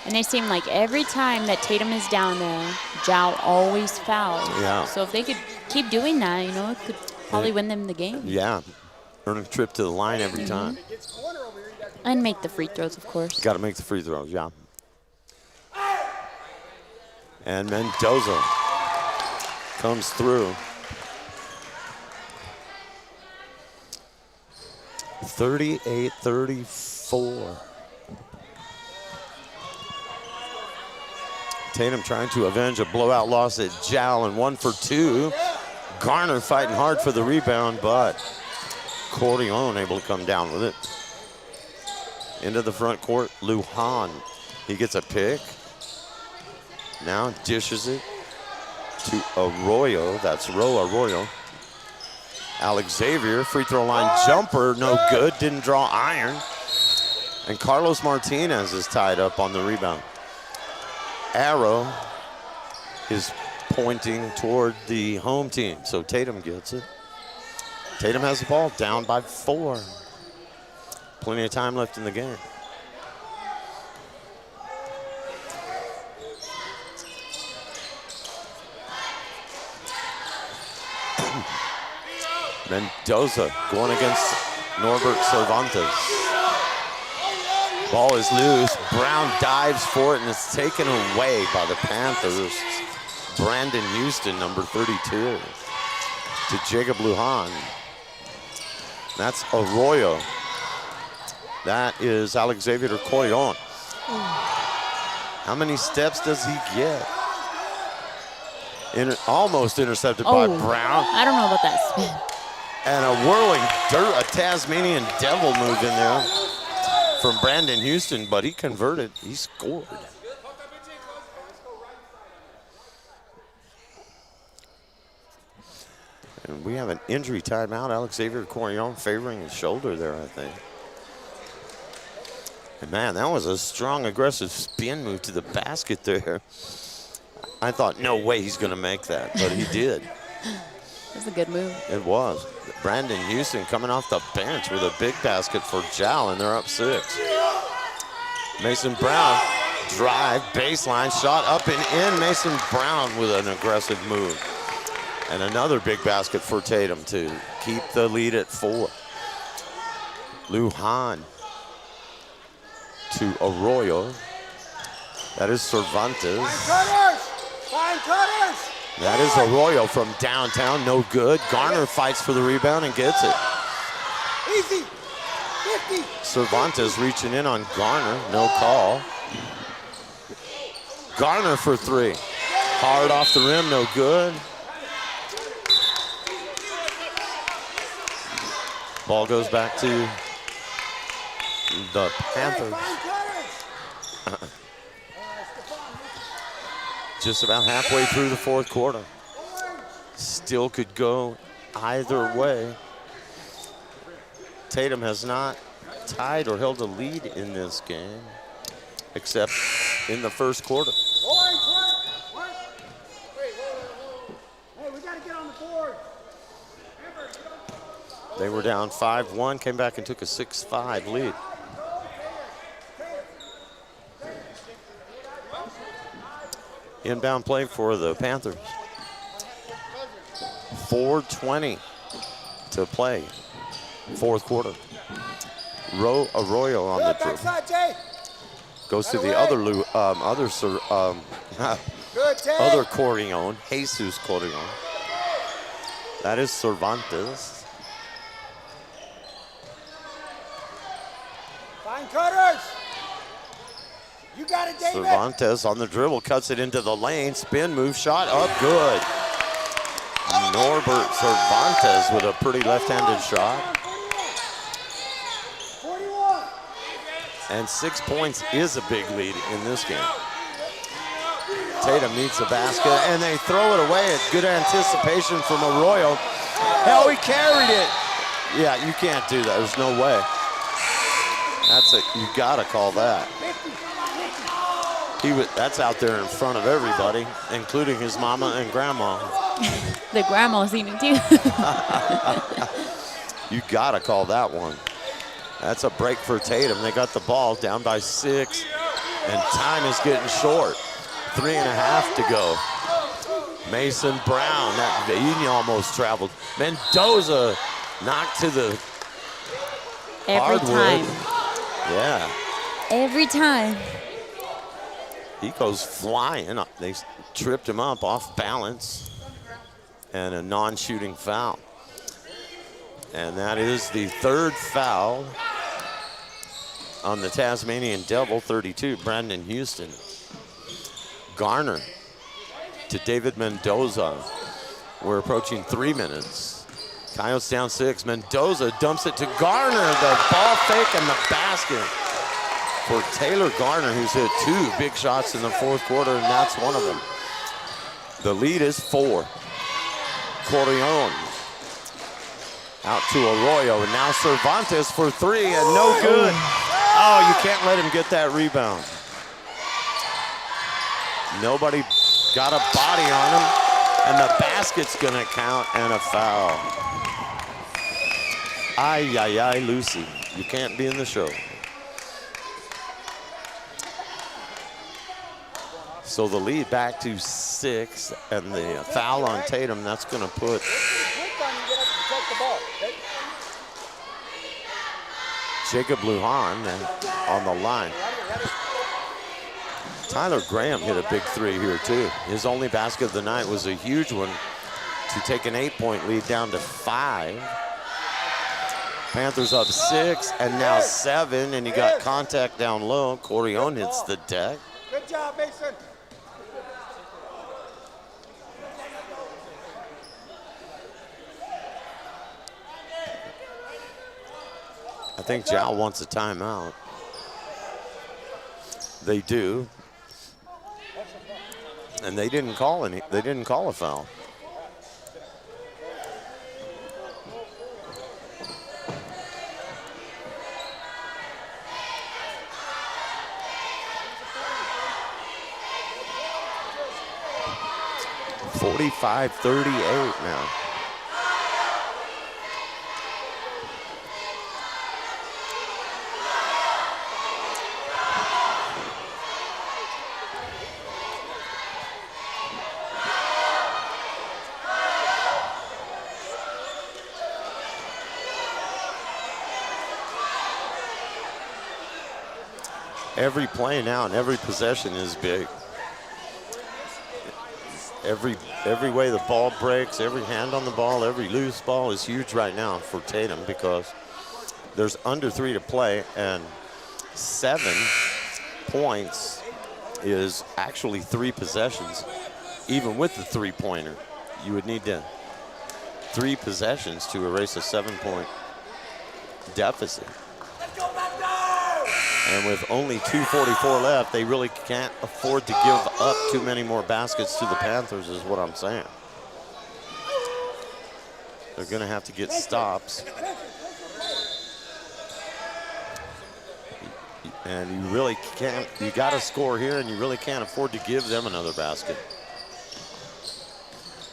And they seem like every time that Tatum is down there, Jowl always fouls. Yeah. So if they could keep doing that, you know, it could probably win them the game. Yeah. Earn a trip to the line every time. And make the free throws, of course. Got to make the free throws, yeah. And Mendoza comes through. 38-34. Tatum trying to avenge a blowout loss at Jowl, and 1 for 2. Garner fighting hard for the rebound, but Cordion able to come down with it. Into the front court, Lujan. He gets a pick. Now dishes it to Arroyo. That's Ro Arroyo. Alex Xavier, free throw line jumper, no good, didn't draw iron. And Carlos Martinez is tied up on the rebound. Arrow is pointing toward the home team, so Tatum gets it. Tatum has the ball, down by 4. Plenty of time left in the game. Mendoza going against Norbert Cervantes. Ball is loose. Brown dives for it and it's taken away by the Panthers. Brandon Houston, number 32, to Jacob Lujan. That's Arroyo. That is Alex Xavier Coyon. How many steps does he get? Almost intercepted by Brown. I don't know about that spin. And a whirling a Tasmanian devil move in there from Brandon Houston, but he converted, he scored. And we have an injury timeout. Alex Xavier Coyon favoring his shoulder there, I think. And man, that was a strong, aggressive spin move to the basket there. I thought, no way he's gonna make that, but he did. It was a good move. It was. Brandon Houston coming off the bench with a big basket for Jal, and they're up 6. Mason Brown, drive, baseline, shot up and in. Mason Brown with an aggressive move. And another big basket for Tatum to keep the lead at 4. Lujan to Arroyo. That is Cervantes. Fine cutters! That is Arroyo from downtown, no good. Garner fights for the rebound and gets it. Easy! 50! Cervantes reaching in on Garner, no call. Garner for 3. Hard off the rim, no good. Ball goes back to the Panthers. Just about halfway through the 4th quarter. Still could go either way. Tatum has not tied or held a lead in this game, except in the 1st quarter. Hey, we gotta get on the board. They were down 5-1, came back and took a 6-5 lead. Inbound play for the Panthers. 4:20 to play, 4th quarter. Arroyo on the dribble. Goes to the other other Corleone, Jesus Corleone. That is Cervantes. Fine cutters! You got it, David. Cervantes on the dribble, cuts it into the lane, spin move, shot up, good. Norbert Cervantes with a pretty left-handed shot. 41. And 6 points is a big lead in this game. Tatum needs the basket, and they throw it away. It's good anticipation from Arroyo. Hell, he carried it. Yeah, you can't do that. There's no way. You gotta call that. That's out there in front of everybody, including his mama and grandma. The grandma seen it too. You gotta call that one. That's a break for Tatum. They got the ball down by 6, and time is getting short. 3.5 to go. Mason Brown, he almost traveled. Mendoza knocked to the Every time. Yeah. Every time. He goes flying. They tripped him up off balance. And a non-shooting foul. And that is the 3rd foul on the Tasmanian Devil, 32, Brandon Houston. Garner to David Mendoza. We're approaching 3 minutes. Coyotes down 6. Mendoza dumps it to Garner. The ball fake and the basket for Taylor Garner, who's hit 2 big shots in the 4th quarter, and that's one of them. The lead is 4. Corleone Out to Arroyo, and now Cervantes for three, and no good. Oh, you can't let him get that rebound. Nobody got a body on him, and the basket's gonna count, and a foul. Ay, ay, ay, Lucy, you can't be in the show. So the lead back to 6, and the foul on Tatum, that's gonna put Jacob Lujan on the line. Tyler Graham hit a big three here too. His only basket of the night was a huge one to take an 8-point lead down to 5. Panthers up 6 and now 7, and you got contact down low. Corion hits the deck. Good job, Mason. I think Jal wants a timeout. They do. And they didn't call a foul. .45-38 now. Every play now and every possession is big. Every way the ball breaks, every hand on the ball, every loose ball is huge right now for Tatum because there's under 3 to play, and 7 points is actually 3 possessions. Even with the 3-pointer, you would need 3 possessions to erase a 7-point deficit. And with only 2:44 left, they really can't afford to give up too many more baskets to the Panthers, is what I'm saying. They're going to have to get stops. And you really can't, you got to score here, and you really can't afford to give them another basket.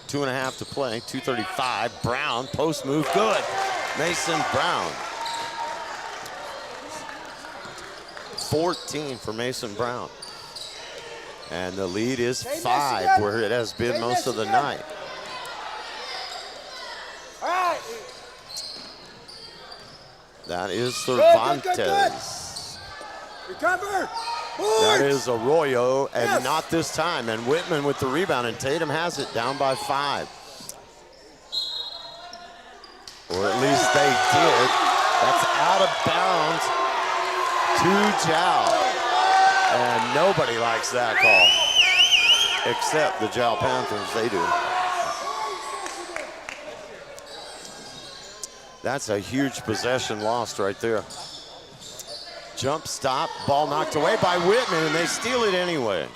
2.5 to play, 2:35. Brown, post move, good. Mason Brown. 14 for Mason Brown. And the lead is 5, where it has been most of the night. That is Cervantes. Recover. That is Arroyo, and not this time. And Whitman with the rebound, and Tatum has it down by 5. Or at least they did. That's out of bounds to Jal. And nobody likes that call, except the Jal Panthers, they do. That's a huge possession lost right there. Jump stop, ball knocked away by Whitman, and they steal it anyway.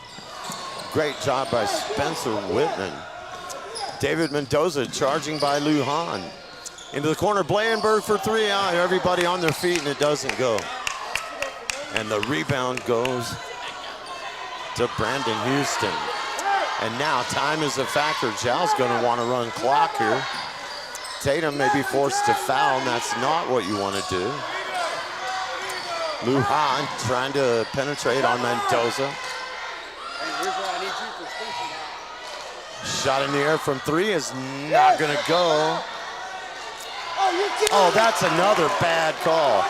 Great job by Spencer Whitman. David Mendoza charging by Lujan. Into the corner, Blandenberg for 3. Everybody on their feet, and it doesn't go. And the rebound goes to Brandon Houston. And now time is a factor. Jal's gonna want to run clock here. Tatum may be forced to foul, and that's not what you want to do. Lujan trying to penetrate on Mendoza. Shot in the air from 3 is not gonna go. Oh, that's another bad call.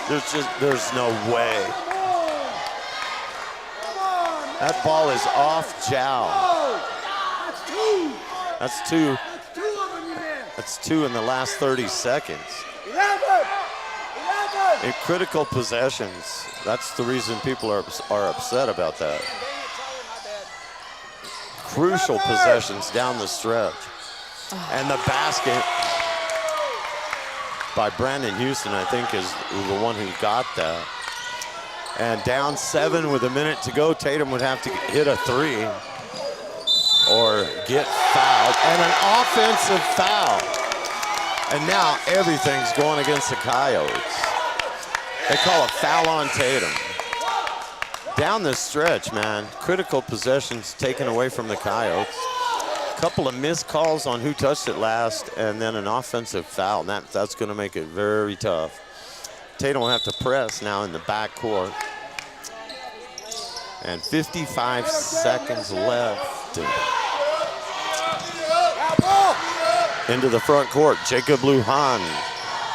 There's no way. That ball is off Jal. That's 2. That's 2 in the last 30 seconds. In critical possessions, that's the reason people are upset about that. Crucial possessions down the stretch. And the basket by Brandon Houston, I think, is the one who got that. And down 7 with a minute to go, Tatum would have to hit a 3 or get fouled. And an offensive foul. And now everything's going against the Coyotes. They call a foul on Tatum. Down this stretch, man, critical possessions taken away from the Coyotes. A couple of missed calls on who touched it last, and then an offensive foul. That's going to make it very tough. Tatum will have to press now in the backcourt. And 55 seconds left. Into the front court, Jacob Lujan.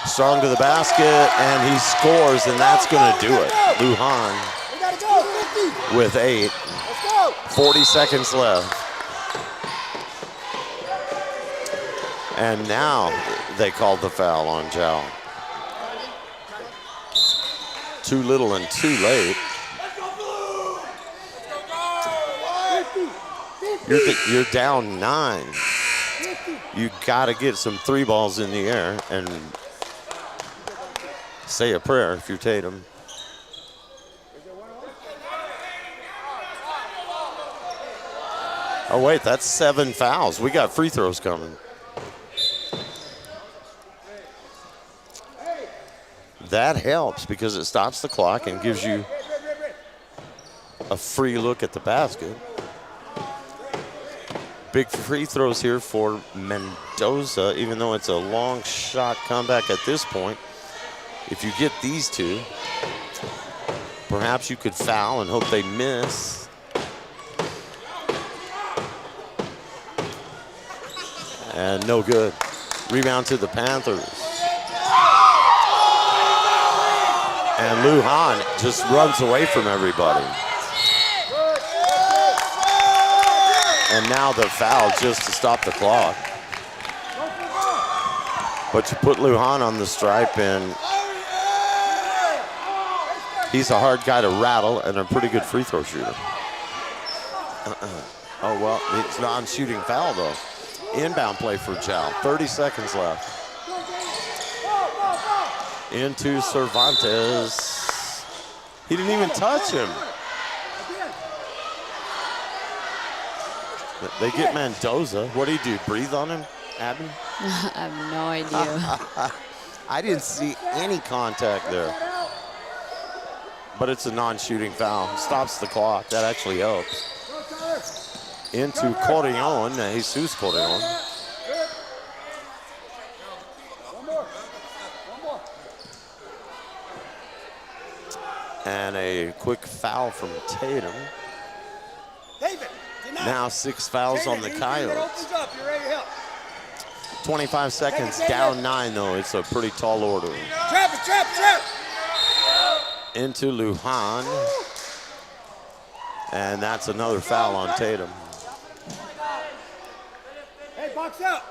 Strong to the basket, and he scores, and that's going to do it. Lujan with 8. 40 seconds left. And now they called the foul on Chow. Too little and too late. You're down 9. You got to get some 3 balls in the air and say a prayer if you're Tatum. Oh, wait, that's 7 fouls. We got free throws coming. That helps because it stops the clock and gives you a free look at the basket. Big free throws here for Mendoza, even though it's a long shot comeback at this point. If you get these 2, perhaps you could foul and hope they miss. And no good. Rebound to the Panthers. And Lujan just runs away from everybody. And now the foul just to stop the clock. But you put Lujan on the stripe, and he's a hard guy to rattle and a pretty good free throw shooter. Oh, well, it's non-shooting foul, though. Inbound play for Chow. 30 seconds left. Into Cervantes. He didn't even touch him. They get Mendoza. What do you do? Breathe on him, Abby? I have no idea. I didn't see any contact there. But it's a non-shooting foul. Stops the clock. That actually helps. Into Corleone, Jesus Corleone. And a quick foul from Tatum. Now 6 fouls on the Coyotes. 25 seconds, down 9 though. It's a pretty tall order. Trap. Into Lujan. And that's another foul on Tatum. Hey, box out.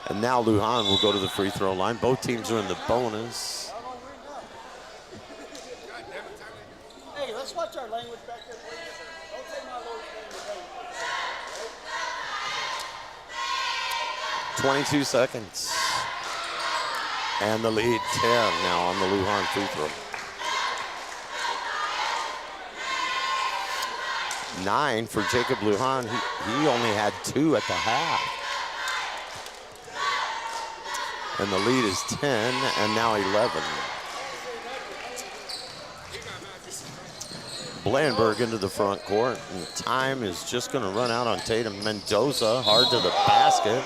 And now Lujan will go to the free throw line. Both teams are in the bonus. Hey, let's watch our language back there, please. Don't say my Lord's name in vain. 22 seconds. And the lead 10 now on the Lujan free throw. 9 for Jacob Lujan. He only had 2 at the half. And the lead is 10 and now 11. Blandenberg into the front court, and time is just going to run out on Tatum. Mendoza hard to the basket.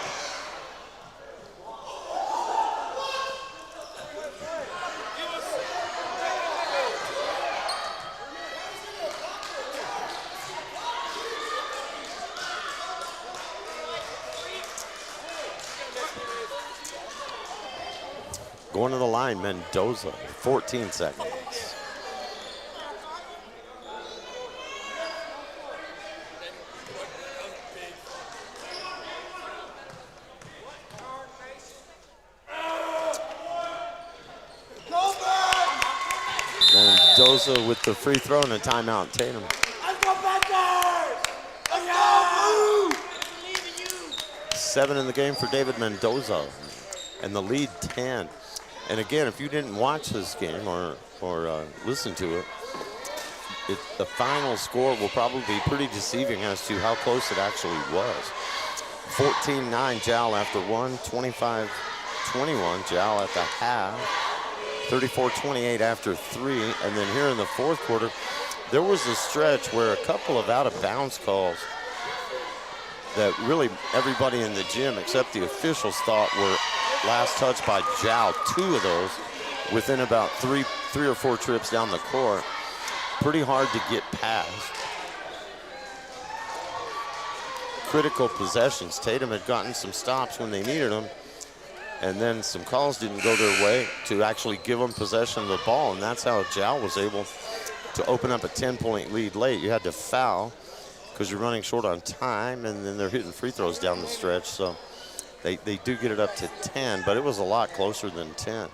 Going to the line, Mendoza, 14 seconds. Mendoza with the free throw and a timeout. Tatum. Let's go, Panthers! Let's go! 7 in the game for David Mendoza, and the lead 10. And again, if you didn't watch this game or listen to it, the final score will probably be pretty deceiving as to how close it actually was. 14-9 Jowl after one, 25-21 Jowl at the half, 34-28 after three. And then here in the fourth quarter, there was a stretch where a couple of out-of-bounds calls that really everybody in the gym except the officials thought were last touch by Jowl. Two of those within about three or four trips down the court. Pretty hard to get past. Critical possessions. Tatum had gotten some stops when they needed them, and then some calls didn't go their way to actually give them possession of the ball, and that's how Jowl was able to open up a 10-point lead late. You had to foul because you're running short on time, and then they're hitting free throws down the stretch, so they do get it up to 10, but it was a lot closer than 10.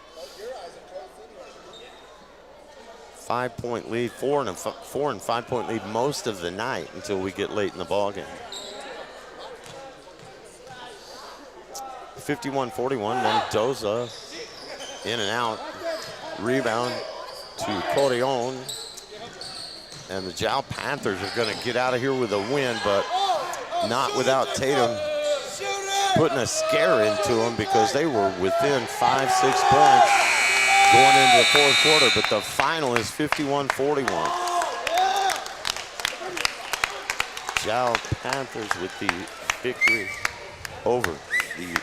5-point lead, four and 5-point lead most of the night until we get late in the ball game. 51-41, Mendoza in and out. Rebound to Corleone. And the Jowl Panthers are going to get out of here with a win, but not without Tatum putting a scare into them because they were within 5-6 points going into the fourth quarter, but the final is 51-41. Jowl Panthers with the victory over the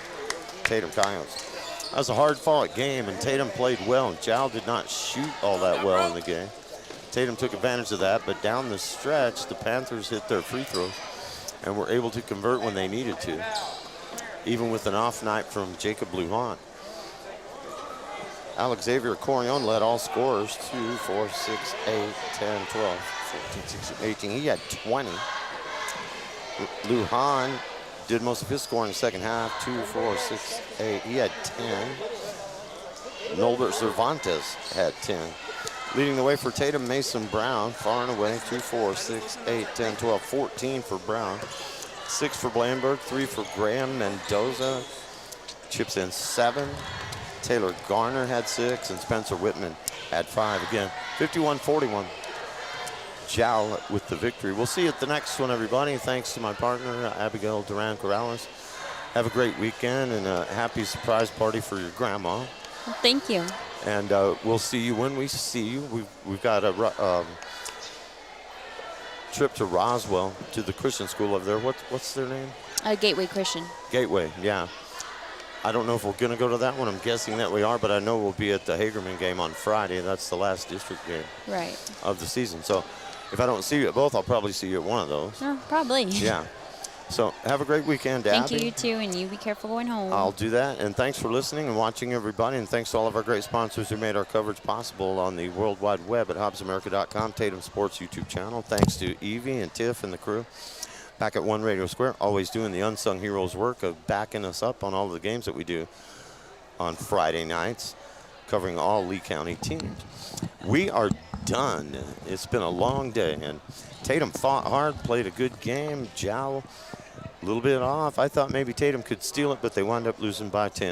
Tatum Coyotes. That was a hard-fought game, and Tatum played well, and Jowl did not shoot all that well in the game. Tatum took advantage of that, but down the stretch, the Panthers hit their free throws and were able to convert when they needed to, even with an off night from Jacob Lujan. Xavier Corion led all scorers, 2, 4, 6, 8, 10, 12, 14, 16, 18. He had 20. Lujan did most of his scoring in the second half, 2, 4, 6, 8. He had 10. Norbert Cervantes had 10. Leading the way for Tatum, Mason Brown, far and away, 2, 4, 6, 8, 10, 12, 14 for Brown. 6 for Blandberg, 3 for Graham. Mendoza chips in 7. Taylor Garner had 6, and Spencer Whitman had 5. Again, 51-41. Jowl with the victory. We'll see you at the next one, everybody. Thanks to my partner, Abigail Duran Corrales. Have a great weekend and a happy surprise party for your grandma. Thank you. And we'll see you when we see you. We've got a trip to Roswell, to the Christian school over there. What's their name? Gateway Christian. Gateway, yeah. I don't know if we're going to go to that one. I'm guessing that we are, but I know we'll be at the Hagerman game on Friday. That's the last district game of the season. So if I don't see you at both, I'll probably see you at one of those. Oh, probably. Yeah. So have a great weekend, Abby. Thank you, you too, and you be careful going home. I'll do that. And thanks for listening and watching, everybody. And thanks to all of our great sponsors who made our coverage possible on the World Wide Web at HobbsAmerica.com, Tatum Sports YouTube channel. Thanks to Evie and Tiff and the crew back at One Radio Square, always doing the unsung heroes work of backing us up on all of the games that we do on Friday nights, covering all Lea County teams. We are done. It's been a long day, and Tatum fought hard, played a good game. Jowl, a little bit off. I thought maybe Tatum could steal it, but they wound up losing by 10.